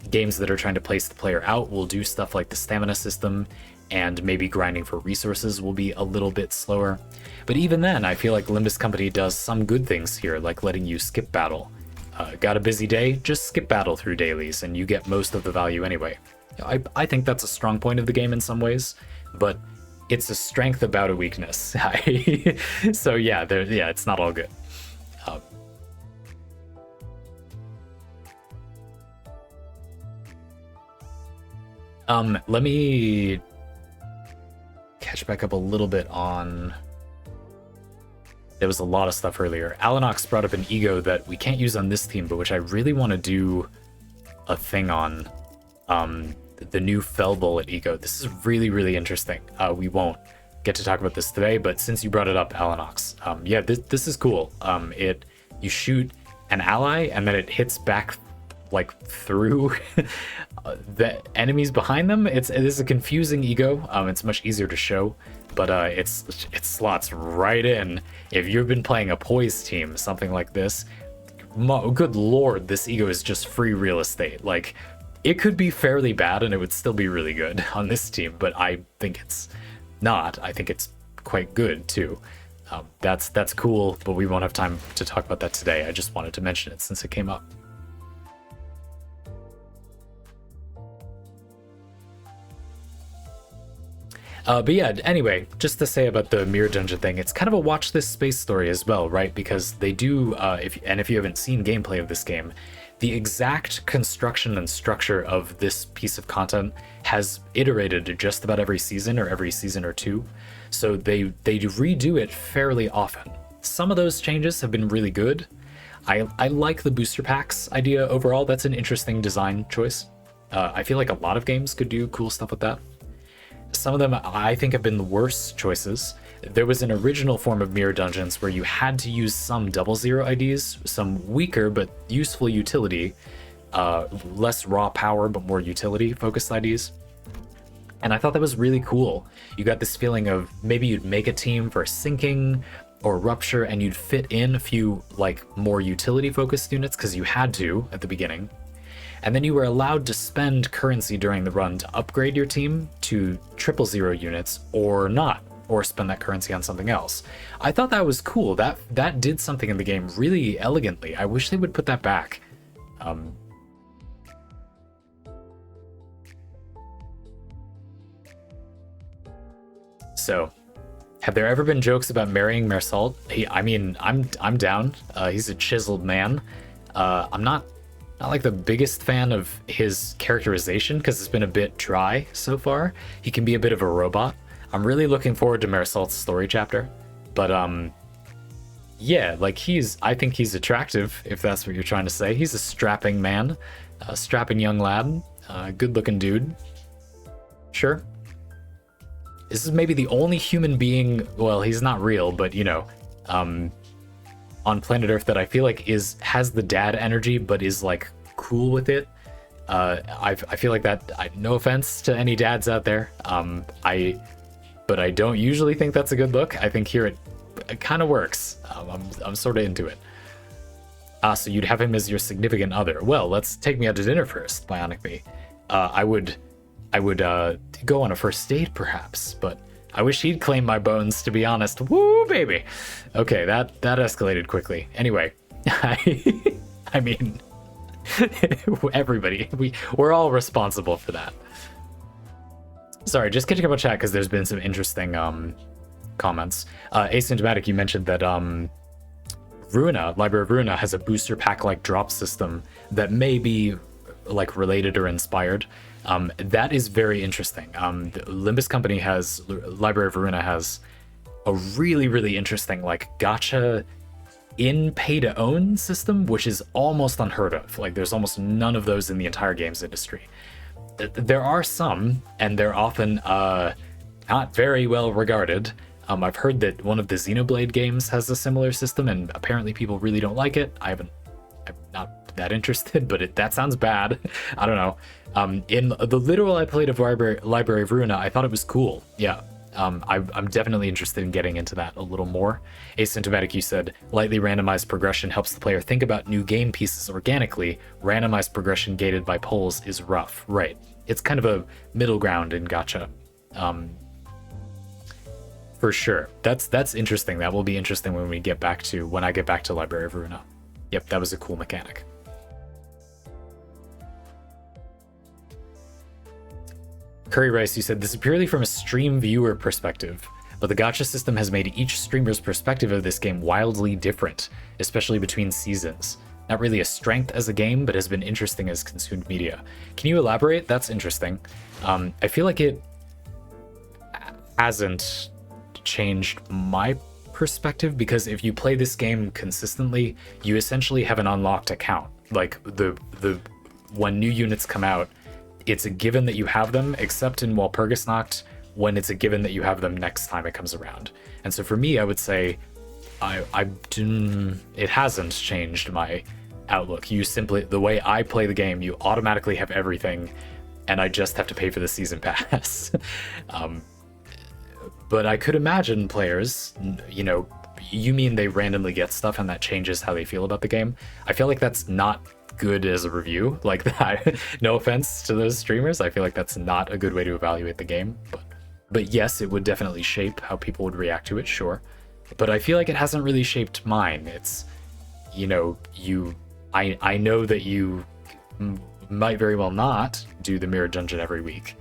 Games that are trying to place the player out will do stuff like the stamina system, and maybe grinding for resources will be a little bit slower. But even then, I feel like Limbus Company does some good things here, like letting you skip battle. Got a busy day? Just skip battle through dailies, and you get most of the value anyway. I think that's a strong point of the game in some ways, but it's a strength about a weakness. So yeah, it's not all good. Let me catch back up a little bit on... There was a lot of stuff earlier. Alanox brought up an ego that we can't use on this team, but which I really want to do a thing on. The new Fell Bullet ego. This is really, really interesting. We won't get to talk about this today, but since you brought it up, Alanox, yeah, this is cool. You shoot an ally, and then it hits back like through the enemies behind them. It is a confusing ego. It's much easier to show, but it slots right in. If you've been playing a poise team, something like this, good lord, this ego is just free real estate. Like, it could be fairly bad and it would still be really good on this team, but I think it's not. I think it's quite good too. That's cool, but we won't have time to talk about that today. I just wanted to mention it since it came up. But yeah, anyway, just to say about the Mirror Dungeon thing, it's kind of a watch this space story as well, right? Because they do, if you haven't seen gameplay of this game, the exact construction and structure of this piece of content has iterated just about every season or two. So they redo it fairly often. Some of those changes have been really good. I like the booster packs idea overall. That's an interesting design choice. I feel like a lot of games could do cool stuff with that. Some of them I think have been the worst choices. There was an original form of mirror dungeons where you had to use some 00 IDs, some weaker but useful utility, less raw power but more utility focused IDs. And I thought that was really cool. You got this feeling of maybe you'd make a team for sinking or rupture and you'd fit in a few like more utility focused units because you had to at the beginning. And then you were allowed to spend currency during the run to upgrade your team to 000 units or not, or spend that currency on something else. I thought that was cool. That did something in the game really elegantly. I wish they would put that back. So, have there ever been jokes about marrying Mersault? I'm down. He's a chiseled man. I'm not like the biggest fan of his characterization because it's been a bit dry so far. He can be a bit of a robot. I'm really looking forward to Mersault's story chapter. But yeah, like I think he's attractive, if that's what you're trying to say. He's a strapping man, a strapping young lad, good looking dude. Sure. This is maybe the only human being, well, he's not real, but you know, on planet Earth that I feel like has the dad energy, but is like cool with it. I feel like that. No offense to any dads out there, but I don't usually think that's a good look. I think here it kind of works. I'm sort of into it. So you'd have him as your significant other. Well, let's take me out to dinner first, Bionic Me. I would go on a first date perhaps, but I wish he'd claim my bones, to be honest. Woo, baby. Okay, that escalated quickly. Anyway, I mean, everybody, we're all responsible for that. Sorry, just catching up on chat because there's been some interesting comments. Asymptomatic, you mentioned that Ruina, Library of Ruina, has a booster pack like drop system that may be like related or inspired. That is very interesting. The Limbus Company Library of Ruina has a really, really interesting like gacha in pay to own system, which is almost unheard of. Like there's almost none of those in the entire games industry. There are some, and they're often not very well regarded. I've heard that one of the Xenoblade games has a similar system, and apparently people really don't like it. I'm not that interested, but that sounds bad. I don't know. In the literal I played of Library of Ruina, I thought it was cool. Yeah. I'm definitely interested in getting into that a little more. Asymptomatic, you said, lightly randomized progression helps the player think about new game pieces organically. Randomized progression gated by polls is rough. Right. It's kind of a middle ground in gacha. For sure. That's interesting. That will be interesting when I get back to Library of Ruina. Yep, that was a cool mechanic. Curry Rice, you said, this is purely from a stream viewer perspective, but the gacha system has made each streamer's perspective of this game wildly different, especially between seasons. Not really a strength as a game, but has been interesting as consumed media. Can you elaborate? That's interesting. I feel like it hasn't changed my perspective, because if you play this game consistently, you essentially have an unlocked account. Like when new units come out, it's a given that you have them, except in Walpurgisnacht, when it's a given that you have them next time it comes around. And so for me, I would say it hasn't changed my outlook. You simply, the way I play the game, you automatically have everything, and I just have to pay for the season pass. But I could imagine players, you know, you mean they randomly get stuff and that changes how they feel about the game? I feel like that's not good as a review like that. No offense to those streamers, I feel like that's not a good way to evaluate the game, but yes, it would definitely shape how people would react to it, sure. But I feel like it hasn't really shaped mine. It's, you know, I know that you might very well not do the mirror dungeon every week,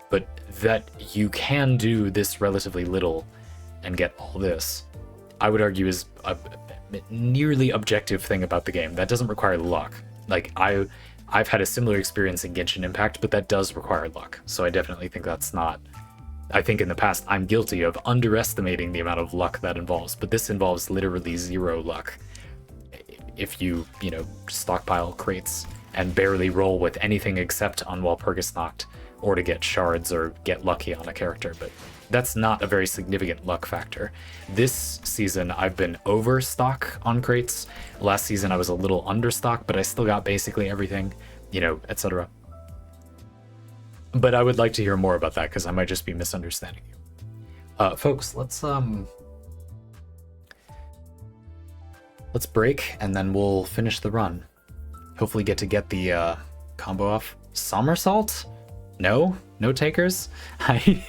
but that you can do this relatively little and get all this, I would argue is a nearly objective thing about the game. That doesn't require luck. Like I've had a similar experience in Genshin Impact, but that does require luck. So I definitely think that's not, I think in the past I'm guilty of underestimating the amount of luck that involves, but this involves literally zero luck. if you, stockpile crates and barely roll with anything except on Walpurgis Knocked, or to get shards or get lucky on a character, but that's not a very significant luck factor. This season, I've been overstock on crates. Last season, I was a little understock, but I still got basically everything, etc. But I would like to hear more about that, because I might just be misunderstanding you. Folks, let's break, and then we'll finish the run. Hopefully get the combo off. Somersault? No takers. I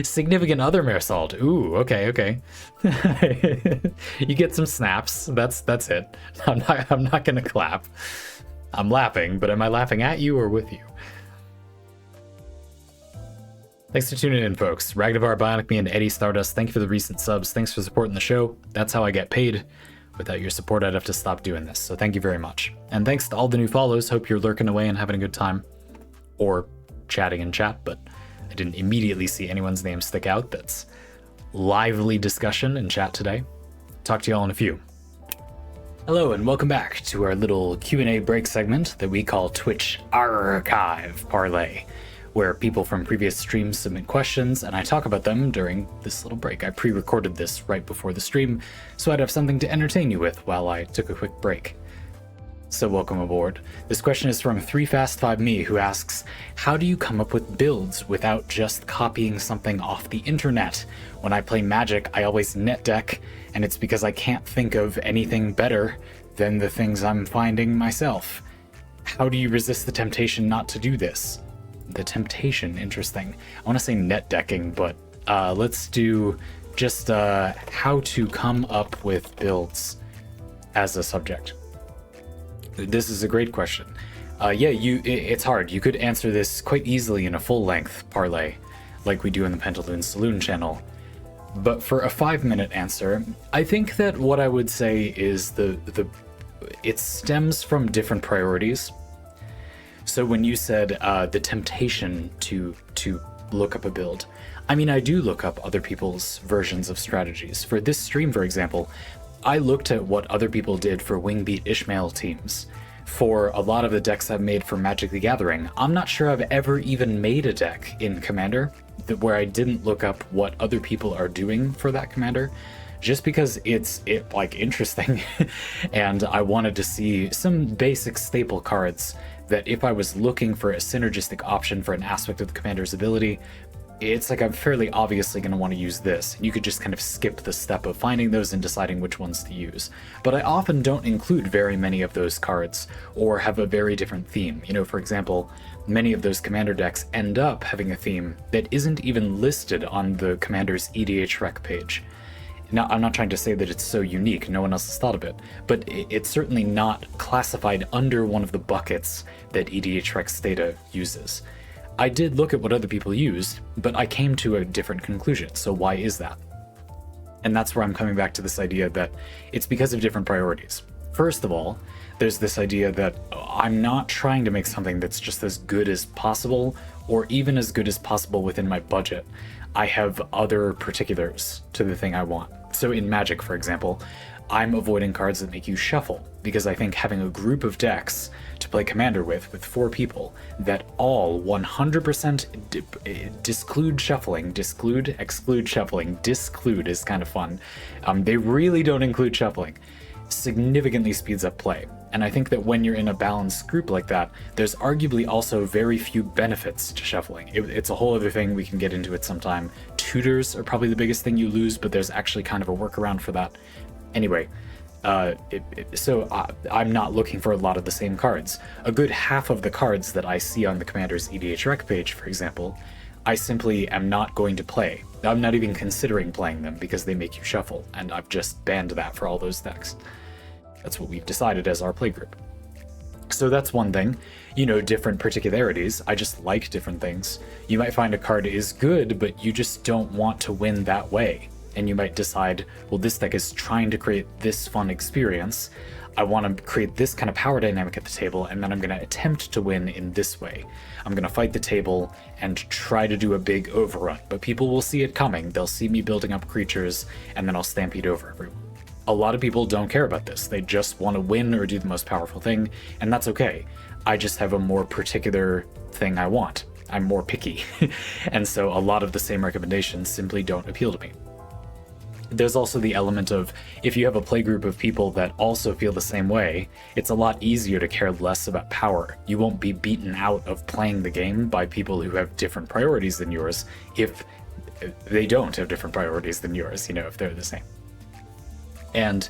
significant other Mersault. Ooh, okay. You get some snaps. That's it. I'm not gonna clap. I'm laughing, but am I laughing at you or with you? Thanks for tuning in, folks. Ragnavar, Bionic Me, and Eddie Stardust, thank you for the recent subs. Thanks for supporting the show. That's how I get paid. Without your support, I'd have to stop doing this, so thank you very much. And thanks to all the new follows. Hope you're lurking away and having a good time. Or chatting in chat, but I didn't immediately see anyone's name stick out. That's lively discussion in chat today. Talk to you all in a few. Hello, and welcome back to our little Q&A break segment that we call Twitch ARRchive Parley, where people from previous streams submit questions and I talk about them during this little break. I pre-recorded this right before the stream, so I'd have something to entertain you with while I took a quick break. So welcome aboard. This question is from 3Fast5Me, who asks, how do you come up with builds without just copying something off the internet? When I play Magic, I always net deck, and it's because I can't think of anything better than the things I'm finding myself. How do you resist the temptation not to do this? The temptation, interesting. I want to say net decking, but let's do just how to come up with builds as a subject. This is a great question. It's hard. You could answer this quite easily in a full-length parlay, like we do in the Pentaloon Saloon channel. But for a 5-minute answer, I think that what I would say is it stems from different priorities. So when you said the temptation to look up a build, I mean, I do look up other people's versions of strategies. For this stream, for example, I looked at what other people did for Wingbeat Ishmael teams. For a lot of the decks I've made for Magic the Gathering, I'm not sure I've ever even made a deck in Commander where I didn't look up what other people are doing for that Commander, just because it's interesting. And I wanted to see some basic staple cards that if I was looking for a synergistic option for an aspect of the Commander's ability, it's like I'm fairly obviously going to want to use this. You could just kind of skip the step of finding those and deciding which ones to use. But I often don't include very many of those cards or have a very different theme. For example, many of those Commander decks end up having a theme that isn't even listed on the Commander's EDHREC page. Now, I'm not trying to say that it's so unique, no one else has thought of it, but it's certainly not classified under one of the buckets that EDHREC's data uses. I did look at what other people used, but I came to a different conclusion. So why is that? And that's where I'm coming back to this idea that it's because of different priorities. First of all, there's this idea that I'm not trying to make something that's just as good as possible, or even as good as possible within my budget. I have other particulars to the thing I want. So in Magic, for example, I'm avoiding cards that make you shuffle, because I think having a group of decks to play Commander with 4 people that all 100% disclude shuffling, exclude shuffling, disclude is kind of fun. They really don't include shuffling. Significantly speeds up play. And I think that when you're in a balanced group like that, there's arguably also very few benefits to shuffling. It's a whole other thing, we can get into it sometime. Tutors are probably the biggest thing you lose, but there's actually kind of a workaround for that. Anyway, I'm not looking for a lot of the same cards. A good half of the cards that I see on the Commander's EDHREC page, for example, I simply am not going to play. I'm not even considering playing them because they make you shuffle, and I've just banned that for all those decks. That's what we've decided as our playgroup. So that's one thing. Different particularities. I just like different things. You might find a card is good, but you just don't want to win that way. And you might decide, well, this deck is trying to create this fun experience. I want to create this kind of power dynamic at the table, and then I'm going to attempt to win in this way. I'm going to fight the table and try to do a big overrun, but people will see it coming. They'll see me building up creatures, and then I'll stampede over everyone. A lot of people don't care about this. They just want to win or do the most powerful thing, and that's okay. I just have a more particular thing I want. I'm more picky. And so a lot of the same recommendations simply don't appeal to me. There's also the element of, if you have a playgroup of people that also feel the same way, it's a lot easier to care less about power. You won't be beaten out of playing the game by people who have different priorities than yours if they don't have different priorities than yours, you know, if they're the same. And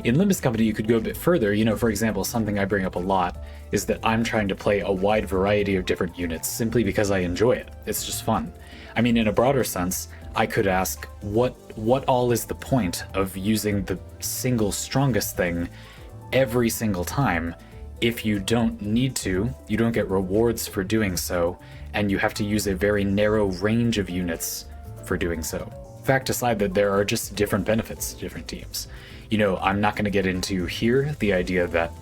in Limbus Company, you could go a bit further. You know, for example, something I bring up a lot is that I'm trying to play a wide variety of different units simply because I enjoy it. It's just fun. I mean, in a broader sense, I could ask, what all is the point of using the single strongest thing every single time if you don't need to, you don't get rewards for doing so, and you have to use a very narrow range of units for doing so. Fact aside that there are just different benefits to different teams. You know, I'm not going to get into here the idea that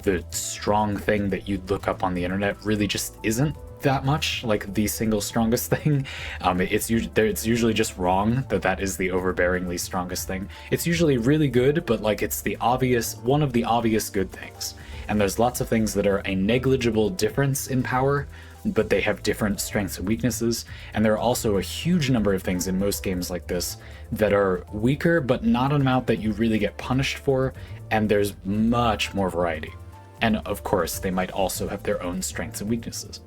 the strong thing that you'd look up on the internet really just isn't that much like the single strongest thing. It's usually just wrong that is the overbearingly strongest thing. It's usually really good, but like it's the obvious, one of the obvious good things. And there's lots of things that are a negligible difference in power, but they have different strengths and weaknesses. And there are also a huge number of things in most games like this that are weaker, but not an amount that you really get punished for. And there's much more variety. And of course, they might also have their own strengths and weaknesses.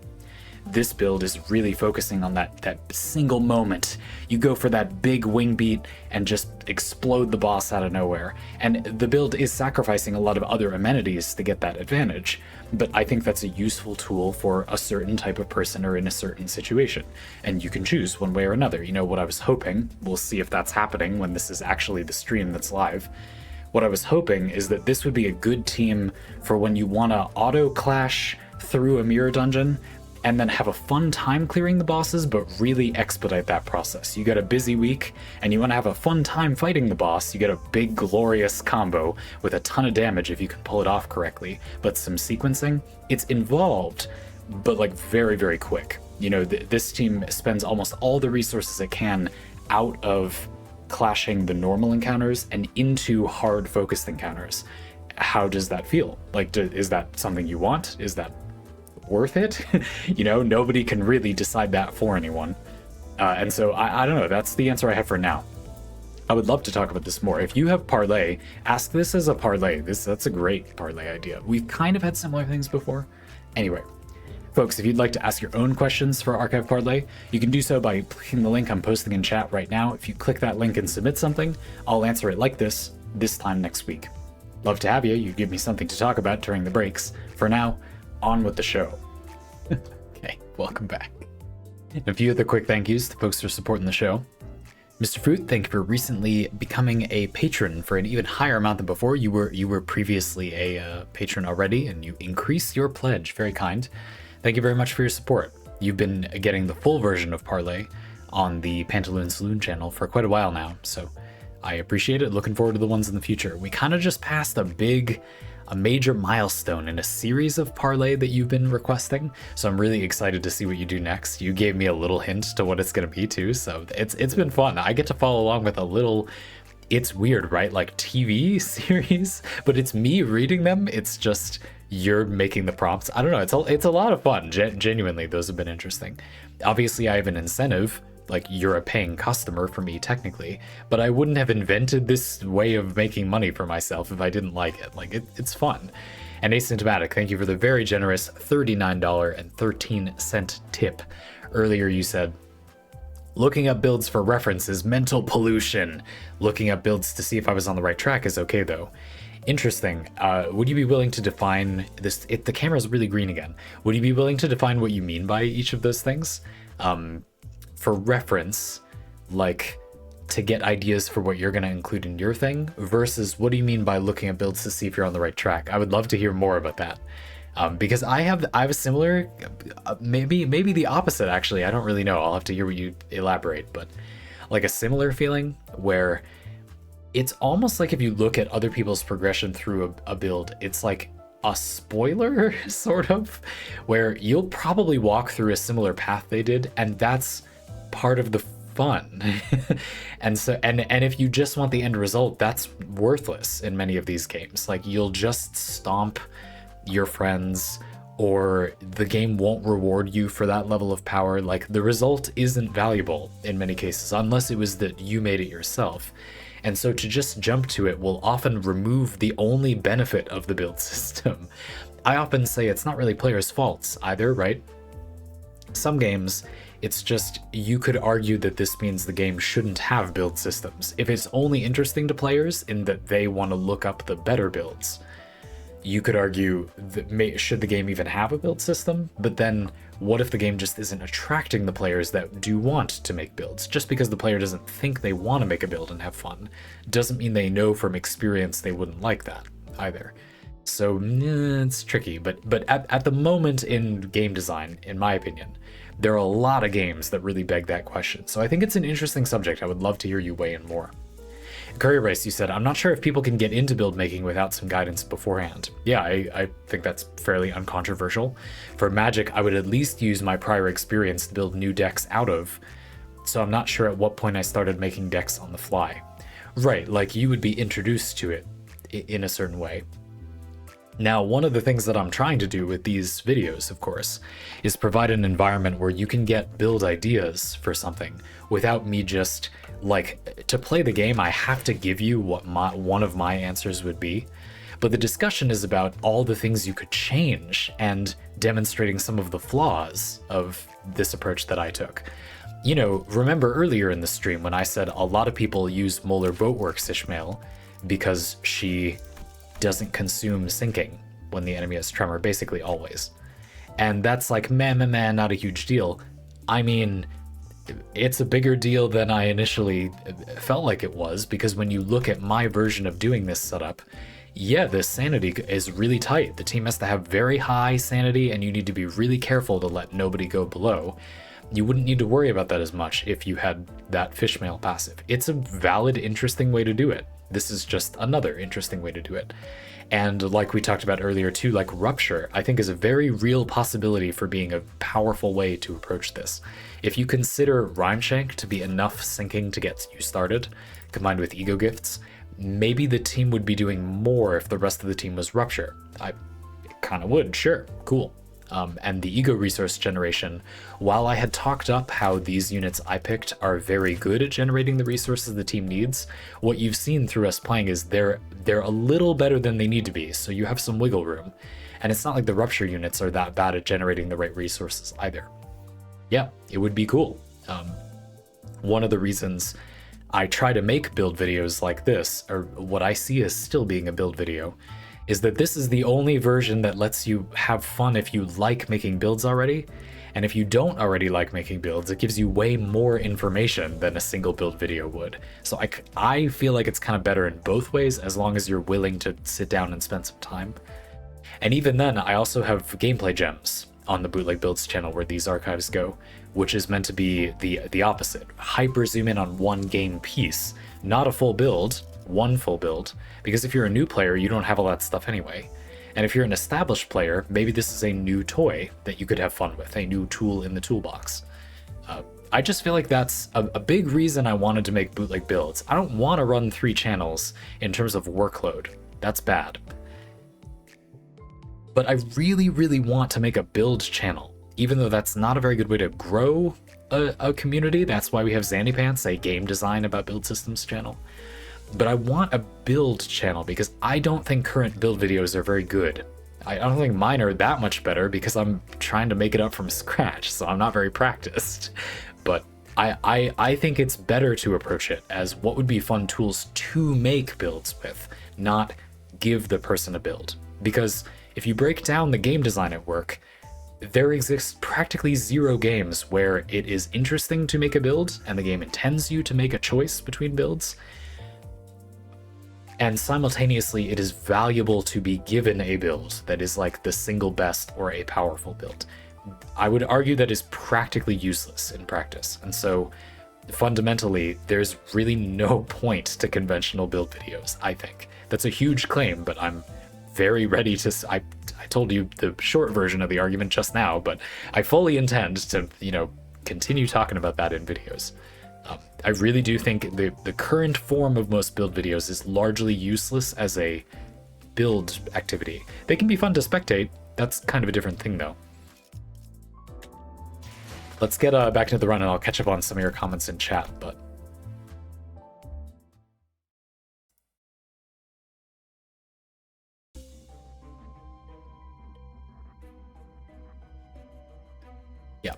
This build is really focusing on that single moment. You go for that big Wingbeat and just explode the boss out of nowhere. And the build is sacrificing a lot of other amenities to get that advantage, but I think that's a useful tool for a certain type of person or in a certain situation. And you can choose one way or another. You know, what I was hoping, we'll see if that's happening when this is actually the stream that's live. What I was hoping is that this would be a good team for when you want to auto-clash through a mirror dungeon and then have a fun time clearing the bosses, but really expedite that process. You got a busy week, and you want to have a fun time fighting the boss, you get a big, glorious combo with a ton of damage if you can pull it off correctly, but some sequencing. It's involved, but like very, very quick. You know, this team spends almost all the resources it can out of clashing the normal encounters and into hard focused encounters. How does that feel? Like, is that something you want? Is that worth it? You know, nobody can really decide that for anyone. And so I don't know, that's the answer I have for now. I would love to talk about this more. If you have parlay, ask this as a parlay. That's a great parlay idea. We've kind of had similar things before. Anyway, folks, if you'd like to ask your own questions for Archive Parley, you can do so by clicking the link I'm posting in chat right now. If you click that link and submit something, I'll answer it like this time next week. Love to have you. You give me something to talk about during the breaks. For now, on with the show. Okay, welcome back. A few other quick thank yous to folks who are supporting the show. Mr. Fruit, thank you for recently becoming a patron for an even higher amount than before. You were previously a patron already, and you increased your pledge. Very kind. Thank you very much for your support. You've been getting the full version of Parlay on the Pantaloon Saloon channel for quite a while now, so I appreciate it. Looking forward to the ones in the future. We kind of just passed a major milestone in a series of parlay that you've been requesting, so I'm really excited to see what you do next. You gave me a little hint to what it's going to be too, so it's been fun. I get to follow along with a little, it's weird, right? Like TV series, but it's me reading them. It's just you're making the prompts. I don't know. It's a lot of fun. Genuinely, those have been interesting. Obviously, I have an incentive. Like, you're a paying customer for me technically, but I wouldn't have invented this way of making money for myself if I didn't like it. Like, it's fun. And Asymptomatic, thank you for the very generous $39.13 tip. Earlier you said, looking up builds for reference is mental pollution. Looking up builds to see if I was on the right track is okay though. Interesting. Would you be willing to define this? The camera's really green again. Would you be willing to define what you mean by each of those things? For reference, like to get ideas for what you're going to include in your thing, versus what do you mean by looking at builds to see if you're on the right track? I would love to hear more about that, because I have a similar, maybe the opposite actually. I don't really know. I'll have to hear what you elaborate, but like a similar feeling where it's almost like if you look at other people's progression through a build, it's like a spoiler sort of, where you'll probably walk through a similar path they did, and that's part of the fun. And so and if you just want the end result, that's worthless in many of these games. Like, you'll just stomp your friends, or the game won't reward you for that level of power. Like, the result isn't valuable in many cases, unless it was that you made it yourself. And so to just jump to it will often remove the only benefit of the build system. I often say it's not really players' faults either, right? Some games, it's just, you could argue that this means the game shouldn't have build systems. If it's only interesting to players in that they want to look up the better builds, you could argue that should the game even have a build system? But then what if the game just isn't attracting the players that do want to make builds? Just because the player doesn't think they want to make a build and have fun doesn't mean they know from experience they wouldn't like that either. So it's tricky, but at the moment in game design, in my opinion, there are a lot of games that really beg that question. So I think it's an interesting subject. I would love to hear you weigh in more. Courier Race, you said, I'm not sure if people can get into build making without some guidance beforehand. Yeah, I think that's fairly uncontroversial. For Magic, I would at least use my prior experience to build new decks out of, so I'm not sure at what point I started making decks on the fly. Right, like you would be introduced to it in a certain way. Now, one of the things that I'm trying to do with these videos, of course, is provide an environment where you can get build ideas for something without me just, like, to play the game, I have to give you what one of my answers would be. But the discussion is about all the things you could change and demonstrating some of the flaws of this approach that I took. You know, remember earlier in the stream when I said a lot of people use Molar Boatworks Ishmael because she doesn't consume sinking when the enemy has tremor, basically always. And that's like, man, not a huge deal. I mean, it's a bigger deal than I initially felt like it was, because when you look at my version of doing this setup, yeah, the sanity is really tight. The team has to have very high sanity, and you need to be really careful to let nobody go below. You wouldn't need to worry about that as much if you had that fishmail passive. It's a valid, interesting way to do it. This is just another interesting way to do it. And like we talked about earlier too, like Rupture, I think is a very real possibility for being a powerful way to approach this. If you consider Rhymeshank to be enough sinking to get you started, combined with Ego Gifts, maybe the team would be doing more if the rest of the team was Rupture. I kind of would, sure, cool. And the ego resource generation, while I had talked up how these units I picked are very good at generating the resources the team needs, what you've seen through us playing is they're a little better than they need to be, so you have some wiggle room. And it's not like the Rupture units are that bad at generating the right resources either. Yeah, it would be cool. One of the reasons I try to make build videos like this, or what I see as still being a build video, is that this is the only version that lets you have fun if you like making builds already. And if you don't already like making builds, it gives you way more information than a single build video would. So I feel like it's kind of better in both ways, as long as you're willing to sit down and spend some time. And even then, I also have gameplay gems on the Bootleg Builds channel where these archives go, which is meant to be the opposite. Hyper zoom in on one game piece, not a full build, one full build, because if you're a new player, you don't have all that stuff anyway. And if you're an established player, maybe this is a new toy that you could have fun with, a new tool in the toolbox. I just feel like that's a big reason I wanted to make Bootleg Builds. I don't want to run 3 channels in terms of workload. That's bad. But I really, really want to make a build channel, even though that's not a very good way to grow a community. That's why we have Zandy Pants, a game design about build systems channel. But I want a build channel because I don't think current build videos are very good. I don't think mine are that much better because I'm trying to make it up from scratch, so I'm not very practiced. But I think it's better to approach it as what would be fun tools to make builds with, not give the person a build. Because if you break down the game design at work, there exists practically 0 games where it is interesting to make a build and the game intends you to make a choice between builds. And simultaneously, it is valuable to be given a build that is like the single best or a powerful build. I would argue that is practically useless in practice. And so fundamentally, there's really no point to conventional build videos, I think. That's a huge claim, but I'm very ready to... I told you the short version of the argument just now, but I fully intend to, continue talking about that in videos. I really do think the current form of most build videos is largely useless as a build activity. They can be fun to spectate. That's kind of a different thing, though. Let's get back into the run, and I'll catch up on some of your comments in chat, but... yeah.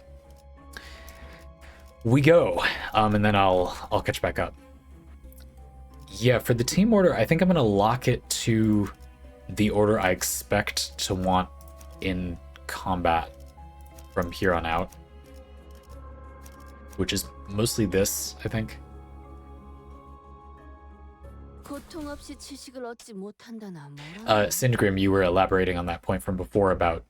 We go, and then I'll catch back up. Yeah, for the team order, I think I'm going to lock it to the order I expect to want in combat from here on out, which is mostly this, I think. Syndgrim, you were elaborating on that point from before about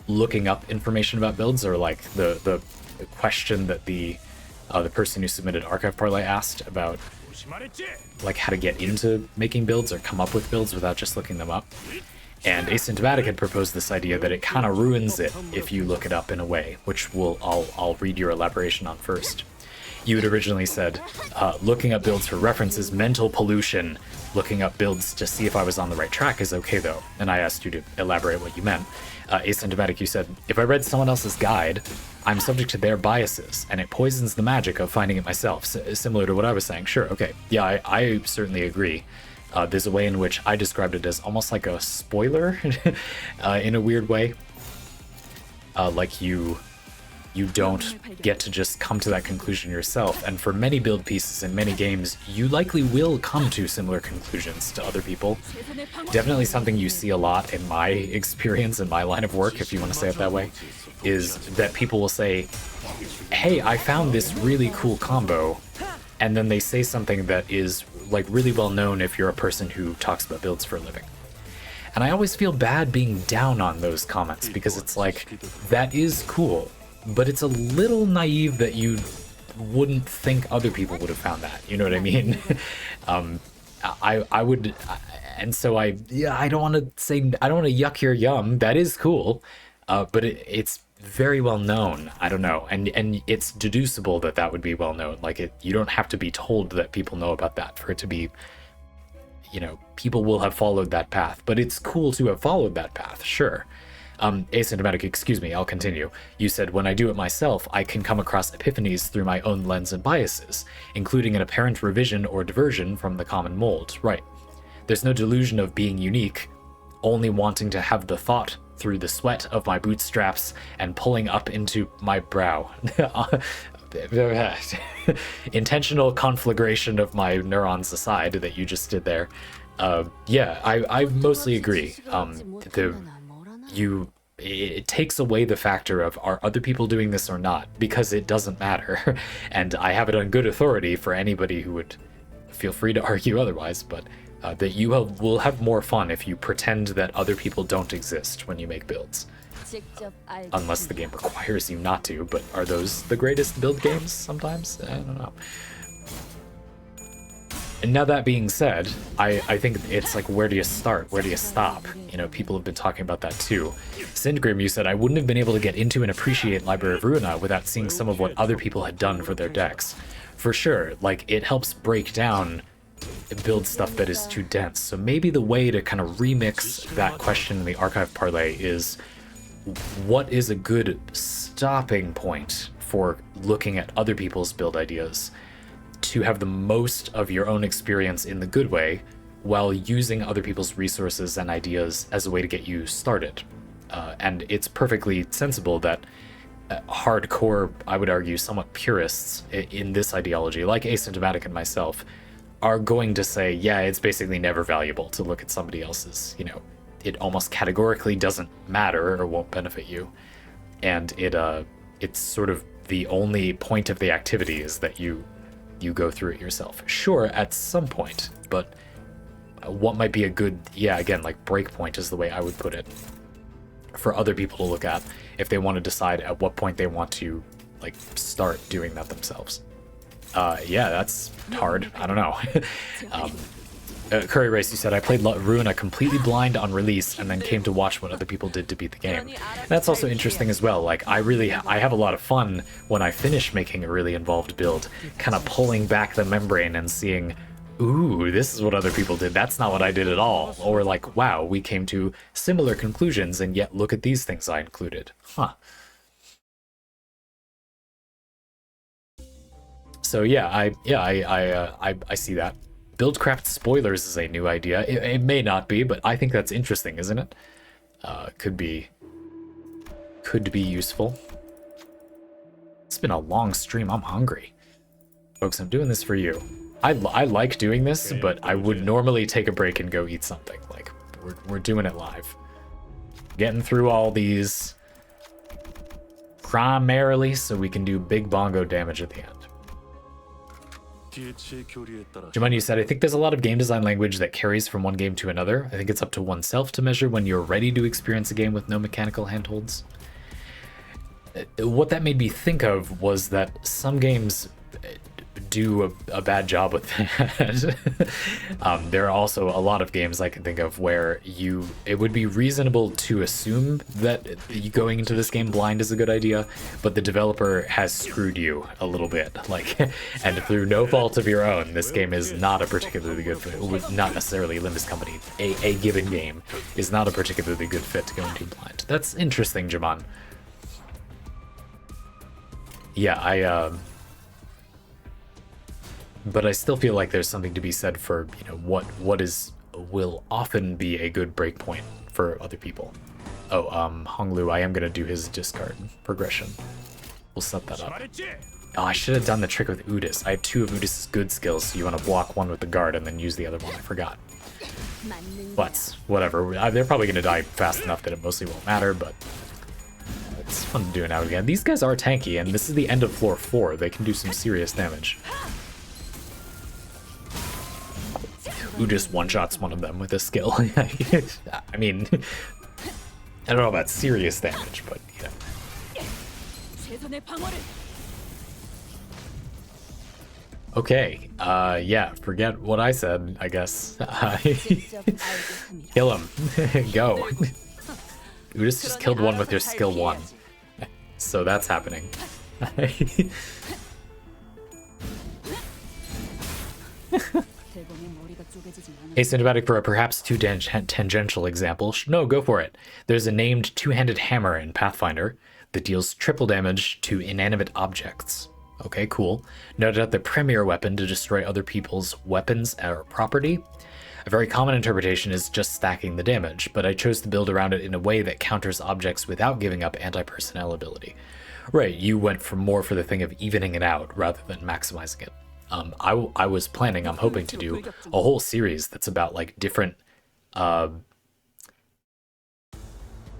looking up information about builds, or like the question that the person who submitted ARRchive Parley asked about, like how to get into making builds or come up with builds without just looking them up. And Asymptomatic had proposed this idea that it kind of ruins it if you look it up in a way, which I'll read your elaboration on first. You had originally said, looking up builds for reference is mental pollution. Looking up builds to see if I was on the right track is okay, though. And I asked you to elaborate what you meant. Asymptomatic, you said, if I read someone else's guide, I'm subject to their biases, and it poisons the magic of finding it myself. Similar to what I was saying. Sure, okay. Yeah, I certainly agree. There's a way in which I described it as almost like a spoiler in a weird way. Like you don't get to just come to that conclusion yourself. And for many build pieces in many games, you likely will come to similar conclusions to other people. Definitely something you see a lot in my experience, in my line of work, if you want to say it that way, is that people will say, hey, I found this really cool combo. And then they say something that is like really well known if you're a person who talks about builds for a living. And I always feel bad being down on those comments, because it's like, that is cool, but it's a little naive that you wouldn't think other people would have found that. You know what I mean? I would, and so I don't want to say, I don't want to yuck your yum. That is cool, but it's very well known. I don't know, and it's deducible that that would be well known. Like you don't have to be told that people know about that for it to be, you know, people will have followed that path. But it's cool to have followed that path, sure. Asymptomatic, excuse me, I'll continue. You said, when I do it myself, I can come across epiphanies through my own lens and biases, including an apparent revision or diversion from the common mold. Right. There's no delusion of being unique, only wanting to have the thought through the sweat of my bootstraps and pulling up into my brow. Intentional conflagration of my neurons aside that you just did there. Yeah, I mostly agree. It takes away the factor of, are other people doing this or not, because it doesn't matter. And I have it on good authority for anybody who would feel free to argue otherwise, but that you will have more fun if you pretend that other people don't exist when you make builds. Unless the game requires you not to, but are those the greatest build games sometimes? I don't know. And now that being said, I think it's like, where do you start? Where do you stop? You know, people have been talking about that too. Syndgrim, you said, I wouldn't have been able to get into and appreciate Library of Ruina without seeing some of what other people had done for their decks. For sure, like, it helps break down build stuff that is too dense. So maybe the way to kind of remix that question in the ARRchive Parley is, what is a good stopping point for looking at other people's build ideas to have the most of your own experience in the good way, while using other people's resources and ideas as a way to get you started. And it's perfectly sensible that hardcore, I would argue, somewhat purists in this ideology, like Asymptomatic and myself, are going to say, yeah, it's basically never valuable to look at somebody else's, you know, it almost categorically doesn't matter or won't benefit you. And it's sort of the only point of the activity is that you go through it yourself. Sure, at some point, but what might be a good, yeah, again, like break point is the way I would put it, for other people to look at if they want to decide at what point they want to like start doing that themselves. Yeah, that's hard. I don't know. Curry Race, you said, I played Ruina completely blind on release and then came to watch what other people did to beat the game. And that's also interesting as well. Like, I have a lot of fun when I finish making a really involved build, kind of pulling back the membrane and seeing, ooh, this is what other people did. That's not what I did at all. Or like, wow, we came to similar conclusions and yet look at these things I included. Huh. So yeah, I see that. Buildcraft spoilers is a new idea. It may not be, but I think that's interesting, isn't it? Could be useful. It's been a long stream. I'm hungry. Folks, I'm doing this for you. I like doing this, but I would normally take a break and go eat something. Like, we're doing it live. Getting through all these primarily so we can do big bongo damage at the end. Jumani said, I think there's a lot of game design language that carries from one game to another. I think it's up to oneself to measure when you're ready to experience a game with no mechanical handholds. What that made me think of was that some games do a bad job with that. There are also a lot of games I can think of where it would be reasonable to assume that going into this game blind is a good idea, but the developer has screwed you a little bit. Like, and through no fault of your own, this game is not a particularly good fit. Not necessarily Limbus Company. A given game is not a particularly good fit to go into blind. That's interesting, Jaman. Yeah, but I still feel like there's something to be said for, you know, what will often be a good breakpoint for other people. Oh, Honglu, I am gonna do his discard progression. We'll set that up. Oh, I should have done the trick with Udis. I have two of Udis's good skills, so you want to block one with the guard and then use the other one. I forgot. But whatever. They're probably gonna die fast enough that it mostly won't matter, but it's fun to do it now again. These guys are tanky, and this is the end of floor 4. They can do some serious damage. Who just one-shots one of them with a skill. I mean, I don't know about serious damage, but, you know. Okay, yeah, forget what I said, I guess. Kill him. Go. Udis just killed one with your skill 1. So that's happening. A cinematic for a perhaps too tangential example. No, go for it. There's a named two-handed hammer in Pathfinder that deals triple damage to inanimate objects. Okay, cool. Noted out the premier weapon to destroy other people's weapons or property. A very common interpretation is just stacking the damage, but I chose to build around it in a way that counters objects without giving up anti-personnel ability. Right, you went more for the thing of evening it out rather than maximizing it. I was planning, I'm hoping to do a whole series that's about like different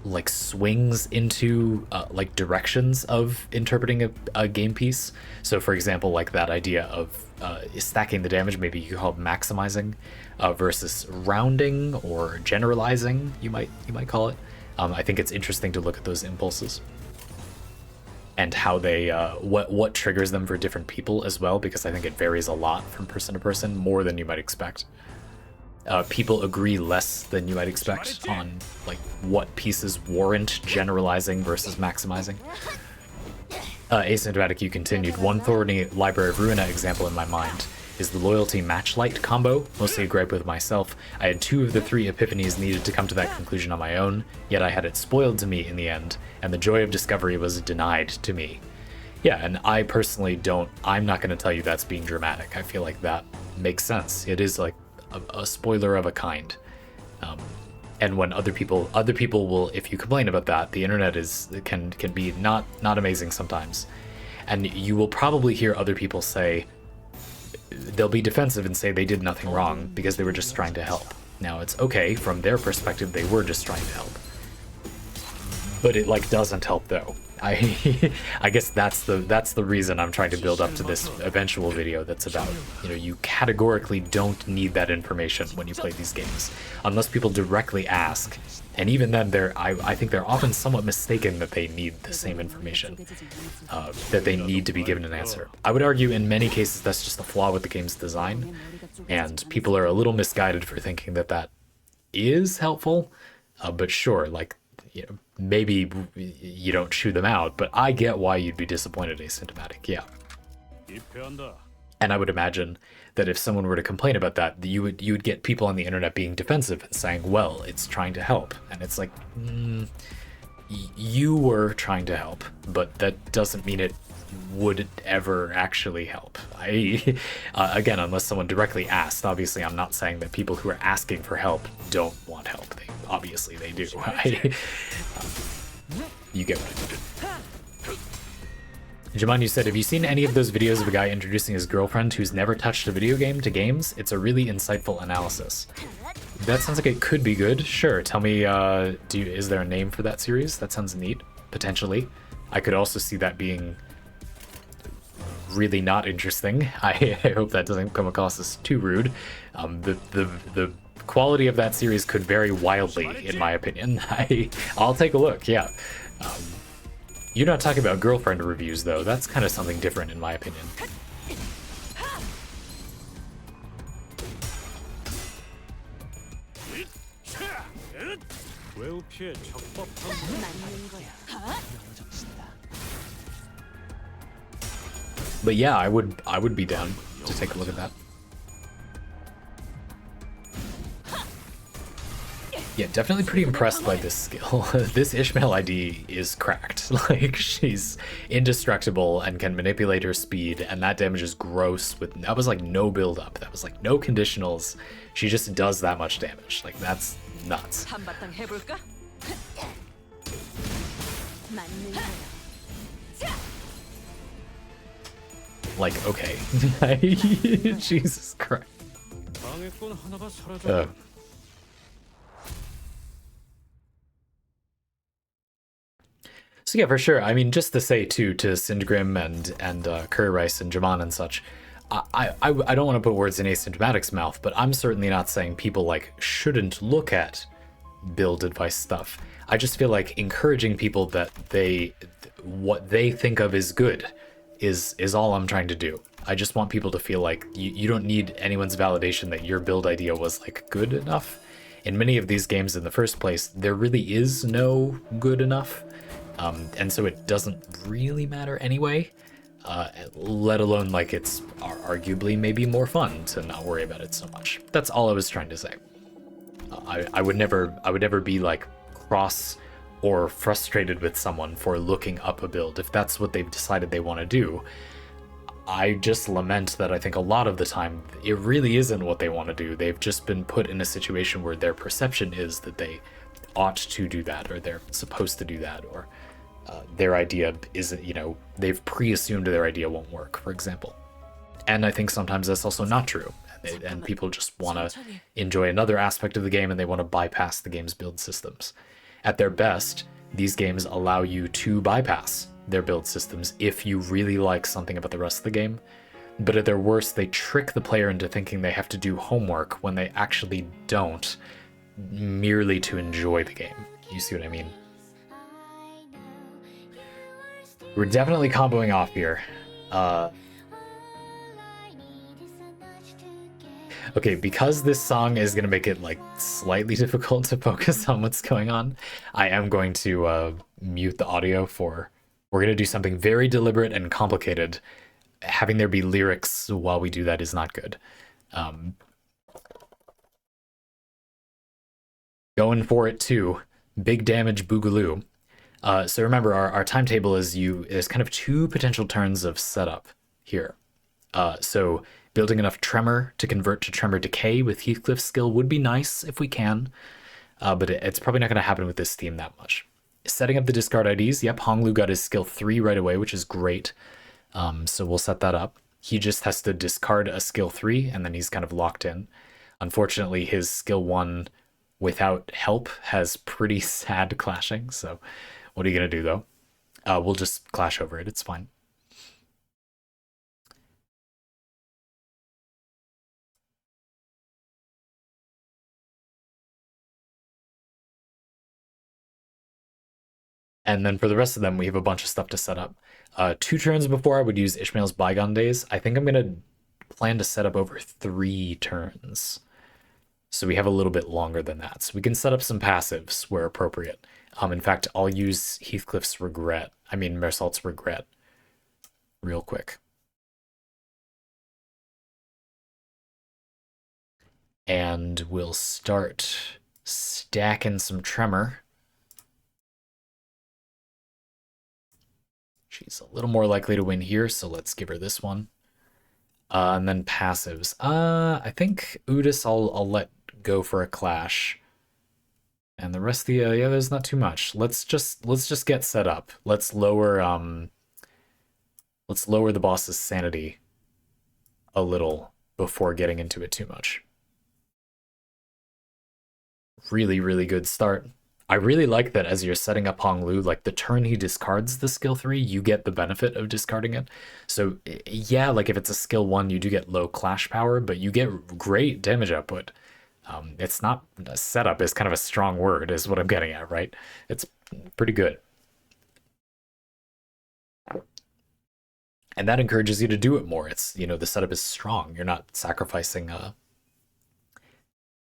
like swings into like directions of interpreting a game piece. So for example, like that idea of stacking the damage, maybe you call it maximizing versus rounding or generalizing, you might call it. I think it's interesting to look at those impulses and how they what triggers them for different people as well, because I think it varies a lot from person to person, more than you might expect. People agree less than you might expect on like what pieces warrant generalizing versus maximizing. Asymptomatic, you continued. One thorny Library of Ruina example in my mind is the loyalty matchlight combo, mostly a gripe with myself. I had 2 of the 3 epiphanies needed to come to that conclusion on my own, yet I had it spoiled to me in the end, and the joy of discovery was denied to me. Yeah, and I personally I'm not going to tell you that's being dramatic. I feel like that makes sense. It is like a spoiler of a kind. And when other people will, if you complain about that, the internet can be not amazing sometimes. And you will probably hear other people say, they'll be defensive and say they did nothing wrong because they were just trying to help. Now it's okay, from their perspective, they were just trying to help. But it like doesn't help though. I guess that's the reason I'm trying to build up to this eventual video that's about, you know, you categorically don't need that information when you play these games. Unless people directly ask, And even then, I think they're often somewhat mistaken that they need the same information, that they need to be given an answer. I would argue in many cases that's just a flaw with the game's design, and people are a little misguided for thinking that that is helpful. But sure, like, you know, maybe you don't chew them out, but I get why you'd be disappointed asymptomatic, yeah. And I would imagine that if someone were to complain about that, you would get people on the internet being defensive and saying, well, it's trying to help. And it's like, you were trying to help, but that doesn't mean it would ever actually help. Again, unless someone directly asked. Obviously, I'm not saying that people who are asking for help don't want help. Obviously they do. You get what I mean. Jaman, you said, have you seen any of those videos of a guy introducing his girlfriend who's never touched a video game to games? It's a really insightful analysis. That sounds like it could be good. Sure, tell me, is there a name for that series? That sounds neat, potentially. I could also see that being really not interesting. I hope that doesn't come across as too rude. The quality of that series could vary wildly, in my opinion. I'll take a look, yeah. You're not talking about girlfriend reviews, though. That's kind of something different, in my opinion. But yeah, I would be down to take a look at that. Yeah, definitely pretty impressed by this skill. This Ishmael ID is cracked. Like, she's indestructible and can manipulate her speed, and that damage is gross. That was like no build up. That was like no conditionals. She just does that much damage. Like, that's nuts. Like, okay. Jesus Christ. So yeah, for sure. I mean, just to say too, to Sindgrim and Curry Rice and Jaman and such, I don't want to put words in Asymptomatic's mouth, but I'm certainly not saying people like shouldn't look at build advice stuff. I just feel like encouraging people that what they think of is good is all I'm trying to do. I just want people to feel like you don't need anyone's validation that your build idea was like good enough. In many of these games in the first place, there really is no good enough. And so it doesn't really matter anyway, let alone like it's arguably maybe more fun to not worry about it so much. That's all I was trying to say. I would never be like cross or frustrated with someone for looking up a build. If that's what they've decided they want to do, I just lament that I think a lot of the time it really isn't what they want to do. They've just been put in a situation where their perception is that they ought to do that, or they're supposed to do that, or their idea isn't, you know, they've pre-assumed their idea won't work, for example. And I think sometimes that's also not true. And people just want to enjoy another aspect of the game and they want to bypass the game's build systems. At their best, these games allow you to bypass their build systems if you really like something about the rest of the game. But at their worst, they trick the player into thinking they have to do homework when they actually don't, merely to enjoy the game. You see what I mean? We're definitely comboing off here. Okay, because this song is going to make it like slightly difficult to focus on what's going on, I am going to mute the audio for... We're going to do something very deliberate and complicated. Having there be lyrics while we do that is not good. Going for it too. Big damage boogaloo. So remember, our timetable is kind of two potential turns of setup here. So building enough Tremor to convert to Tremor Decay with Heathcliff's skill would be nice if we can, but it's probably not going to happen with this theme that much. Setting up the discard IDs, yep, Honglu got his skill 3 right away, which is great. So we'll set that up. He just has to discard a skill 3, and then he's kind of locked in. Unfortunately, his skill 1 without help has pretty sad clashing, so what are you going to do, though? We'll just clash over it. It's fine. And then for the rest of them, we have a bunch of stuff to set up. 2 turns before I would use Ishmael's Bygone Days. I think I'm going to plan to set up over 3 turns. So we have a little bit longer than that. So we can set up some passives where appropriate. In fact, I'll use Heathcliff's Regret. I mean, Mersault's Regret real quick. And we'll start stacking some Tremor. She's a little more likely to win here, so let's give her this one. And then passives. I think Udis I'll let go for a Clash. And the rest of the yeah, there's not too much. Let's just get set up. Let's lower the boss's sanity a little before getting into it too much. Really, really good start. I really like that as you're setting up Hong Lu, like the turn he discards the skill 3, you get the benefit of discarding it. So yeah, like if it's a skill 1, you do get low clash power, but you get great damage output. It's not setup is kind of a strong word, is what I'm getting at, right? It's pretty good. And that encourages you to do it more. It's, you know, the setup is strong. You're not sacrificing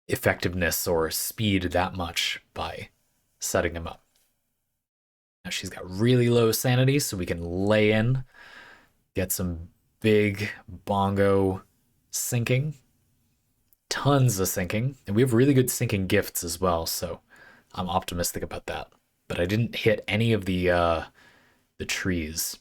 effectiveness or speed that much by setting him up. Now she's got really low sanity, so we can lay in, get some big bongo sinking. Tons of sinking, and we have really good sinking gifts as well, so I'm optimistic about that. But I didn't hit any of the trees,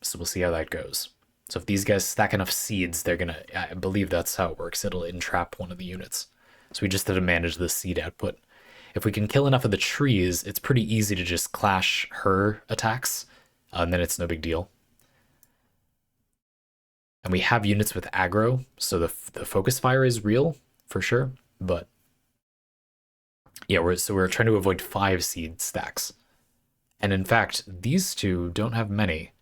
so we'll see how that goes. So if these guys stack enough seeds, they're gonna, I believe that's how it works, it'll entrap one of the units. So we just have to manage the seed output. If we can kill enough of the trees, it's pretty easy to just clash her attacks, and then it's no big deal. And we have units with aggro, so the focus fire is real for sure. But yeah, we're trying to avoid 5 seed stacks. And in fact, these two don't have many,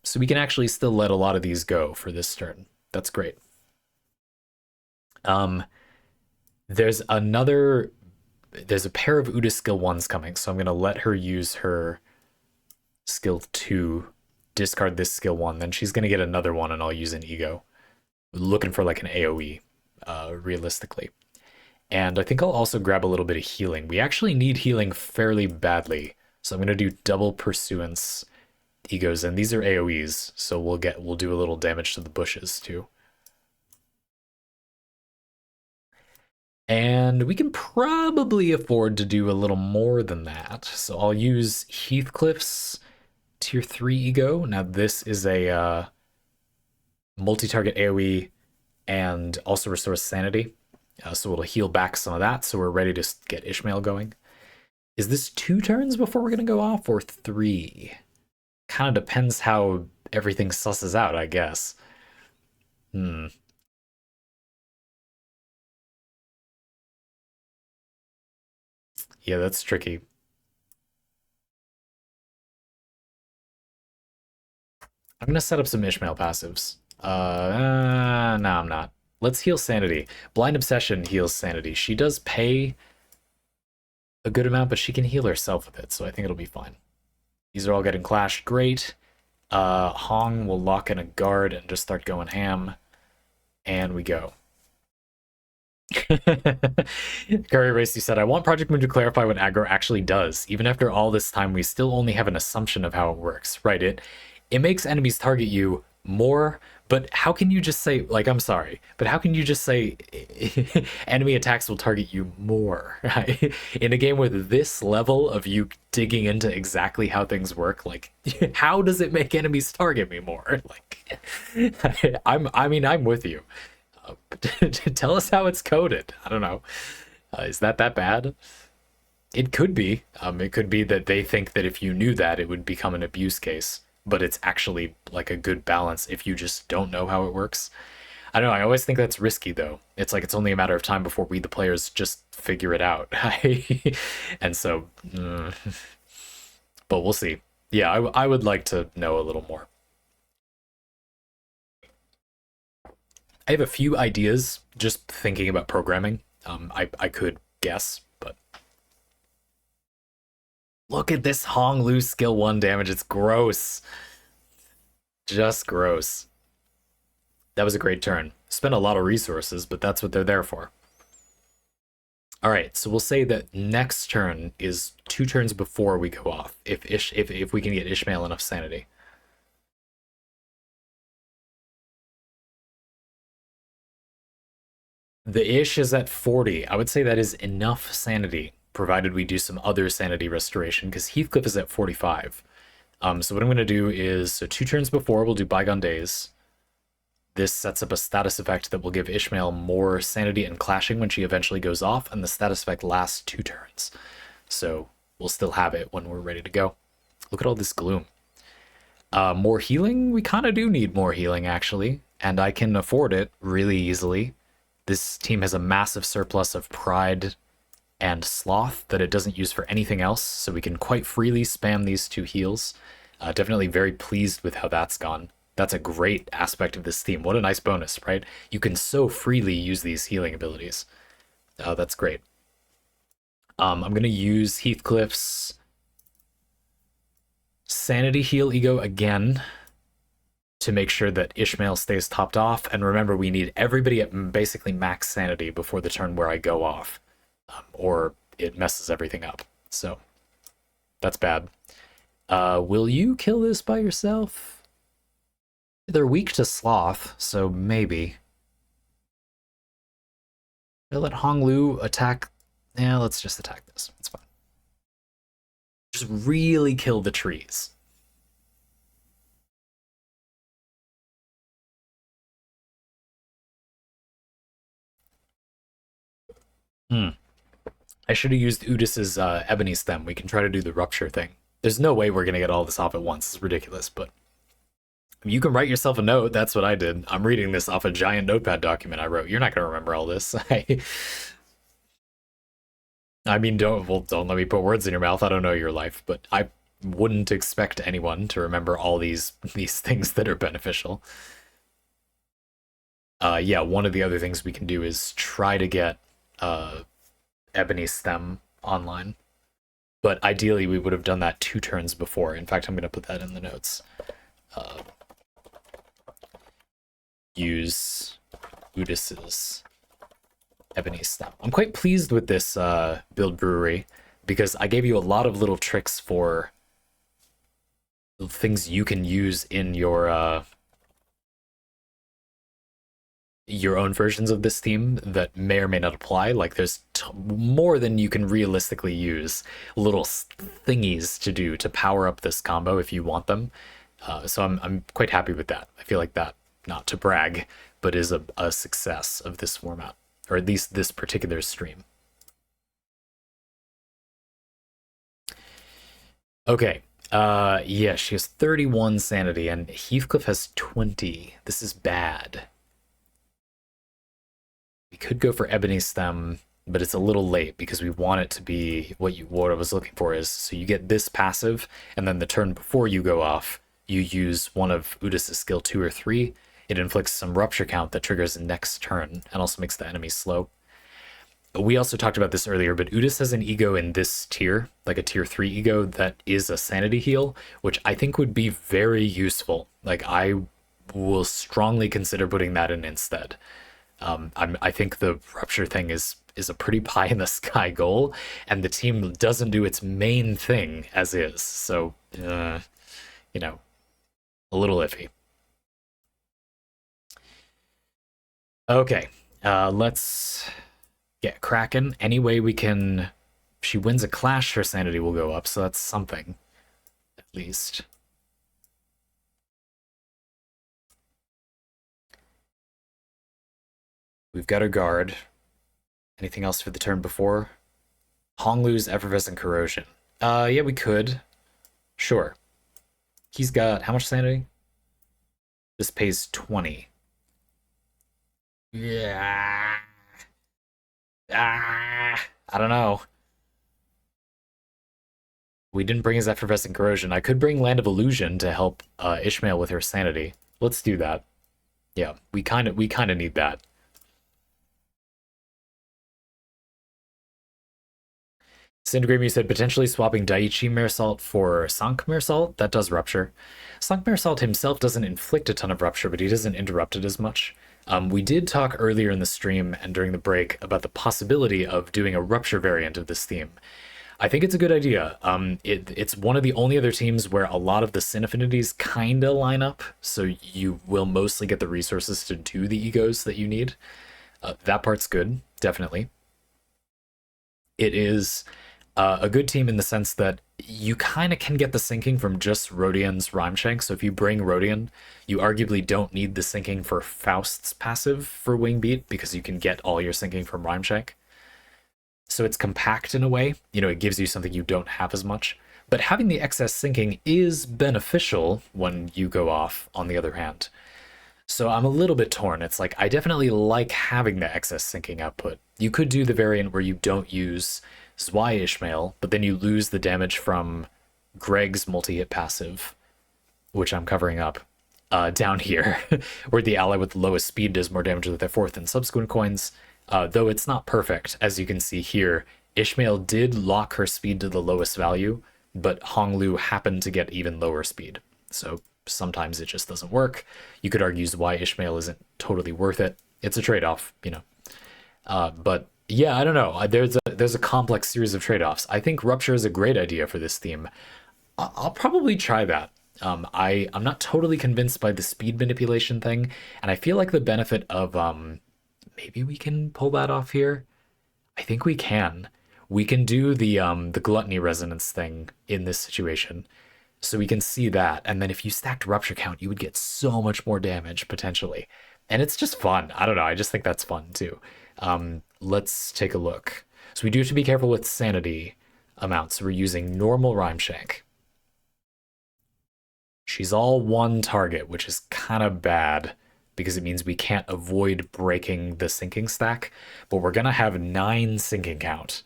so we can actually still let a lot of these go for this turn. That's great. There's a pair of Uda skill 1s coming, so I'm gonna let her use her skill 2. Discard this skill 1, then she's going to get another one, and I'll use an ego. Looking for like an AoE, realistically. And I think I'll also grab a little bit of healing. We actually need healing fairly badly, so I'm going to do double pursuance egos, and these are AoEs, so we'll do a little damage to the bushes too. And we can probably afford to do a little more than that, so I'll use Heathcliff's tier 3 ego. Now this is a multi-target AoE and also restores sanity, so it'll heal back some of that, so we're ready to get Ishmael going. Is this 2 turns before we're gonna go off, or 3? Kind of depends how everything susses out, I guess. Yeah, that's tricky. I'm gonna set up some Ishmael passives. No, I'm not. Let's heal sanity. Blind Obsession heals sanity. She does pay a good amount, but she can heal herself with it, so I think it'll be fine. These are all getting clashed. Great. Hong will lock in a guard and just start going ham. And we go. Curry Racy said, I want Project Moon to clarify what aggro actually does. Even after all this time, we still only have an assumption of how it works. Right, it makes enemies target you more, but how can you just say, like, I'm sorry, but how can you just say enemy attacks will target you more, right? In a game with this level of you digging into exactly how things work, like, how does it make enemies target me more? Like, I'm with you. Tell us how it's coded. I don't know. Is that bad? It could be. It could be that they think that if you knew that, it would become an abuse case, but it's actually like a good balance if you just don't know how it works. I don't know. I always think that's risky, though. It's like it's only a matter of time before we, the players, just figure it out. And so, but we'll see. Yeah, I would like to know a little more. I have a few ideas just thinking about programming. I could guess, but Look at this Hong Lu skill 1 damage. It's gross. Just gross. That was a great turn. Spent a lot of resources, but that's what they're there for. All right, so we'll say that next turn is 2 turns before we go off, if we can get Ishmael enough sanity. The Ish is at 40. I would say that is enough sanity, provided we do some other sanity restoration, because Heathcliff is at 45. So what I'm going to do is, so 2 turns before, we'll do Bygone Days. This sets up a status effect that will give Ishmael more sanity and clashing when she eventually goes off, and the status effect lasts 2 turns. So we'll still have it when we're ready to go. Look at all this gloom. More healing? We kind of do need more healing, actually, and I can afford it really easily. This team has a massive surplus of pride and sloth that it doesn't use for anything else, so we can quite freely spam these 2 heals. Definitely very pleased with how that's gone. That's a great aspect of this theme. What a nice bonus, right? You can so freely use these healing abilities. That's great. I'm going to use Heathcliff's Sanity Heal Ego again to make sure that Ishmael stays topped off. And remember, we need everybody at basically max sanity before the turn where I go off, or it messes everything up. So that's bad. Will you kill this by yourself? They're weak to sloth, so maybe. I'll let Hong Lu attack. Yeah, let's just attack this. It's fine. Just really kill the trees. I should have used Udis's Ebony Stem. We can try to do the rupture thing. There's no way we're going to get all this off at once. It's ridiculous, but you can write yourself a note. That's what I did. I'm reading this off a giant notepad document I wrote. You're not going to remember all this. I mean, don't let me put words in your mouth. I don't know your life, but I wouldn't expect anyone to remember all these things that are beneficial. Yeah, one of the other things we can do is try to get Ebony Stem online. But ideally, we would have done that 2 turns before. In fact, I'm going to put that in the notes. Use Udis's Ebony Stem. I'm quite pleased with this build Brewery, because I gave you a lot of little tricks for things you can use in your own versions of this theme that may or may not apply. Like, there's more than you can realistically use little thingies to do to power up this combo if you want them. So I'm quite happy with that. I feel like that, not to brag, but is a success of this format, or at least this particular stream. Okay. Yeah, she has 31 sanity and Heathcliff has 20. This is bad. We could go for Ebony Stem, but it's a little late because we want it to be what I was looking for is, so you get this passive, and then the turn before you go off, you use one of Udis's skill 2 or 3. It inflicts some rupture count that triggers next turn and also makes the enemy slow. We also talked about this earlier, but Udis has an ego in this tier, like a tier 3 ego that is a sanity heal, which I think would be very useful. Like, I will strongly consider putting that in instead. I think the rupture thing is a pretty pie in the sky goal, and the team doesn't do its main thing as is. So, you know, a little iffy. Okay, let's get cracking. Any way we can. If she wins a clash, her sanity will go up, so that's something, at least. We've got a guard. Anything else for the turn before? Honglu's Effervescent Corrosion. Yeah, we could. Sure. He's got how much sanity? This pays 20. Yeah. I don't know. We didn't bring his Effervescent Corrosion. I could bring Land of Illusion to help Ishmael with her sanity. Let's do that. Yeah, we kind of need that. Cindergame, you said potentially swapping Daiichi Mersalt for Sank Mersalt. That does rupture. Sank Mersalt himself doesn't inflict a ton of rupture, but he doesn't interrupt it as much. We did talk earlier in the stream and during the break about the possibility of doing a rupture variant of this theme. I think it's a good idea. It's one of the only other teams where a lot of the sin affinities kind of line up, so you will mostly get the resources to do the egos that you need. That part's good, definitely. It is a good team in the sense that you kind of can get the syncing from just Rodian's Rhyme Shank. So if you bring Rodian, you arguably don't need the syncing for Faust's passive for Wingbeat because you can get all your syncing from Rhyme Shank. So it's compact in a way. You know, it gives you something you don't have as much. But having the excess syncing is beneficial when you go off, on the other hand. So I'm a little bit torn. It's like, I definitely like having the excess syncing output. You could do the variant where you don't use Zwei Ishmael, but then you lose the damage from Greg's multi-hit passive, which I'm covering up down here, where the ally with the lowest speed does more damage with their fourth and subsequent coins. Though it's not perfect, as you can see here, Ishmael did lock her speed to the lowest value, but Honglu happened to get even lower speed. So sometimes it just doesn't work. You could argue why Ishmael isn't totally worth it. It's a trade-off, you know. But yeah, I don't know. There's a complex series of trade-offs. I think Rupture is a great idea for this theme. I'll probably try that. I'm not totally convinced by the speed manipulation thing, and I feel like the benefit of maybe we can pull that off here. I think we can. We can do the gluttony resonance thing in this situation. So we can see that, and then if you stacked rupture count, you would get so much more damage potentially. And it's just fun. I don't know, I just think that's fun too. Let's take a look. So we do have to be careful with sanity amounts. We're using normal Rhyme Shank. She's all one target, which is kind of bad because it means we can't avoid breaking the sinking stack, but we're gonna have 9 sinking count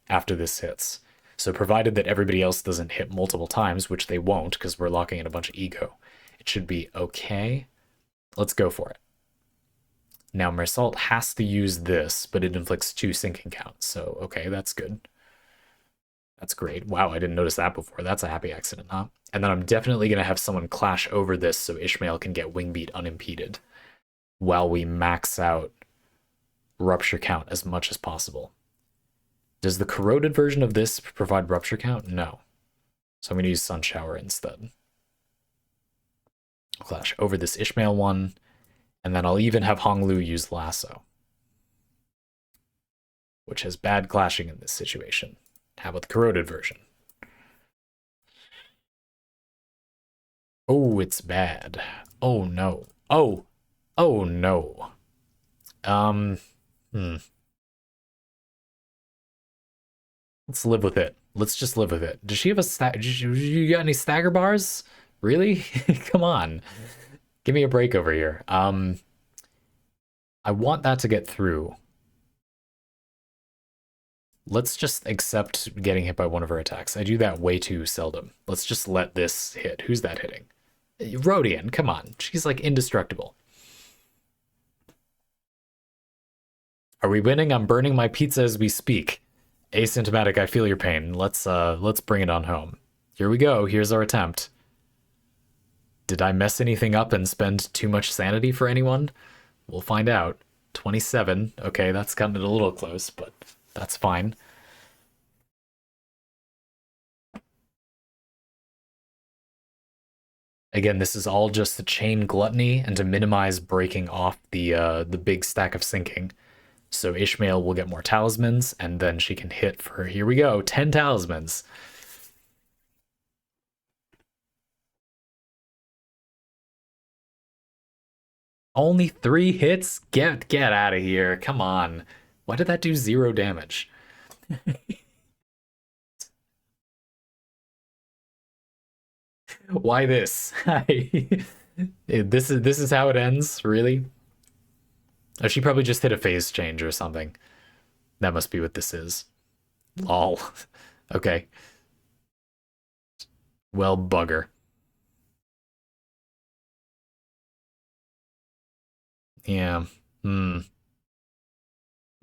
after this hits. So provided that everybody else doesn't hit multiple times, which they won't because we're locking in a bunch of ego, it should be okay. Let's go for it. Now Mersalt has to use this, but it inflicts 2 sinking counts. So okay, that's good. That's great. Wow, I didn't notice that before. That's a happy accident, huh? And then I'm definitely going to have someone clash over this so Ishmael can get Wingbeat unimpeded while we max out rupture count as much as possible. Does the corroded version of this provide rupture count? No. So I'm going to use Sun Shower instead. Clash over this Ishmael one, and then I'll even have Honglu use Lasso, which has bad clashing in this situation. How about the corroded version? Oh, it's bad. Oh no. Oh no. Let's live with it. Let's just live with it. Does she have a stack? You got any stagger bars? Really? Come on. Give me a break over here. I want that to get through. Let's just accept getting hit by one of her attacks. I do that way too seldom. Let's just let this hit. Who's that hitting? Rodian, come on. She's like indestructible. Are we winning? I'm burning my pizza as we speak. Asymptomatic, I feel your pain. Let's bring it on home. Here we go. Here's our attempt. Did I mess anything up and spend too much sanity for anyone? We'll find out. 27. Okay, that's gotten a little close, but that's fine. Again, this is all just the chain gluttony and to minimize breaking off the big stack of sinking. So Ishmael will get more talismans, and then she can hit for, here we go, 10 talismans. Only 3 hits? Get out of here. Come on. Why did that do 0 damage? Why this? This is how it ends, really? Oh, she probably just hit a phase change or something. That must be what this is. Lol. Okay. Well, bugger. Yeah. Hmm.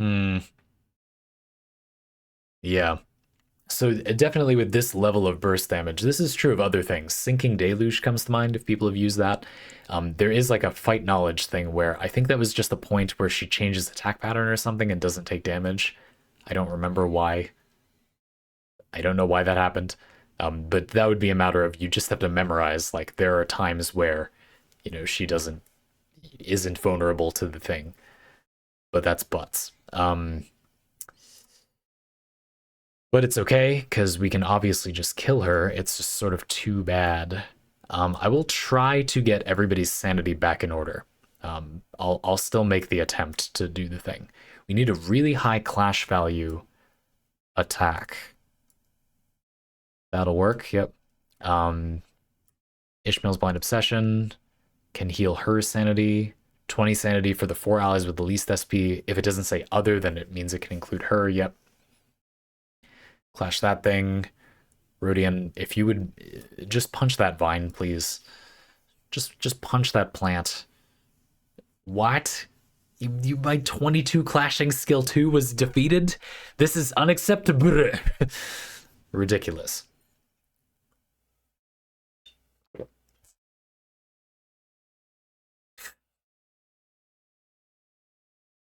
Hmm. Yeah. So definitely with this level of burst damage, this is true of other things. Sinking Deluge comes to mind if people have used that. There is like a fight knowledge thing where I think that was just a point where she changes attack pattern or something and doesn't take damage. I don't remember why. I don't know why that happened. But that would be a matter of you just have to memorize. Like there are times where, she isn't vulnerable to the thing. But that's butts. But it's okay, because we can obviously just kill her. It's just sort of too bad. I will try to get everybody's sanity back in order. I'll still make the attempt to do the thing. We need a really high clash value attack. That'll work, yep. Ishmael's Blind Obsession can heal her sanity. 20 sanity for the 4 allies with the least SP. If it doesn't say other, then it means it can include her, yep. Clash that thing. Rodian, if you would just punch that vine, please. Just punch that plant. What? My 22 clashing skill 2 was defeated? This is unacceptable. Ridiculous.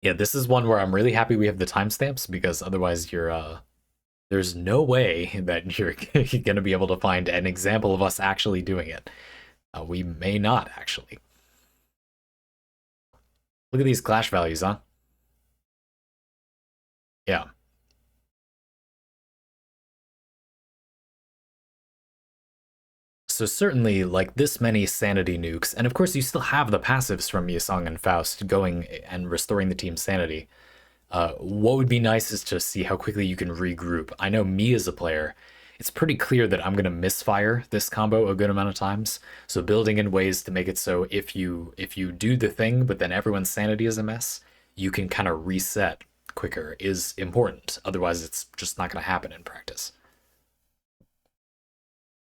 Yeah, this is one where I'm really happy we have the timestamps, because otherwise there's no way that you're going to be able to find an example of us actually doing it. We may not, actually. Look at these clash values, huh? Yeah. So certainly, like, this many sanity nukes, and of course you still have the passives from Yasong and Faust going and restoring the team's sanity. What would be nice is to see how quickly you can regroup. I know me as a player, it's pretty clear that I'm going to misfire this combo a good amount of times. So building in ways to make it so if you do the thing, but then everyone's sanity is a mess, you can kind of reset quicker is important. Otherwise, it's just not going to happen in practice.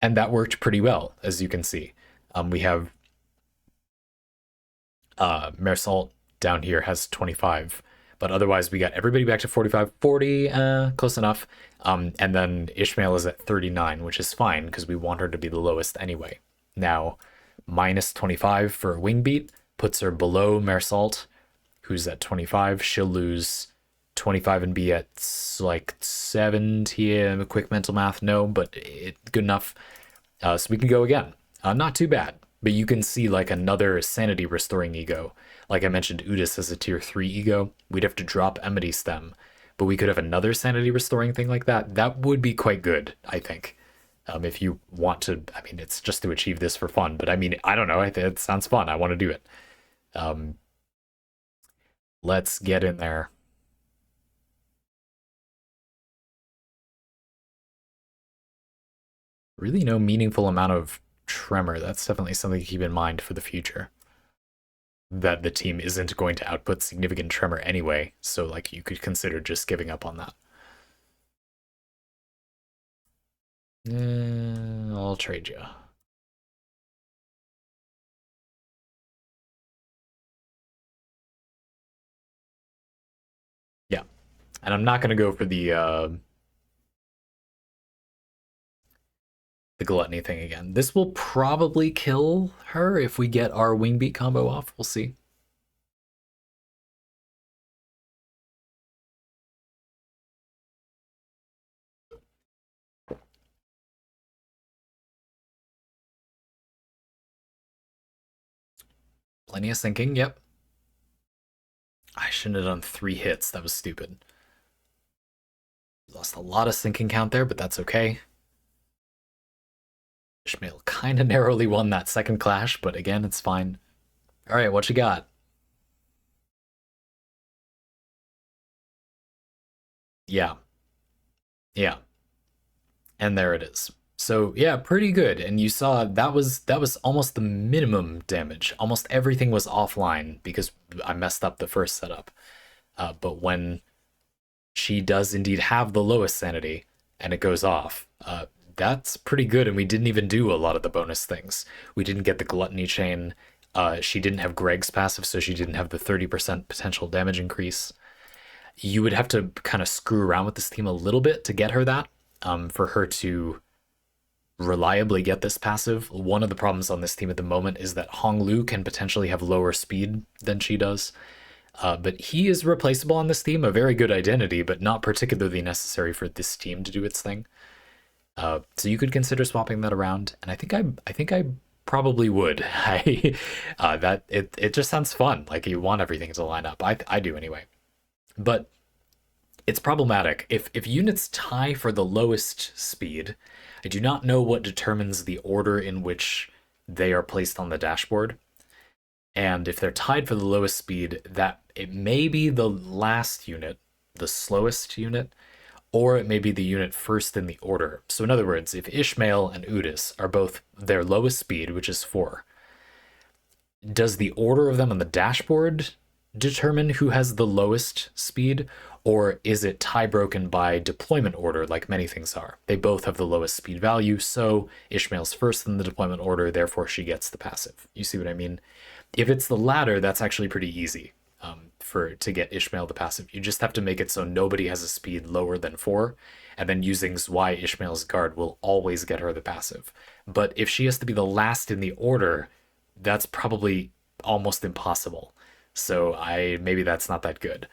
And that worked pretty well, as you can see. We have Mersalt down here has 25. But otherwise, we got everybody back to 45, 40, close enough. And then Ishmael is at 39, which is fine, because we want her to be the lowest anyway. Now, minus 25 for Wingbeat puts her below Mersalt, who's at 25. She'll lose 25 and be at like 70. Quick mental math, no, but good enough. So we can go again. Not too bad. But you can see like another sanity restoring ego. Like I mentioned, Udis has a tier 3 ego. We'd have to drop Emity Stem. But we could have another sanity restoring thing like that. That would be quite good, I think. If you want to, I mean, it's just to achieve this for fun. But I mean, I don't know. It sounds fun. I want to do it. Let's get in there. Really no meaningful amount of tremor. That's definitely something to keep in mind for the future. That the team isn't going to output significant tremor anyway, so like you could consider just giving up on that. I'll trade you. Yeah, and I'm not going to go for the gluttony thing again. This will probably kill her if we get our Wingbeat combo off. We'll see. Plenty of sinking, yep. I shouldn't have done 3 hits. That was stupid. Lost a lot of sinking count there, but that's okay. Ishmael kind of narrowly won that second clash, but again, it's fine. All right, what you got? Yeah. Yeah. And there it is. So yeah, pretty good. And you saw that was almost the minimum damage. Almost everything was offline because I messed up the first setup. But when she does indeed have the lowest sanity and it goes off, that's pretty good. And we didn't even do a lot of the bonus things. We didn't get the gluttony chain. She didn't have Greg's passive, so she didn't have the 30% potential damage increase. You would have to kind of screw around with this team a little bit to get her that. for her to reliably get this passive. One of the problems on this team at the moment is that Honglu can potentially have lower speed than she does. But he is replaceable on this team, a very good identity, but not particularly necessary for this team to do its thing. So you could consider swapping that around, and I think I probably would. It just sounds fun. Like you want everything to line up. I do anyway. But it's problematic if units tie for the lowest speed. I do not know what determines the order in which they are placed on the dashboard. And if they're tied for the lowest speed, that it may be the last unit, the slowest unit, or it may be the unit first in the order. So in other words, if Ishmael and Udis are both their lowest speed, which is 4, does the order of them on the dashboard determine who has the lowest speed, or is it tie broken by deployment order like many things are? They both have the lowest speed value, so Ishmael's first in the deployment order, therefore she gets the passive. You see what I mean? If it's the latter, that's actually pretty easy to get Ishmael the passive. You just have to make it so nobody has a speed lower than 4, and then using Zwei Ishmael's guard will always get her the passive. But if she has to be the last in the order, that's probably almost impossible. So maybe that's not that good.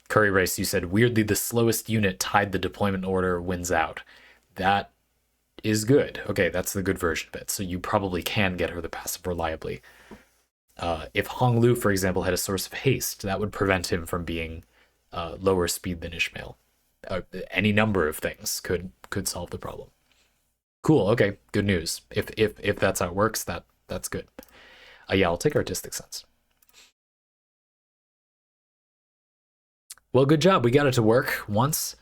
Curry Race, you said, weirdly the slowest unit tied the deployment order wins out. That is good. Okay, that's the good version of it. So you probably can get her the passive reliably. If Honglu, for example, had a source of haste, that would prevent him from being lower speed than Ishmael. Any number of things could solve the problem. Cool. Okay, good news. If that's how it works, that's good. Yeah, I'll take artistic sense. Well, good job. We got it to work once.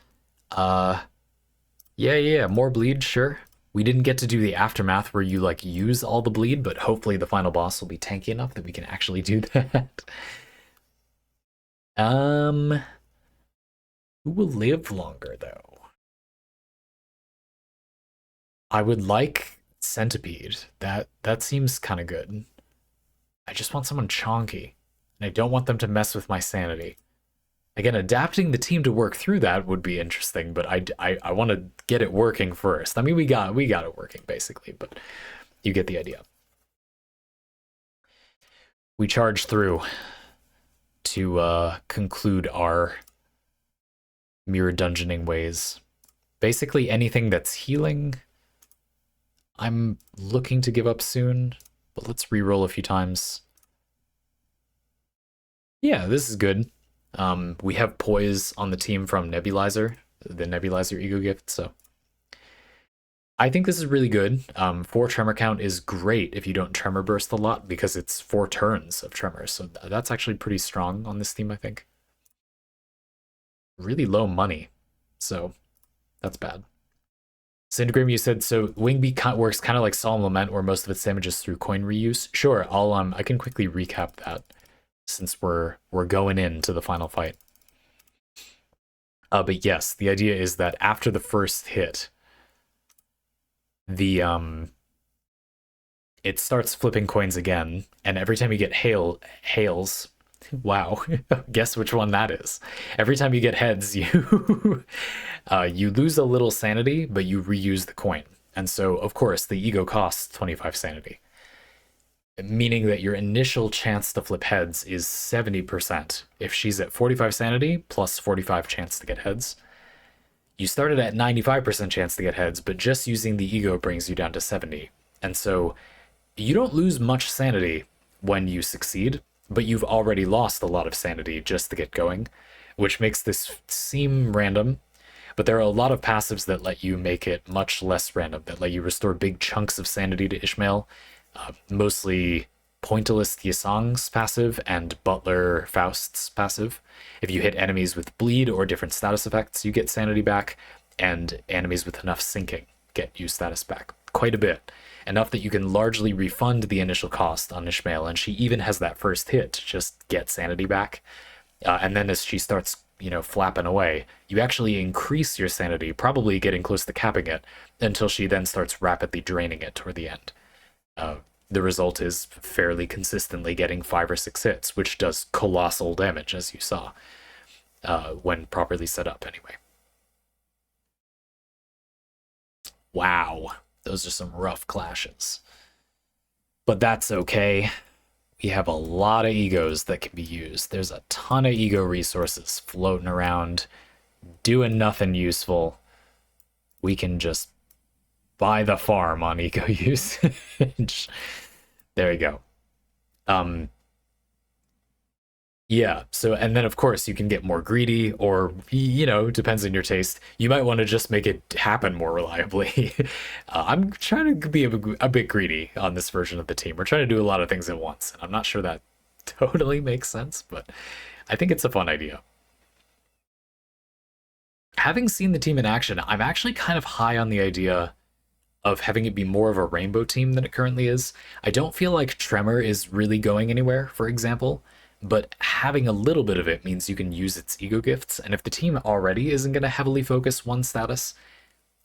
Yeah, more bleed, sure. We didn't get to do the aftermath where you like use all the bleed, but hopefully the final boss will be tanky enough that we can actually do that. Who will live longer though? I would like Centipede. That seems kind of good. I just want someone chonky, and I don't want them to mess with my sanity. Again, adapting the team to work through that would be interesting, but I want to get it working first. I mean, we got it working basically, but you get the idea. We charge through to conclude our mirror dungeoning ways. Basically anything that's healing, I'm looking to give up soon, but let's re-roll a few times. Yeah, this is good. We have Poise on the team from Nebulizer, the Nebulizer ego gift, so I think this is really good. 4 tremor count is great if you don't tremor burst a lot, because it's 4 turns of tremors, so that's actually pretty strong on this team, I think. Really low money, so that's bad. Cyndagram, you said, so Wingbeat works kind of like Solemn Lament, where most of its damage is through coin reuse. Sure, I can quickly recap that, since we're going into the final fight. But yes, the idea is that after the first hit, the it starts flipping coins again, and every time you get hails, wow, guess which one that is. Every time you get heads, you you lose a little sanity, but you reuse the coin. And so, of course, the ego costs 25 sanity. Meaning that your initial chance to flip heads is 70%. If she's at 45 sanity plus 45 chance to get heads, you started at 95% chance to get heads, but just using the ego brings you down to 70. And so you don't lose much sanity when you succeed, but you've already lost a lot of sanity just to get going, which makes this seem random. But there are a lot of passives that let you make it much less random, that let you restore big chunks of sanity to Ishmael. Mostly Pointillist Yasong's passive and Butler Faust's passive. If you hit enemies with bleed or different status effects, you get sanity back, and enemies with enough sinking get you status back quite a bit. Enough that you can largely refund the initial cost on Ishmael, and she even has that first hit to just get sanity back. And then as she starts, flapping away, you actually increase your sanity, probably getting close to capping it, until she then starts rapidly draining it toward the end. The result is fairly consistently getting 5 or 6 hits, which does colossal damage, as you saw, when properly set up anyway. Wow, those are some rough clashes. But that's okay. We have a lot of egos that can be used. There's a ton of ego resources floating around, doing nothing useful. We can just buy the farm on ego use. There you go. Yeah, so, and then of course you can get more greedy, or, you know, depends on your taste. You might want to just make it happen more reliably. I'm trying to be a bit greedy on this version of the team. We're trying to do a lot of things at once, and I'm not sure that totally makes sense, but I think it's a fun idea. Having seen the team in action, I'm actually kind of high on the idea of having it be more of a rainbow team than it currently is. I don't feel like Tremor is really going anywhere, for example, but having a little bit of it means you can use its ego gifts, and if the team already isn't going to heavily focus one status,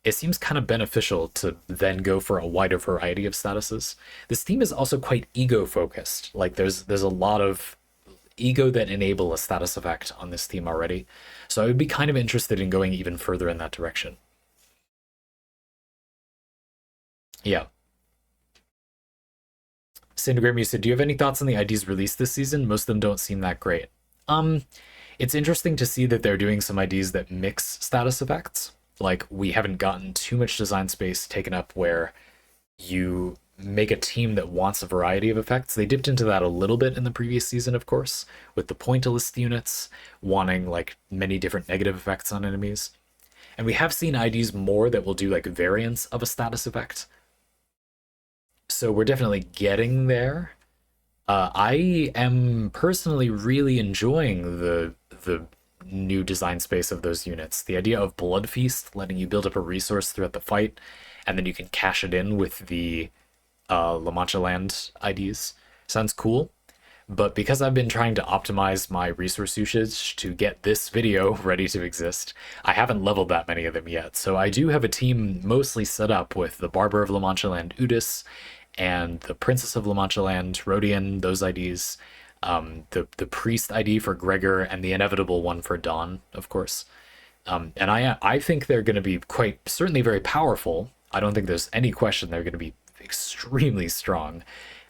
it seems kind of beneficial to then go for a wider variety of statuses. This team is also quite ego focused. Like there's a lot of ego that enable a status effect on this team already, so I would be kind of interested in going even further in that direction. Yeah. Syndigram, you said, do you have any thoughts on the IDs released this season? Most of them don't seem that great. It's interesting to see that they're doing some IDs that mix status effects. Like, we haven't gotten too much design space taken up where you make a team that wants a variety of effects. They dipped into that a little bit in the previous season, of course, with the pointillist units wanting like many different negative effects on enemies. And we have seen IDs more that will do like variants of a status effect. So we're definitely getting there. I am personally really enjoying the new design space of those units. The idea of Blood Feast, letting you build up a resource throughout the fight, and then you can cash it in with the La Mancha Land IDs, sounds cool. But because I've been trying to optimize my resource usage to get this video ready to exist, I haven't leveled that many of them yet. So I do have a team mostly set up with the Barber of La Mancha Land Udis and the Princess of La Mancha Land Rodian, those IDs, the Priest ID for Gregor, and the inevitable one for Dawn, of course. And I think they're going to be quite certainly very powerful. I don't think there's any question they're going to be extremely strong,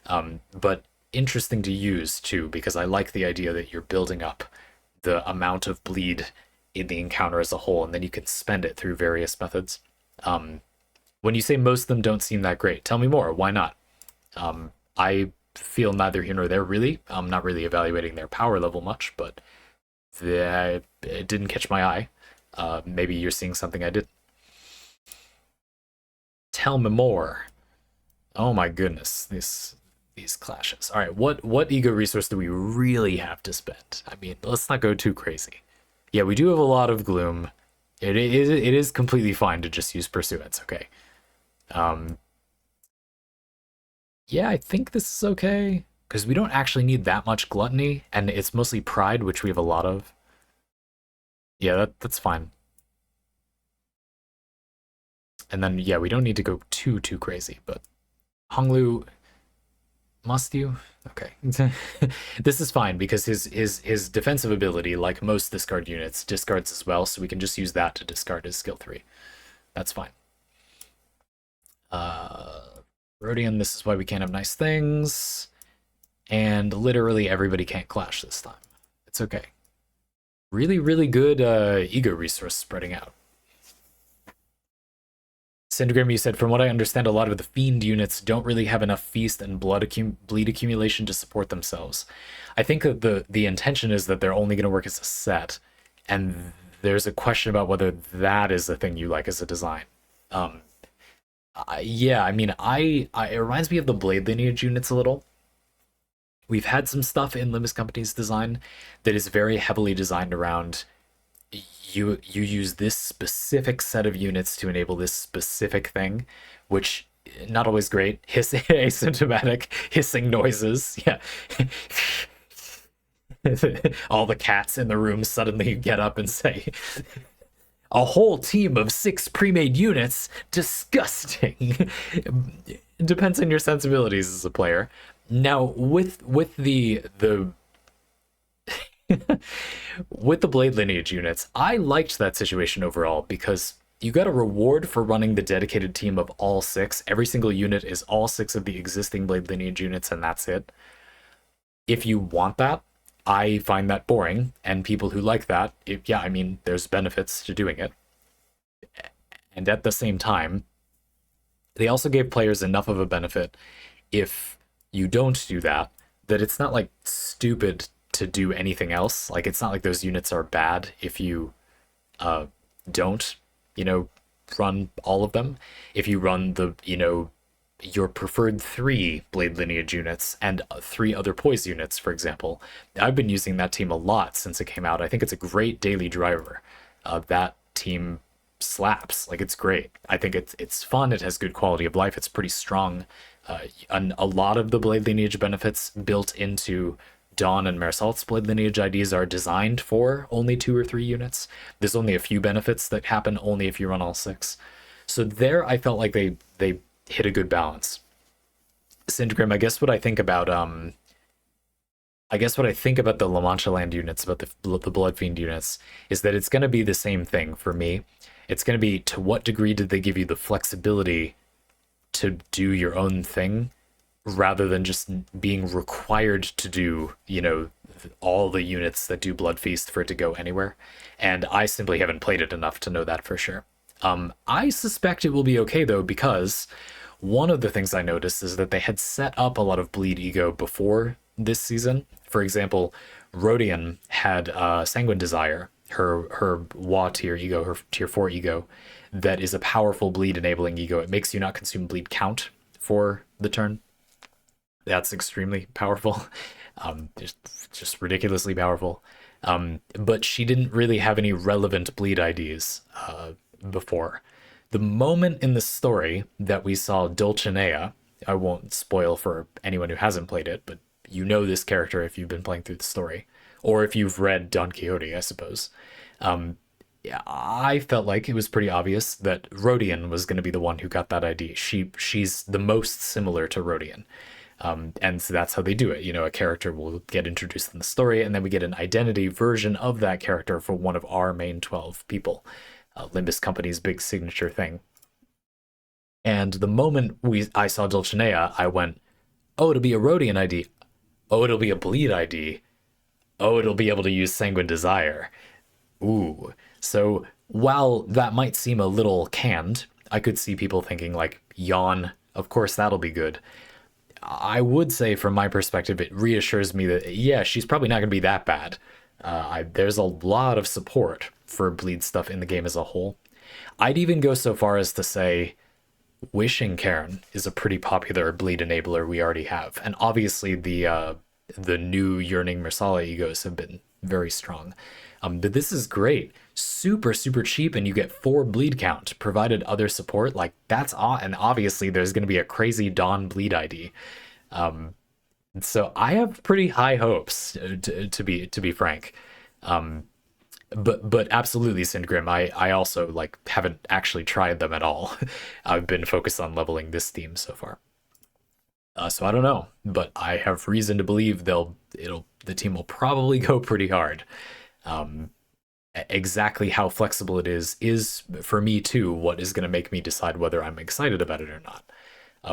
but interesting to use too, because I like the idea that you're building up the amount of bleed in the encounter as a whole, and then you can spend it through various methods. When you say most of them don't seem that great, tell me more. Why not? I feel neither here nor there, really. I'm not really evaluating their power level much, but it didn't catch my eye. Maybe you're seeing something I didn't. Tell me more. Oh my goodness, these clashes. All right, what ego resource do we really have to spend? I mean, let's not go too crazy. Yeah, we do have a lot of gloom. It is completely fine to just use pursuance, okay? Yeah, I think this is okay, because we don't actually need that much gluttony, and it's mostly pride, which we have a lot of. Yeah, that's fine. And then, yeah, we don't need to go too crazy, but Honglu, must you? Okay. This is fine, because his defensive ability, like most discard units, discards as well, so we can just use that to discard his skill 3. That's fine. Rodian, this is why we can't have nice things. And literally everybody can't clash this time. It's okay. Really, really good ego resource spreading out. Syndigram, you said, from what I understand, a lot of the Fiend units don't really have enough feast and bleed accumulation to support themselves. I think that the intention is that they're only going to work as a set, and there's a question about whether that is the thing you like as a design. Yeah, I mean, it reminds me of the Blade Lineage units a little. We've had some stuff in Limbus Company's design that is very heavily designed around you use this specific set of units to enable this specific thing, which not always great. Asymptomatic hissing noises. Yeah. All the cats in the room suddenly get up and say, a whole team of 6 pre-made units? Disgusting. It depends on your sensibilities as a player. Now, with the with the Blade Lineage units, I liked that situation overall, because you got a reward for running the dedicated team of all 6. Every single unit is all 6 of the existing Blade Lineage units, and that's it. If you want that, I find that boring, and people who like that, yeah, I mean, there's benefits to doing it. And at the same time, they also gave players enough of a benefit if you don't do that, that it's not like stupid to do anything else. Like, it's not like those units are bad if you don't, run all of them. If you run the, your preferred 3 Blade Lineage units and 3 other Poise units, for example. I've been using that team a lot since it came out. I think it's a great daily driver. That team slaps. Like, it's great. I think it's fun. It has good quality of life. It's pretty strong. A lot of the Blade Lineage benefits built into Dawn and Mersault's Blade Lineage IDs are designed for only 2 or 3 units. There's only a few benefits that happen only if you run all 6. So there, I felt like they hit a good balance. Syndgrim, I guess what I think about the La Mancha Land units, about the Bloodfiend units, is that it's going to be the same thing for me. It's going to be, to what degree did they give you the flexibility to do your own thing, rather than just being required to do, all the units that do Blood Feast for it to go anywhere. And I simply haven't played it enough to know that for sure. I suspect it will be okay, though, because one of the things I noticed is that they had set up a lot of bleed ego before this season. For example, Rodian had Sanguine Desire, her WA tier ego, her tier 4 ego, that is a powerful bleed enabling ego. It makes you not consume bleed count for the turn. That's extremely powerful. Just ridiculously powerful. But she didn't really have any relevant bleed IDs before. The moment in the story that we saw Dulcinea, I won't spoil for anyone who hasn't played it, but you know this character if you've been playing through the story, or if you've read Don Quixote, I suppose. Yeah, I felt like it was pretty obvious that Rodian was going to be the one who got that ID. She's the most similar to Rodian. And so that's how they do it. A character will get introduced in the story, and then we get an identity version of that character for one of our main 12 people. Limbus Company's big signature thing. And the moment I saw Dulcinea, I went, oh, it'll be a Rodian ID. Oh, it'll be a Bleed ID. Oh, it'll be able to use Sanguine Desire. Ooh. So while that might seem a little canned, I could see people thinking like, yawn, of course that'll be good. I would say from my perspective, it reassures me that, yeah, she's probably not going to be that bad. There's a lot of support for bleed stuff in the game as a whole. I'd even go so far as to say Wishing Cairn is a pretty popular bleed enabler we already have. And obviously the new Yearning Mersala egos have been very strong. But this is great. Super, super cheap, and you get 4 bleed count, provided other support. Like, that's and obviously there's going to be a crazy Dawn bleed ID. So I have pretty high hopes, to be frank. But absolutely, Syndgrim, I also haven't actually tried them at all. I've been focused on leveling this theme so far. So I don't know, but I have reason to believe the team will probably go pretty hard. Exactly how flexible it is for me too what is going to make me decide whether I'm excited about it or not.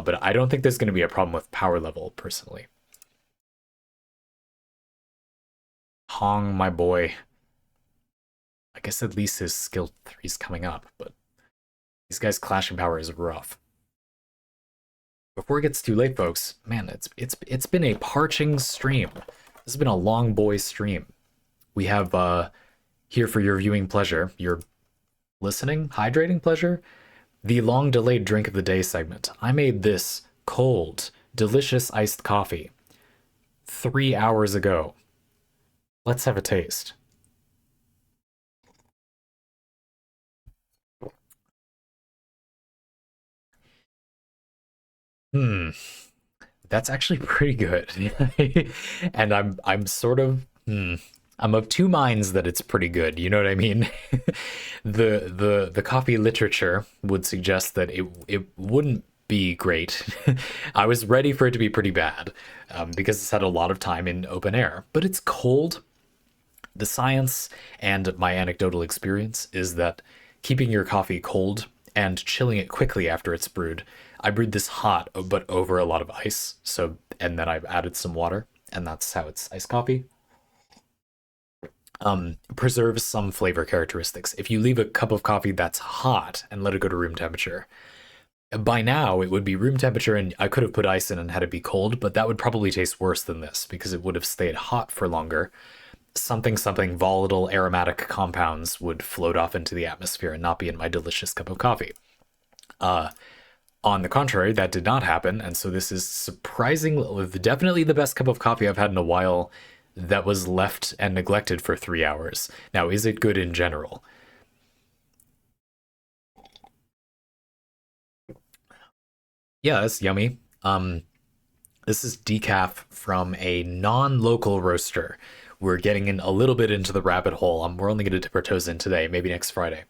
But I don't think there's going to be a problem with power level personally. Hong, my boy. I guess at least his skill 3's coming up, but these guys' clashing power is rough. Before it gets too late, folks, man, it's been a parching stream. This has been a long boy stream. We have here for your viewing pleasure, your listening, hydrating pleasure, the long delayed drink of the day segment. I made this cold, delicious iced coffee 3 hours ago. Let's have a taste. That's actually pretty good. And I'm sort of I'm of two minds that it's pretty good. You know what I mean? The coffee literature would suggest that it wouldn't be great. I was ready for it to be pretty bad because it's had a lot of time in open air, but it's cold. The science and my anecdotal experience is that keeping your coffee cold and chilling it quickly after it's brewed. I brewed this hot, but over a lot of ice. So, and then I've added some water, and that's how it's iced coffee. Preserves some flavor characteristics. If you leave a cup of coffee that's hot and let it go to room temperature, by now it would be room temperature, and I could have put ice in and had it be cold, but that would probably taste worse than this because it would have stayed hot for longer. Something volatile aromatic compounds would float off into the atmosphere and not be in my delicious cup of coffee. On the contrary, that did not happen, and so this is surprisingly, definitely the best cup of coffee I've had in a while that was left and neglected for 3 hours. Now, is it good in general? Yeah, that's yummy. This is decaf from a non-local roaster. We're getting in a little bit into the rabbit hole. We're only going to dip our toes in today, maybe next Friday.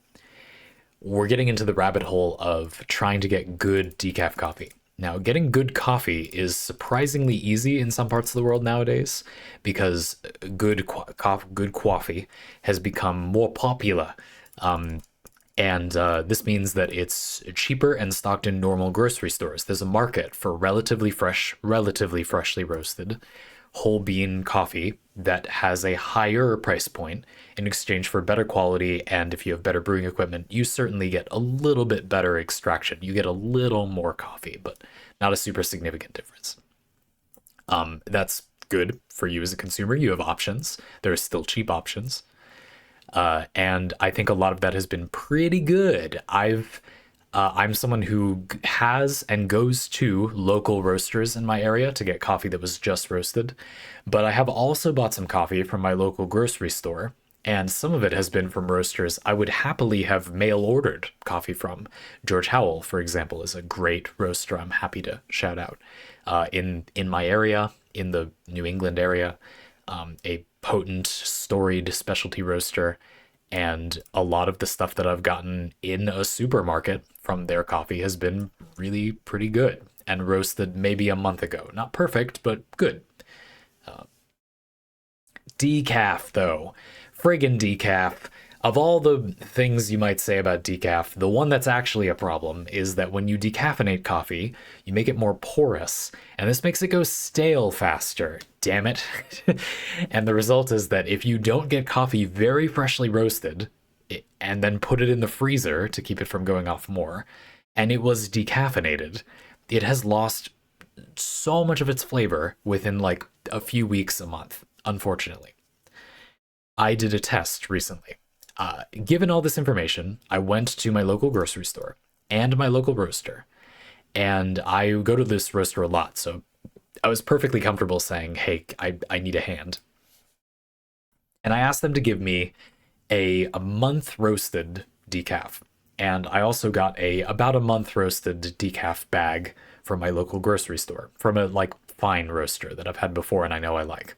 We're getting into the rabbit hole of trying to get good decaf coffee. Now, getting good coffee is surprisingly easy in some parts of the world nowadays because good coffee has become more popular. And this means that it's cheaper and stocked in normal grocery stores. There's a market for relatively freshly roasted whole bean coffee that has a higher price point in exchange for better quality, and if you have better brewing equipment, you certainly get a little bit better extraction. You get a little more coffee, but not a super significant difference. That's good for you as a consumer. You have options. There are still cheap options. And I think a lot of that has been pretty good. I'm someone who has and goes to local roasters in my area to get coffee that was just roasted, but I have also bought some coffee from my local grocery store, and some of it has been from roasters I would happily have mail ordered coffee from. George Howell, for example, is a great roaster I'm happy to shout out. In my area, in the New England area, a potent, storied specialty roaster, and a lot of the stuff that I've gotten in a supermarket from their coffee has been really pretty good and roasted maybe a month ago. Not perfect, but good. Decaf, though. Friggin' decaf. Of all the things you might say about decaf, the one that's actually a problem is that when you decaffeinate coffee, you make it more porous, and this makes it go stale faster. Damn it. And the result is that if you don't get coffee very freshly roasted and then put it in the freezer to keep it from going off more, and it was decaffeinated, it has lost so much of its flavor within like a few weeks, a month, unfortunately. I did a test recently. Given all this information, I went to my local grocery store and my local roaster, and I go to this roaster a lot, so I was perfectly comfortable saying, hey, I need a hand. And I asked them to give me a month roasted decaf. And I also got about a month roasted decaf bag from my local grocery store, from a like fine roaster that I've had before and I know I like.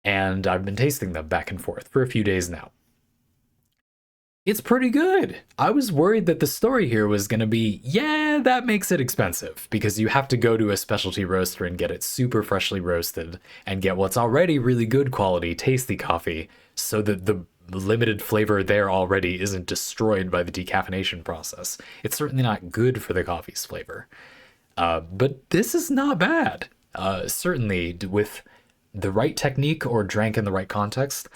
And I've been tasting them back and forth for a few days now. It's pretty good. I was worried that the story here was going to be, yeah, that makes it expensive because you have to go to a specialty roaster and get it super freshly roasted and get what's already really good quality, tasty coffee so that the limited flavor there already isn't destroyed by the decaffeination process. It's certainly not good for the coffee's flavor. But this is not bad. Certainly with the right technique or drank in the right context,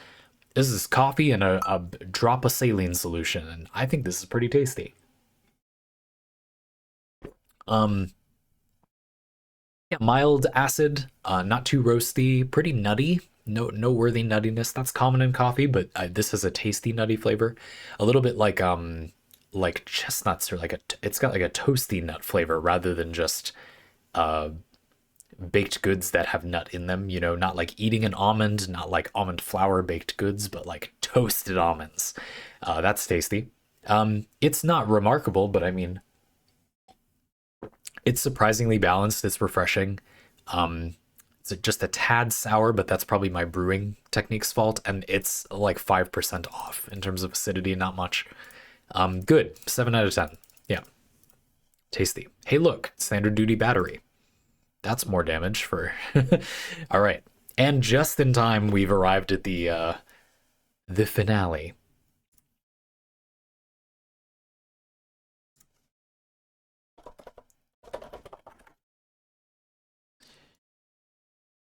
this is coffee and a drop of saline solution, and I think this is pretty tasty. Yeah, mild acid, not too roasty, pretty nutty. No worthy nuttiness. That's common in coffee, but this has a tasty nutty flavor. A little bit like chestnuts, or it's got like a toasty nut flavor rather than just baked goods that have nut in them, not like eating an almond, not like almond flour baked goods, but like toasted almonds. That's tasty. It's not remarkable, but I mean, it's surprisingly balanced. It's refreshing. It's just a tad sour, but that's probably my brewing technique's fault. And it's like 5% off in terms of acidity, not much. Good. 7 out of 10. Yeah. Tasty. Hey, look, standard duty battery. That's more damage for... All right. And just in time, we've arrived at the finale.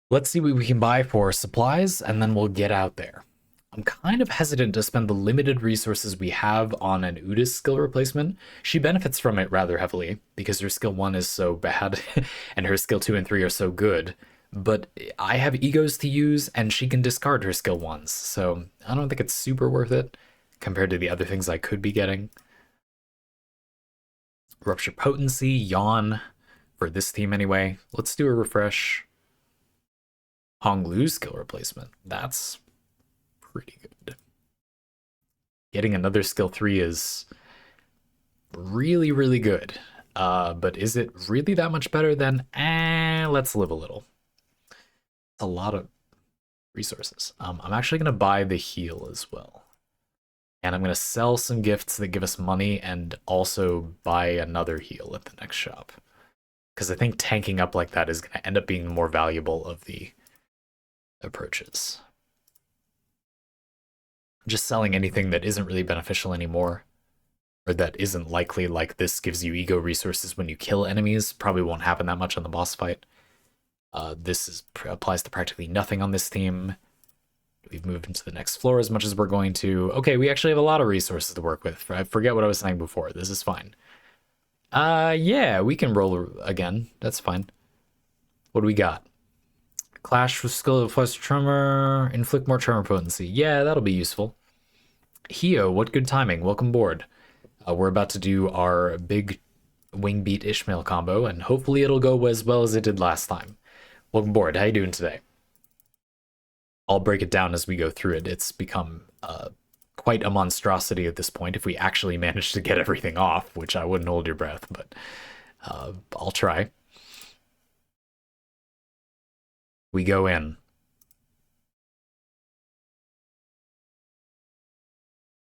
Let's see what we can buy for supplies, and then we'll get out there. I'm kind of hesitant to spend the limited resources we have on an Uda's skill replacement. She benefits from it rather heavily because her skill 1 is so bad and her skill 2 and 3 are so good. But I have egos to use and she can discard her skill 1s, so I don't think it's super worth it compared to the other things I could be getting. Rupture Potency, Yawn, for this team anyway. Let's do a refresh. Honglu's skill replacement. That's pretty good. Getting another skill 3 is really, really good. But is it really that much better than, let's live a little. It's a lot of resources. I'm actually going to buy the heal as well. And I'm going to sell some gifts that give us money and also buy another heal at the next shop. Because I think tanking up like that is going to end up being more valuable of the approaches. Just selling anything that isn't really beneficial anymore, or that isn't likely, like this gives you ego resources when you kill enemies, probably won't happen that much on the boss fight. This applies to practically nothing on this team. We've moved into the next floor as much as we're going to. Okay, we actually have a lot of resources to work with. I forget what I was saying before. This is fine. Yeah, we can roll again. That's fine. What do we got? Clash with skill plus tremor, inflict more tremor potency. Yeah, that'll be useful. Hio, what good timing. Welcome aboard. We're about to do our big Wingbeat Ishmael combo, and hopefully it'll go as well as it did last time. Welcome aboard. How you doing today? I'll break it down as we go through it. It's become quite a monstrosity at this point if we actually manage to get everything off, which I wouldn't hold your breath, but I'll try. We go in.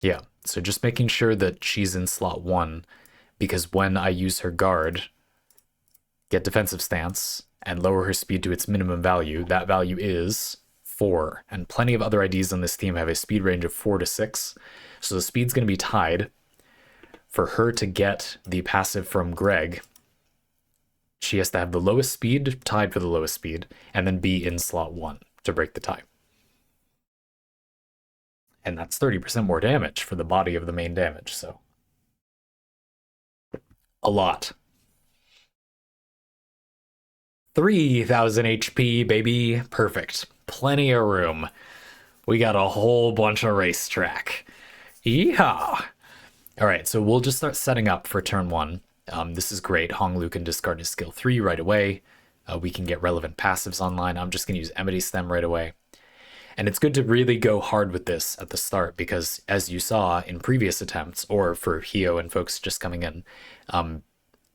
Yeah, so just making sure that she's in slot 1, because when I use her guard, get defensive stance, and lower her speed to its minimum value, that value is 4. And plenty of other IDs on this team have a speed range of 4 to 6. So the speed's going to be tied. For her to get the passive from Greg, she has to have the lowest speed, tied for the lowest speed, and then be in slot 1 to break the tie. And that's 30% more damage for the body of the main damage, so a lot. 3,000 HP, baby. Perfect. Plenty of room. We got a whole bunch of racetrack. Yeehaw! Alright, so we'll just start setting up for turn 1. This is great. Honglu can discard his skill 3 right away. We can get relevant passives online. I'm just going to use Amity Stem right away. And it's good to really go hard with this at the start because, as you saw in previous attempts, or for Hio and folks just coming in,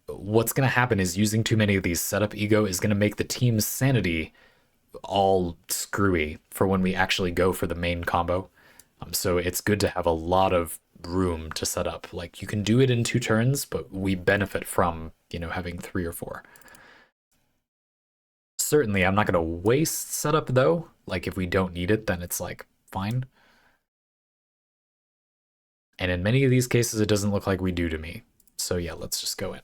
what's going to happen is using too many of these setup ego is going to make the team's sanity all screwy for when we actually go for the main combo. So it's good to have a lot of room to set up. Like, you can do it in 2 turns, but we benefit from, having 3 or 4. Certainly, I'm not going to waste setup, though. Like, if we don't need it, then it's, like, fine. And in many of these cases, it doesn't look like we do to me. So yeah, let's just go in.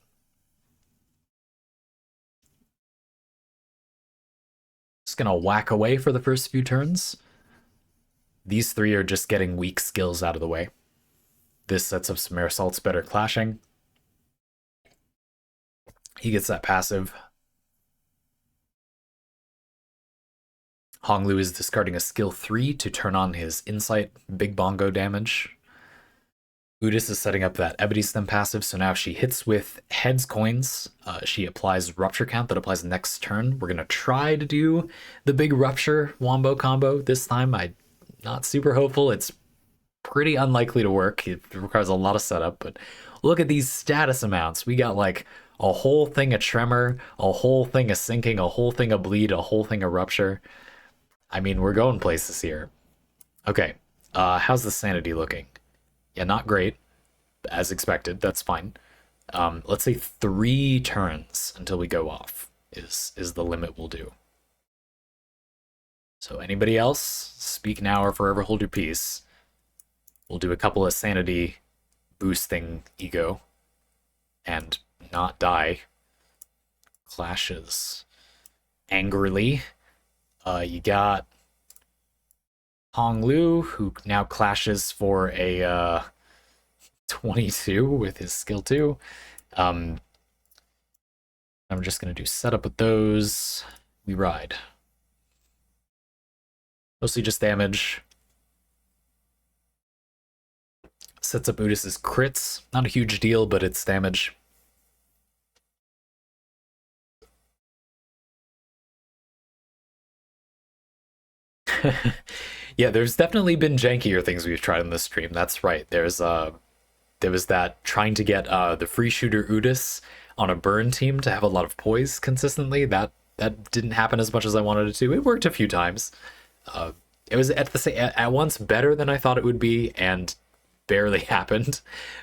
Just going to whack away for the first few turns. These 3 are just getting weak skills out of the way. This sets up some air assaults better clashing. He gets that passive. Honglu is discarding a skill 3 to turn on his insight big bongo damage. Udis is setting up that Ebony Stem passive, so now if she hits with heads coins, she applies Rupture Count that applies next turn. We're going to try to do the big Rupture Wombo combo this time. I'm not super hopeful. It's pretty unlikely to work. It requires a lot of setup, but look at these status amounts. We got like a whole thing of Tremor, a whole thing of Sinking, a whole thing of Bleed, a whole thing of Rupture. I mean, we're going places here. Okay, how's the sanity looking? Yeah, not great, as expected. That's fine. Let's say 3 turns until we go off is the limit we'll do. So anybody else, speak now or forever hold your peace. We'll do a couple of sanity boosting ego and not die. Clashes angrily. You got Hong Lu, who now clashes for a 22 with his skill 2. I'm just going to do setup with those. We ride. Mostly just damage. Sets up Udis's crits. Not a huge deal, but it's damage. Yeah, there's definitely been jankier things we've tried in this stream. That's right. There was that trying to get the free shooter Udis on a burn team to have a lot of poise consistently. That didn't happen as much as I wanted it to. It worked a few times. It was at once better than I thought it would be, and barely happened.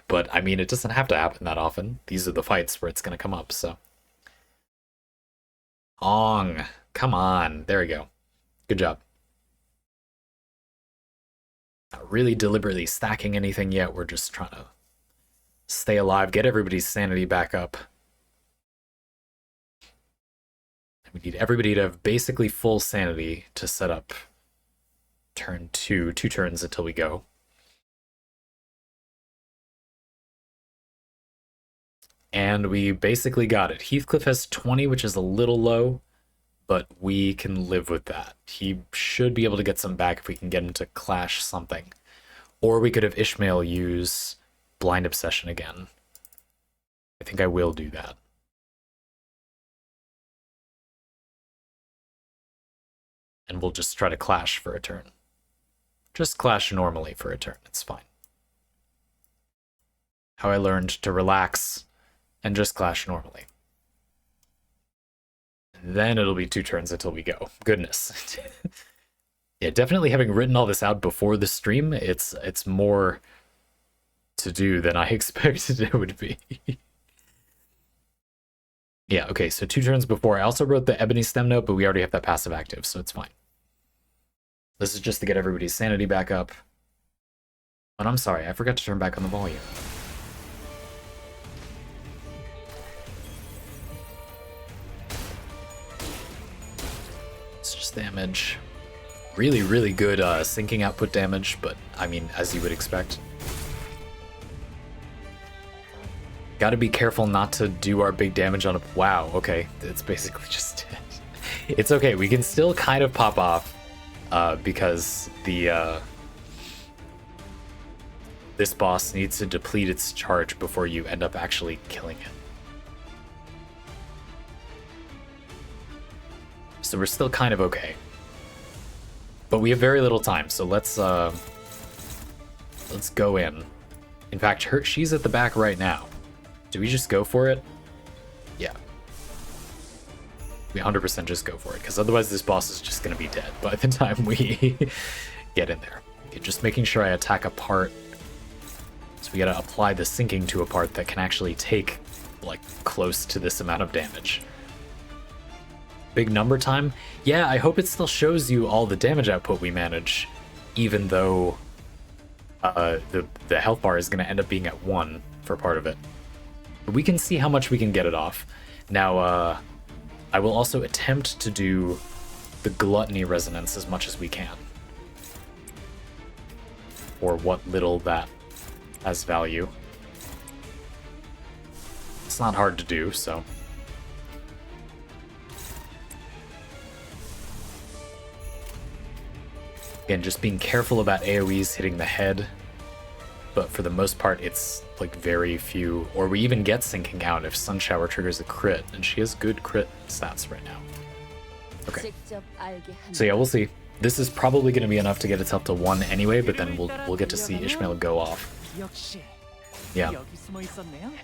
But I mean, it doesn't have to happen that often. These are the fights where it's gonna come up. So, Ong, come on, there we go. Good job. Not really deliberately stacking anything yet. We're just trying to stay alive, get everybody's sanity back up. We need everybody to have basically full sanity to set up turn 2 turns until we go. And we basically got it. Heathcliff has 20, which is a little low, but we can live with that. He should be able to get some back if we can get him to clash something. Or we could have Ishmael use Blind Obsession again. I think I will do that. And we'll just try to clash for a turn. Just clash normally for a turn, it's fine. How I learned to relax and just clash normally. Then it'll be 2 turns until we go. Goodness. Yeah, definitely having written all this out before the stream, it's more to do than I expected it would be. Yeah, okay, so 2 turns before. I also wrote the Ebony Stem note, but we already have that passive active, so it's fine. This is just to get everybody's sanity back up. But I'm sorry, I forgot to turn back on the volume. It's just damage. Really, really good sinking output damage, but I mean, as you would expect. Gotta be careful not to do our big damage on a... Wow, okay, it's basically just dead. It's okay, we can still kind of pop off, because the this boss needs to deplete its charge before you end up actually killing it. So we're still kind of okay. But we have very little time, so let's go in. In fact, she's at the back right now. Do we just go for it? Yeah. We 100% just go for it, because otherwise this boss is just going to be dead by the time we get in there. Okay, just making sure I attack a part. So we got to apply the sinking to a part that can actually take, like, close to this amount of damage. Big number time? Yeah, I hope it still shows you all the damage output we manage, even though the health bar is going to end up being at 1 for part of it. But we can see how much we can get it off. Now, I will also attempt to do the Gluttony Resonance as much as we can. Or what little that has value. It's not hard to do, so... Again, just being careful about AoEs hitting the head. But for the most part, it's like very few, or we even get sinking out if Sun Shower triggers a crit, and she has good crit stats right now. Okay. So yeah, we'll see. This is probably going to be enough to get itself to 1 anyway, but then we'll get to see Ishmael go off. Yeah.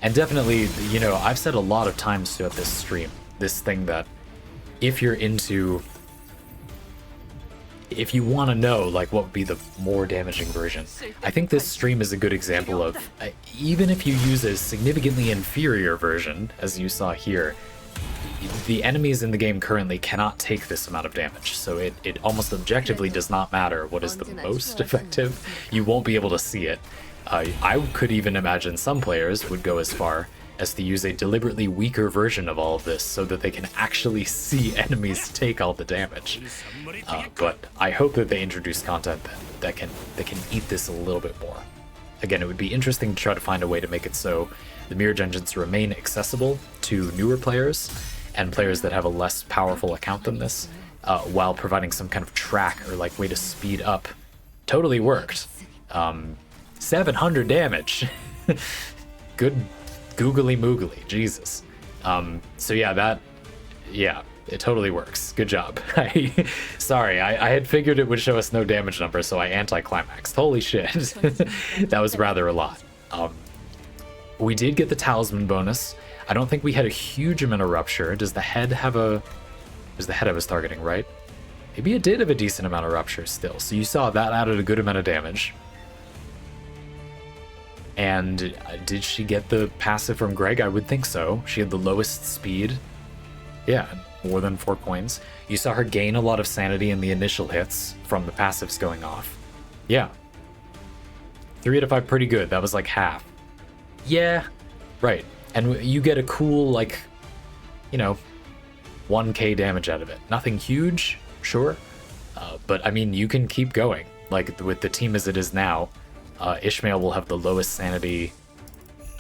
And definitely, you know, I've said a lot of times throughout this stream, this thing that if you're into... If you want to know, like, what would be the more damaging version, I think this stream is a good example of, even if you use a significantly inferior version, as you saw here, the enemies in the game currently cannot take this amount of damage, so it almost objectively does not matter what is the most effective. You won't be able to see it. I could even imagine some players would go as far as to use a deliberately weaker version of all of this so that they can actually see enemies take all the damage. But I hope that they introduce content that can eat this a little bit more. Again, it would be interesting to try to find a way to make it so the mirror engines remain accessible to newer players and players that have a less powerful account than this, while providing some kind of track or like way to speed up. Totally worked. 700 damage. Good googly moogly, Jesus. So yeah, it totally works. Good job. Sorry, I had figured it would show us no damage number, so I anti-climaxed. Holy shit. That was rather a lot. We did get the talisman bonus. I don't think we had a huge amount of rupture. Does the head have a... It was the head I was targeting, right? Maybe it did have a decent amount of rupture still. So you saw that added a good amount of damage. And did she get the passive from Greg? I would think so. She had the lowest speed. Yeah, more than 4 points. You saw her gain a lot of sanity in the initial hits from the passives going off. Yeah. 3 out of 5, pretty good. That was like half. Yeah, right. And you get a cool, like, you know, 1k damage out of it. Nothing huge, sure. But, I mean, you can keep going. Like, with the team as it is now, Ishmael will have the lowest sanity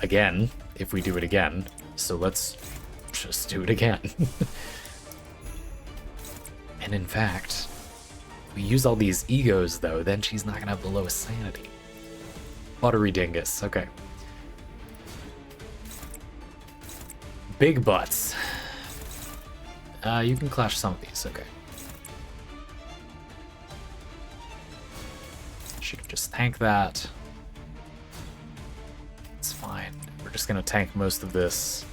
again, if we do it again. So let's just do it again. And in fact, if we use all these egos, though, then she's not going to have the lowest sanity. Buttery dingus, okay. Big butts. You can clash some of these, okay. Should just tank that. It's fine. We're just gonna tank most of this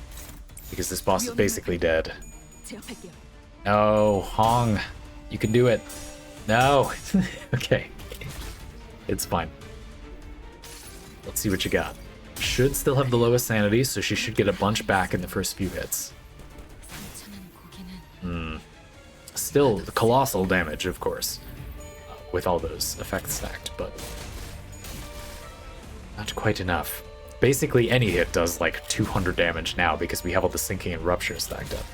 because this boss is basically dead. No, Hong, you can do it. No. Okay. It's fine. Let's see what you got. Should still have the lowest sanity, so she should get a bunch back in the first few hits. Still colossal damage, of course, with all those effects stacked, but not quite enough. Basically, any hit does like 200 damage now because we have all the sinking and rupture stacked up.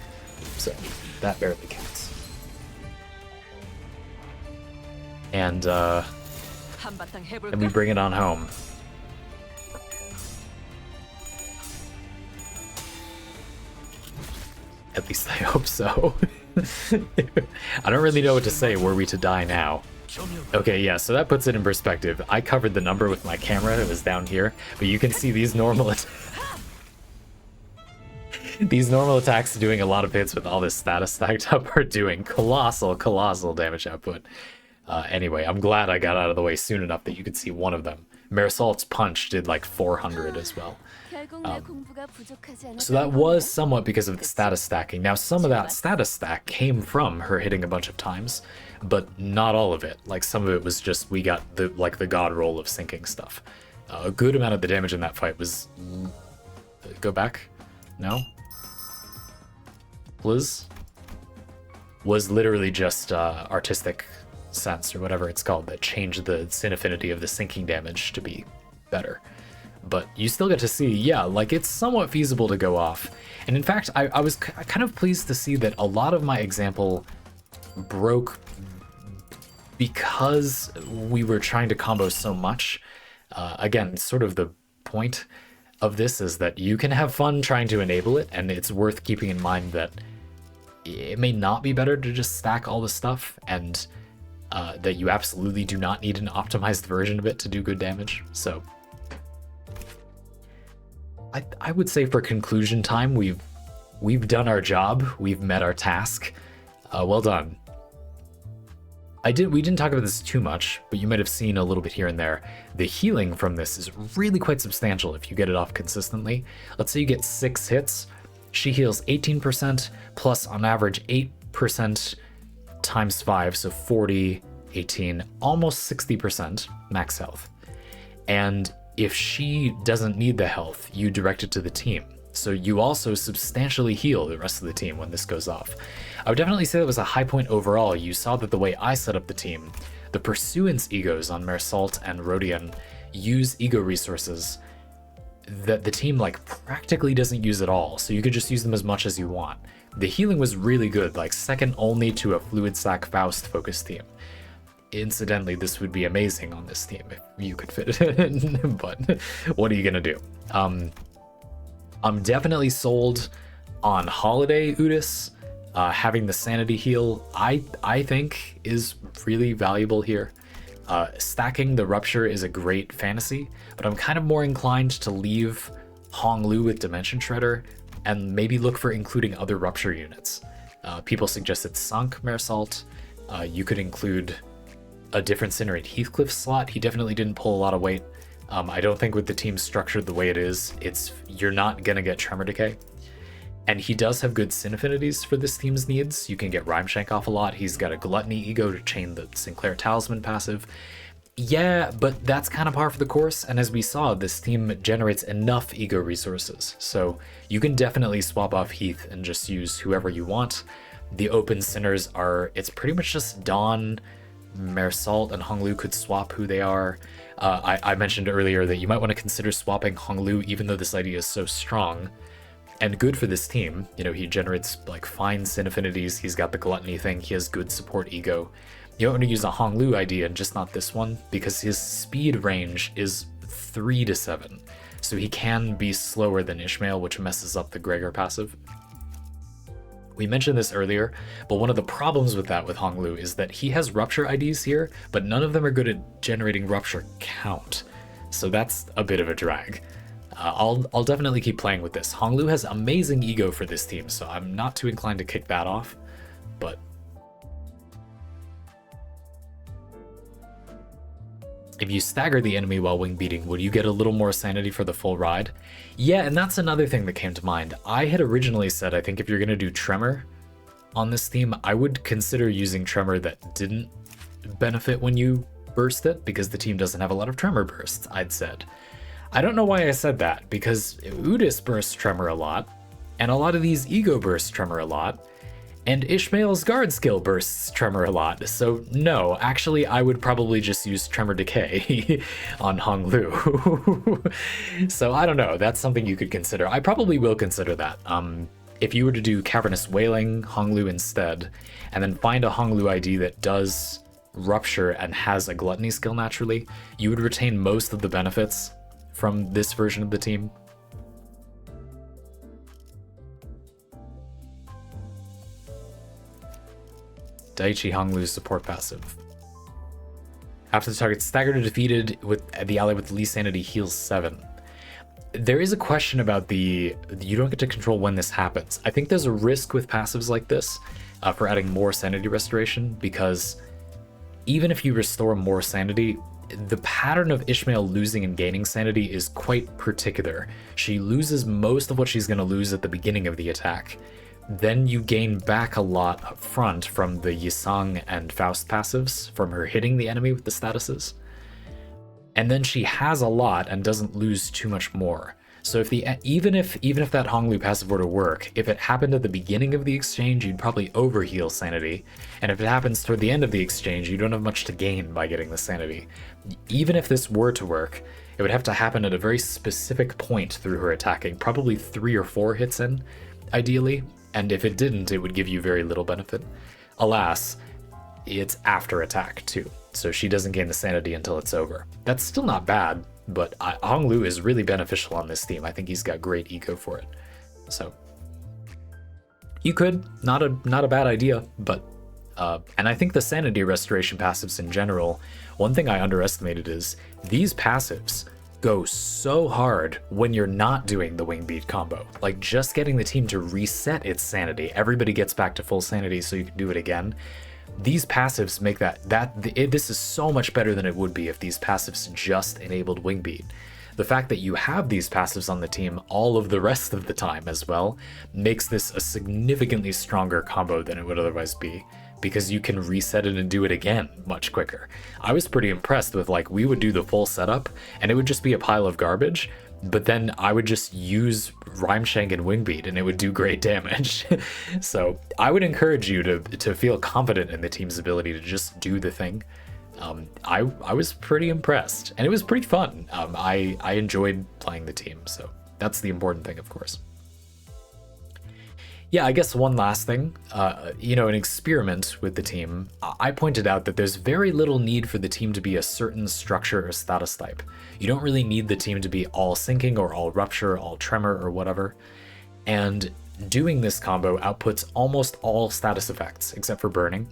So that barely counts. And then we bring it on home. At least I hope so. I don't really know what to say were we to die now. Okay, yeah, so that puts it in perspective. I covered the number with my camera, it was down here, but you can see these normal attacks doing a lot of hits with all this status stacked up are doing colossal damage output. Anyway, I'm glad I got out of the way soon enough that you could see one of them. Marisol's punch did like 400 as well. So that was somewhat because of the status stacking. Now, some of that status stack came from her hitting a bunch of times, but not all of it. Like, some of it was just we got the god roll of sinking stuff. A good amount of the damage in that fight was... Go back? No? Blizz? Was literally just artistic sense, or whatever it's called, that changed the sin affinity of the sinking damage to be better. But you still get to see, yeah, like it's somewhat feasible to go off. And in fact, I was kind of pleased to see that a lot of my example broke because we were trying to combo so much. Again, sort of the point of this is that you can have fun trying to enable it, and it's worth keeping in mind that it may not be better to just stack all the stuff, and that you absolutely do not need an optimized version of it to do good damage. So I would say for conclusion time, we've done our job, we've met our task. Well done. We didn't talk about this too much, but you might have seen a little bit here and there. The healing from this is really quite substantial if you get it off consistently. Let's say you get 6 hits, she heals 18%, plus on average 8% times 5, so 40, 18, almost 60% max health. And if she doesn't need the health, you direct it to the team. So you also substantially heal the rest of the team when this goes off. I would definitely say that was a high point overall. You saw that the way I set up the team, the Pursuance egos on Marisol and Rodian use ego resources that the team like practically doesn't use at all, so you could just use them as much as you want. The healing was really good, like second only to a Fluid Sack Faust focused team. Incidentally, this would be amazing on this team if you could fit it in, but what are you gonna do? I'm definitely sold on Holiday Udis. Having the sanity heal, I think, is really valuable here. Stacking the Rupture is a great fantasy, but I'm kind of more inclined to leave Hong Lu with Dimension Shredder and maybe look for including other Rupture units. People suggested Sunk Mersault. You could include a different Incinerate Heathcliff slot. He definitely didn't pull a lot of weight. I don't think with the team structured the way it is, you're not gonna get Tremor Decay. And he does have good Sin Affinities for this team's needs. You can get Rhymeshank off a lot. He's got a Gluttony Ego to chain the Sinclair Talisman passive. Yeah, but that's kind of par for the course, and as we saw, this team generates enough Ego resources. So you can definitely swap off Heath and just use whoever you want. The open Sinners it's pretty much just Dawn, Mersault, and Hong Lu could swap who they are. I mentioned earlier that you might want to consider swapping Hong Lu, even though this idea is so strong and good for this team. You know, he generates like fine Sin Affinities, he's got the Gluttony thing, he has good support Ego. You don't want to use a Hong Lu idea and just not this one, because his speed range is 3 to 7. So he can be slower than Ishmael, which messes up the Gregor passive. We mentioned this earlier, but one of the problems with that with Hong Lu is that he has Rupture IDs here, but none of them are good at generating Rupture count. So that's a bit of a drag. I'll definitely keep playing with this. Hong Lu has amazing Ego for this team, so I'm not too inclined to kick that off, but if you stagger the enemy while wing beating, would you get a little more sanity for the full ride? Yeah, and that's another thing that came to mind. I had originally said, I think if you're going to do Tremor on this theme, I would consider using Tremor that didn't benefit when you burst it, because the team doesn't have a lot of Tremor bursts, I'd said. I don't know why I said that, because Udis bursts Tremor a lot, and a lot of these Ego bursts Tremor a lot, and Ishmael's Guard skill bursts Tremor a lot, so no, actually I would probably just use Tremor Decay on Hong Lu. So I don't know, that's something you could consider. I probably will consider that. If you were to do Cavernous Wailing Hong Lu instead, and then find a Hong Lu ID that does Rupture and has a Gluttony skill naturally, you would retain most of the benefits from this version of the team. Daichi Hong Lu's support passive. After the target's staggered or defeated, with the ally with the least sanity heals 7. There is a question about you don't get to control when this happens. I think there's a risk with passives like this for adding more sanity restoration, because even if you restore more sanity, the pattern of Ishmael losing and gaining sanity is quite particular. She loses most of what she's going to lose at the beginning of the attack. Then you gain back a lot up front from the Yisang and Faust passives, from her hitting the enemy with the statuses. And then she has a lot and doesn't lose too much more. So even if that Hong Lu passive were to work, if it happened at the beginning of the exchange, you'd probably overheal sanity. And if it happens toward the end of the exchange, you don't have much to gain by getting the sanity. Even if this were to work, it would have to happen at a very specific point through her attacking, probably 3 or 4 hits in, ideally. And if it didn't, it would give you very little benefit. Alas, it's after attack too, so she doesn't gain the sanity until it's over. That's still not bad, but Hong Lu is really beneficial on this team. I think he's got great Ego for it. So you could, not a bad idea, but and I think the sanity restoration passives in general, one thing I underestimated is these passives go so hard when you're not doing the Wingbeat combo. Like, just getting the team to reset its sanity, everybody gets back to full sanity so you can do it again. These passives make this is so much better than it would be if these passives just enabled Wingbeat. The fact that you have these passives on the team all of the rest of the time as well makes this a significantly stronger combo than it would otherwise be, because you can reset it and do it again much quicker. I was pretty impressed with, like, we would do the full setup and it would just be a pile of garbage, but then I would just use Rhymeshank and Wingbeat and it would do great damage. So I would encourage you to feel confident in the team's ability to just do the thing. I was pretty impressed, and it was pretty fun. I enjoyed playing the team, so that's the important thing, of course. Yeah, I guess one last thing, an experiment with the team, I pointed out that there's very little need for the team to be a certain structure or status type. You don't really need the team to be all sinking or all rupture, all tremor or whatever. And doing this combo outputs almost all status effects except for burning.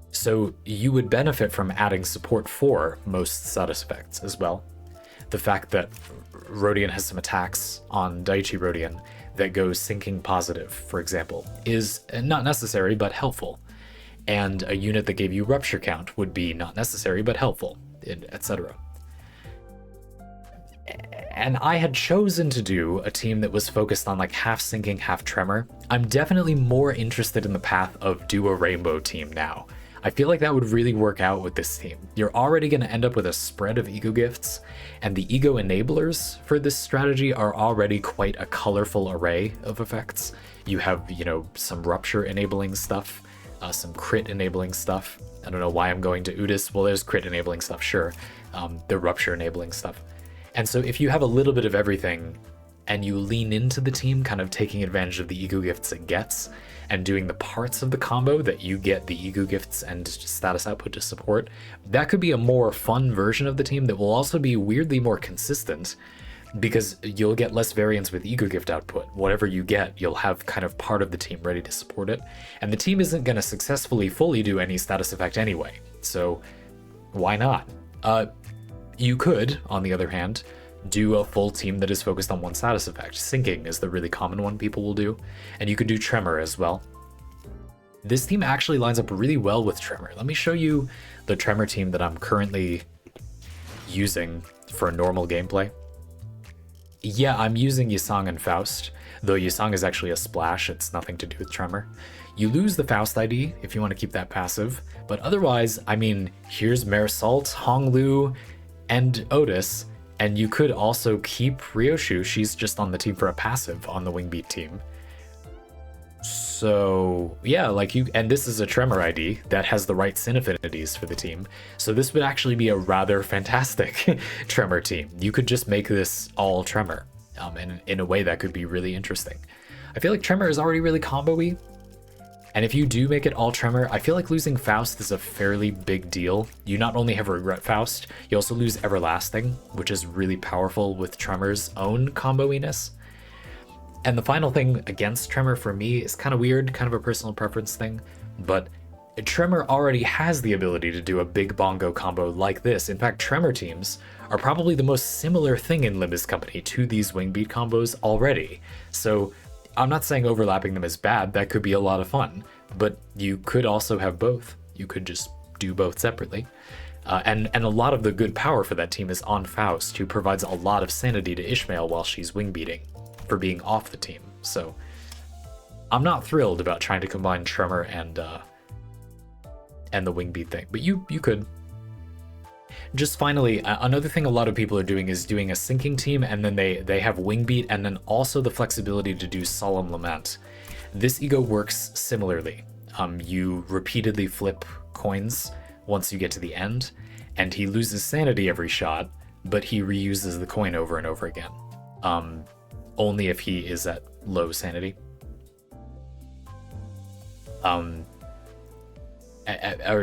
So you would benefit from adding support for most status effects as well. The fact that Rodian has some attacks on Daichi Rodian that goes sinking positive, for example, is not necessary but helpful. And a unit that gave you rupture count would be not necessary but helpful, etc. And I had chosen to do a team that was focused on like half sinking, half tremor. I'm definitely more interested in the path of do a rainbow team now. I feel like that would really work out with this team. You're already going to end up with a spread of ego gifts, and the ego enablers for this strategy are already quite a colorful array of effects. You have, some rupture enabling stuff, some crit enabling stuff. I don't know why I'm going to Udis. Well, there's crit enabling stuff, sure. The rupture enabling stuff. And so if you have a little bit of everything and you lean into the team, kind of taking advantage of the ego gifts it gets, and doing the parts of the combo that you get the ego gifts and status output to support, that could be a more fun version of the team that will also be weirdly more consistent, because you'll get less variance with ego gift output. Whatever you get, you'll have kind of part of the team ready to support it, and the team isn't going to successfully fully do any status effect anyway, so why not? You could, on the other hand, do a full team that is focused on one status effect. Sinking is the really common one people will do, and you could do tremor as well. This team actually lines up really well with tremor. Let me show you the tremor team that I'm currently using for normal gameplay. Yeah, I'm using Yisang and Faust, though Yisang is actually a splash, it's nothing to do with tremor. You lose the Faust ID if you want to keep that passive, but otherwise, I mean, here's Marisol, Honglu, and Otis. And you could also keep Ryoshu, she's just on the team for a passive on the Wingbeat team. So yeah, and this is a Tremor ID that has the right Sin affinities for the team. So this would actually be a rather fantastic Tremor team. You could just make this all Tremor, and in a way that could be really interesting. I feel like Tremor is already really combo-y. And if you do make it all Tremor, I feel like losing Faust is a fairly big deal. You not only have Regret Faust, you also lose Everlasting, which is really powerful with Tremor's own combo-iness. And the final thing against Tremor for me is kind of weird, kind of a personal preference thing, but Tremor already has the ability to do a big bongo combo like this. In fact, Tremor teams are probably the most similar thing in Limbus Company to these Wingbeat combos already. So I'm not saying overlapping them is bad, that could be a lot of fun, but you could also have both. You could just do both separately. And a lot of the good power for that team is on Faust, who provides a lot of sanity to Ishmael while she's wingbeating for being off the team. So I'm not thrilled about trying to combine Tremor and the wingbeat thing, but you could. Just finally, another thing a lot of people are doing is doing a sinking team, and then they have Wingbeat and then also the flexibility to do Solemn Lament. This ego works similarly. You repeatedly flip coins once you get to the end, and he loses sanity every shot, but he reuses the coin over and over again. Only if he is at low sanity. Or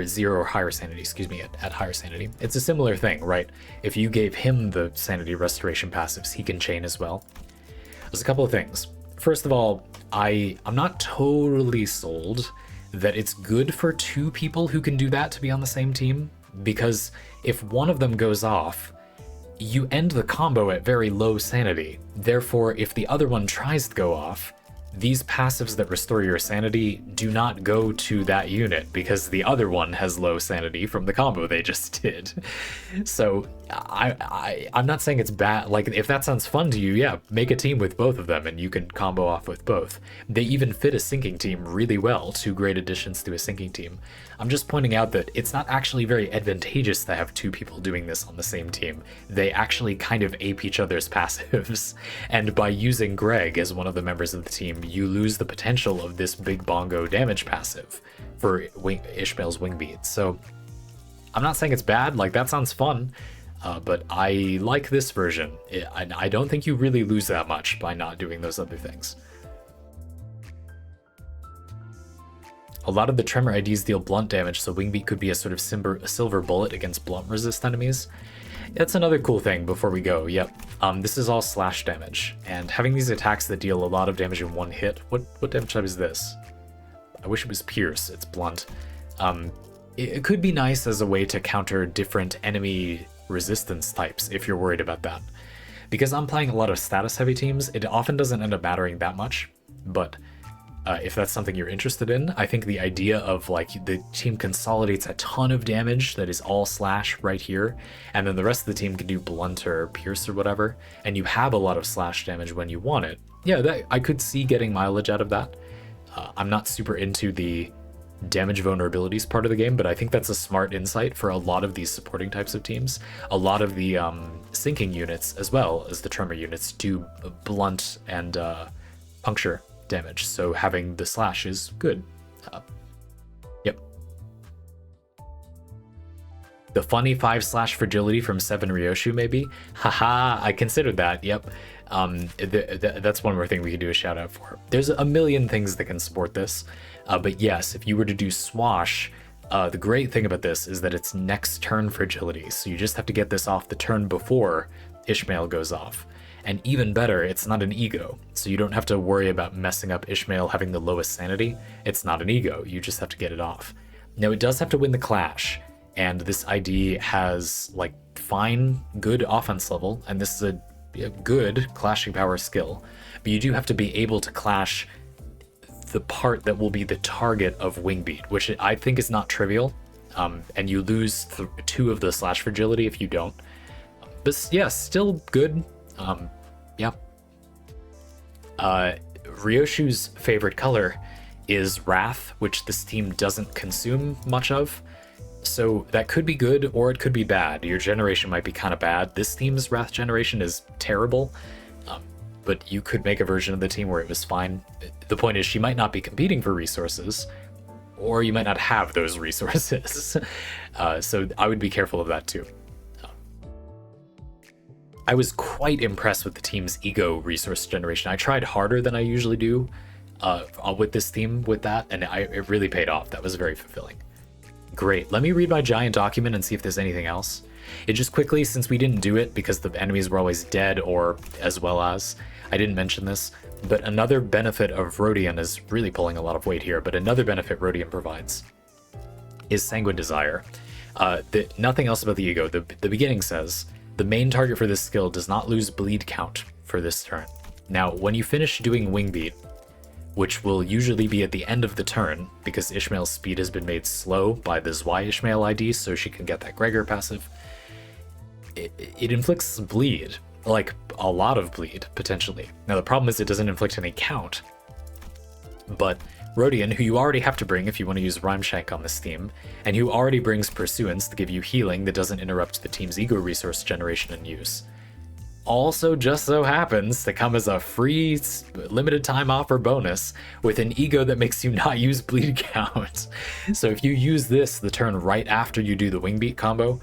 0 or higher sanity, excuse me, at higher sanity. It's a similar thing, right? If you gave him the sanity restoration passives, he can chain as well. There's a couple of things. First of all, I'm not totally sold that it's good for 2 people who can do that to be on the same team, because if one of them goes off, you end the combo at very low sanity. Therefore, if the other one tries to go off, these passives that restore your sanity do not go to that unit because the other one has low sanity from the combo they just did. So I'm not saying it's bad. Like, if that sounds fun to you, yeah, make a team with both of them and you can combo off with both. They even fit a sinking team really well, 2 great additions to a sinking team. I'm just pointing out that it's not actually very advantageous to have 2 people doing this on the same team. They actually kind of ape each other's passives. And by using Greg as one of the members of the team, you lose the potential of this big bongo damage passive for Ishmael's Wingbeat. So I'm not saying it's bad, like that sounds fun, but I like this version. I don't think you really lose that much by not doing those other things. A lot of the tremor IDs deal blunt damage, so Wingbeat could be a sort of silver bullet against blunt resist enemies. That's another cool thing before we go. Yep. This is all slash damage, and having these attacks that deal a lot of damage in one hit. What damage type is this? I wish it was pierce. It's blunt. It could be nice as a way to counter different enemy resistance types if you're worried about that. Because I'm playing a lot of status heavy teams, it often doesn't end up mattering that much, but if that's something you're interested in, I think the idea of like the team consolidates a ton of damage that is all slash right here, and then the rest of the team can do blunt or pierce or whatever, and you have a lot of slash damage when you want it. Yeah, I could see getting mileage out of that. I'm not super into the damage vulnerabilities part of the game, but I think that's a smart insight for a lot of these supporting types of teams. A lot of the sinking units, as well as the tremor units, do blunt and puncture damage, so having the slash is good. Yep. The funny 5/ fragility from 7 Ryoshu, maybe? Haha, I considered that, yep. That's one more thing we could do a shout out for. There's a million things that can support this, but yes, if you were to do swash, the great thing about this is that it's next turn fragility, so you just have to get this off the turn before Ishmael goes off. And even better, it's not an ego, so you don't have to worry about messing up Ishmael having the lowest sanity. It's not an ego, you just have to get it off. Now it does have to win the clash, and this ID has like fine, good offense level, and this is a good clashing power skill, but you do have to be able to clash the part that will be the target of Wingbeat, which I think is not trivial, and you lose 2 of the slash fragility if you don't. But yeah, still good. Yeah. Ryoshu's favorite color is Wrath, which this team doesn't consume much of. So that could be good or it could be bad. Your generation might be kind of bad. This team's Wrath generation is terrible, but you could make a version of the team where it was fine. The point is she might not be competing for resources, or you might not have those resources. So I would be careful of that too. I was quite impressed with the team's ego resource generation. I tried harder than I usually do with this team with that, and it really paid off. That was very fulfilling. Great. Let me read my giant document and see if there's anything else. It just quickly, since we didn't do it because the enemies were always dead, or as well as, I didn't mention this, but another benefit of Rodion is really pulling a lot of weight here, but another benefit Rodion provides is Sanguine Desire. Nothing else about the ego. The beginning says, the main target for this skill does not lose bleed count for this turn. Now, when you finish doing Wingbeat, which will usually be at the end of the turn, because Ishmael's speed has been made slow by the Zwei Ishmael ID, so she can get that Gregor passive, it inflicts bleed, like a lot of bleed, potentially. Now, the problem is it doesn't inflict any count, but Rodion, who you already have to bring if you want to use Rhyme Shank on this theme, and who already brings Pursuance to give you healing that doesn't interrupt the team's ego resource generation and use, also just so happens to come as a free limited time offer bonus with an ego that makes you not use bleed count. So if you use this the turn right after you do the Wingbeat combo,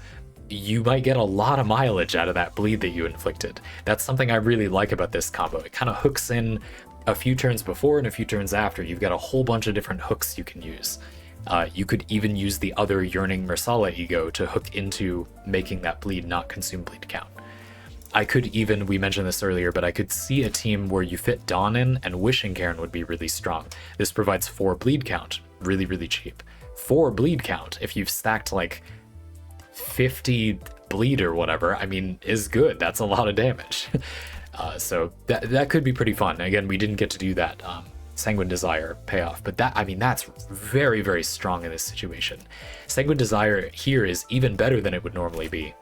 you might get a lot of mileage out of that bleed that you inflicted. That's something I really like about this combo. It kind of hooks in a few turns before and a few turns after. You've got a whole bunch of different hooks you can use. You could even use the other Yearning Mersala ego to hook into making that bleed not consume bleed count. I could even, we mentioned this earlier, but I could see a team where you fit Dawn in and Wishing Cairn would be really strong. This provides 4 bleed count, really, really cheap. 4 bleed count, if you've stacked like 50 bleed or whatever, I mean, is good. That's a lot of damage. So that could be pretty fun. Again, we didn't get to do that Sanguine Desire payoff, but that, I mean, that's very, very strong in this situation. Sanguine Desire here is even better than it would normally be,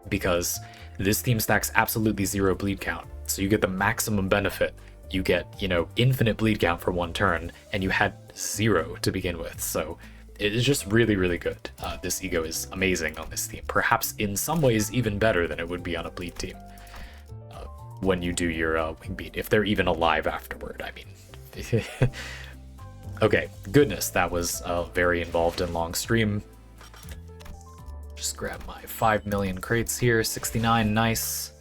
because this team stacks absolutely 0 bleed count, so you get the maximum benefit. You get, you know, infinite bleed count for 1 turn, and you had 0 to begin with, so it is just really, really good. This ego is amazing on this team, perhaps in some ways even better than it would be on a bleed team when you do your Wingbeat, if they're even alive afterward, I mean. Okay, goodness, that was a very involved and long stream. Just grab my 5 million crates here, 69, nice.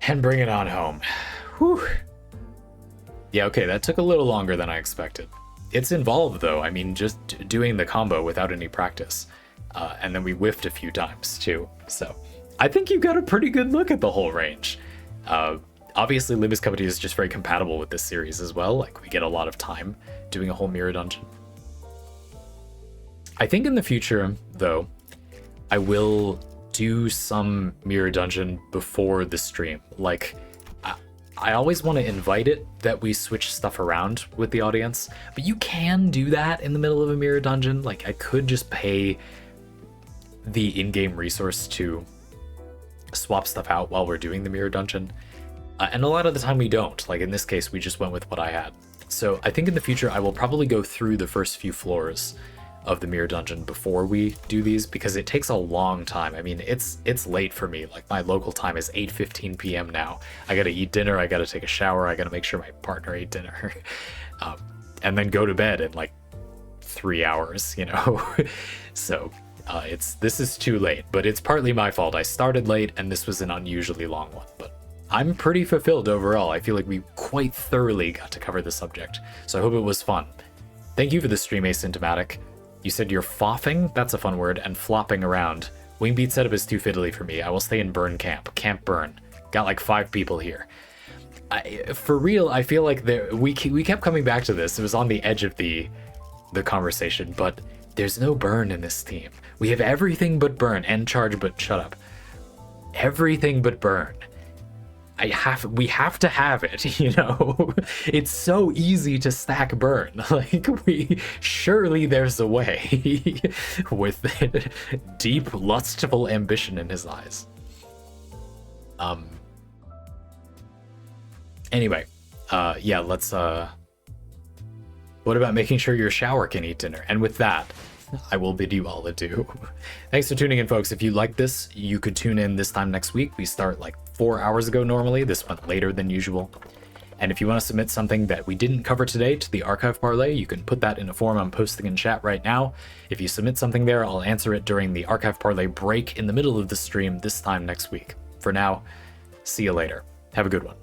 And bring it on home. Whew. Yeah, okay, that took a little longer than I expected. It's involved though, I mean, just doing the combo without any practice. And then we whiffed a few times too, so. I think you got a pretty good look at the whole range. Obviously, Limbus Company is just very compatible with this series as well. Like, we get a lot of time doing a whole mirror dungeon. I think in the future, though, I will do some mirror dungeon before the stream. Like, I always want to invite it that we switch stuff around with the audience, but you can do that in the middle of a mirror dungeon. Like, I could just pay the in-game resource to swap stuff out while we're doing the mirror dungeon. And a lot of the time we don't. Like in this case, we just went with what I had. So I think in the future, I will probably go through the first few floors of the mirror dungeon before we do these, because it takes a long time. I mean, it's late for me. Like my local time is 8:15 p.m. now. I gotta eat dinner, I gotta take a shower, I gotta make sure my partner ate dinner, and then go to bed in like 3 hours, you know? So this is too late, but it's partly my fault. I started late and this was an unusually long one, but I'm pretty fulfilled overall. I feel like we quite thoroughly got to cover the subject, so I hope it was fun. Thank you for the stream, Asymptomatic. You said you're foffing? That's a fun word, and flopping around. Wingbeat setup is too fiddly for me. I will stay in burn camp. Camp burn. Got like 5 people here. For real, I feel like we kept coming back to this. It was on the edge of the conversation, but there's no burn in this team. We have everything but burn, and charge, but shut up. Everything but burn. We have to have it, you know? It's so easy to stack burn. Like, surely there's a way with deep, lustful ambition in his eyes. Anyway, yeah, let's, what about making sure your shower can eat dinner? And with that, I will bid you all adieu. Thanks for tuning in, folks. If you like this, you could tune in this time next week. We start like 4 hours ago normally. This went later than usual. And if you want to submit something that we didn't cover today to the Archive Parley, you can put that in a form I'm posting in chat right now. If you submit something there, I'll answer it during the Archive Parley break in the middle of the stream this time next week. For now, see you later. Have a good one.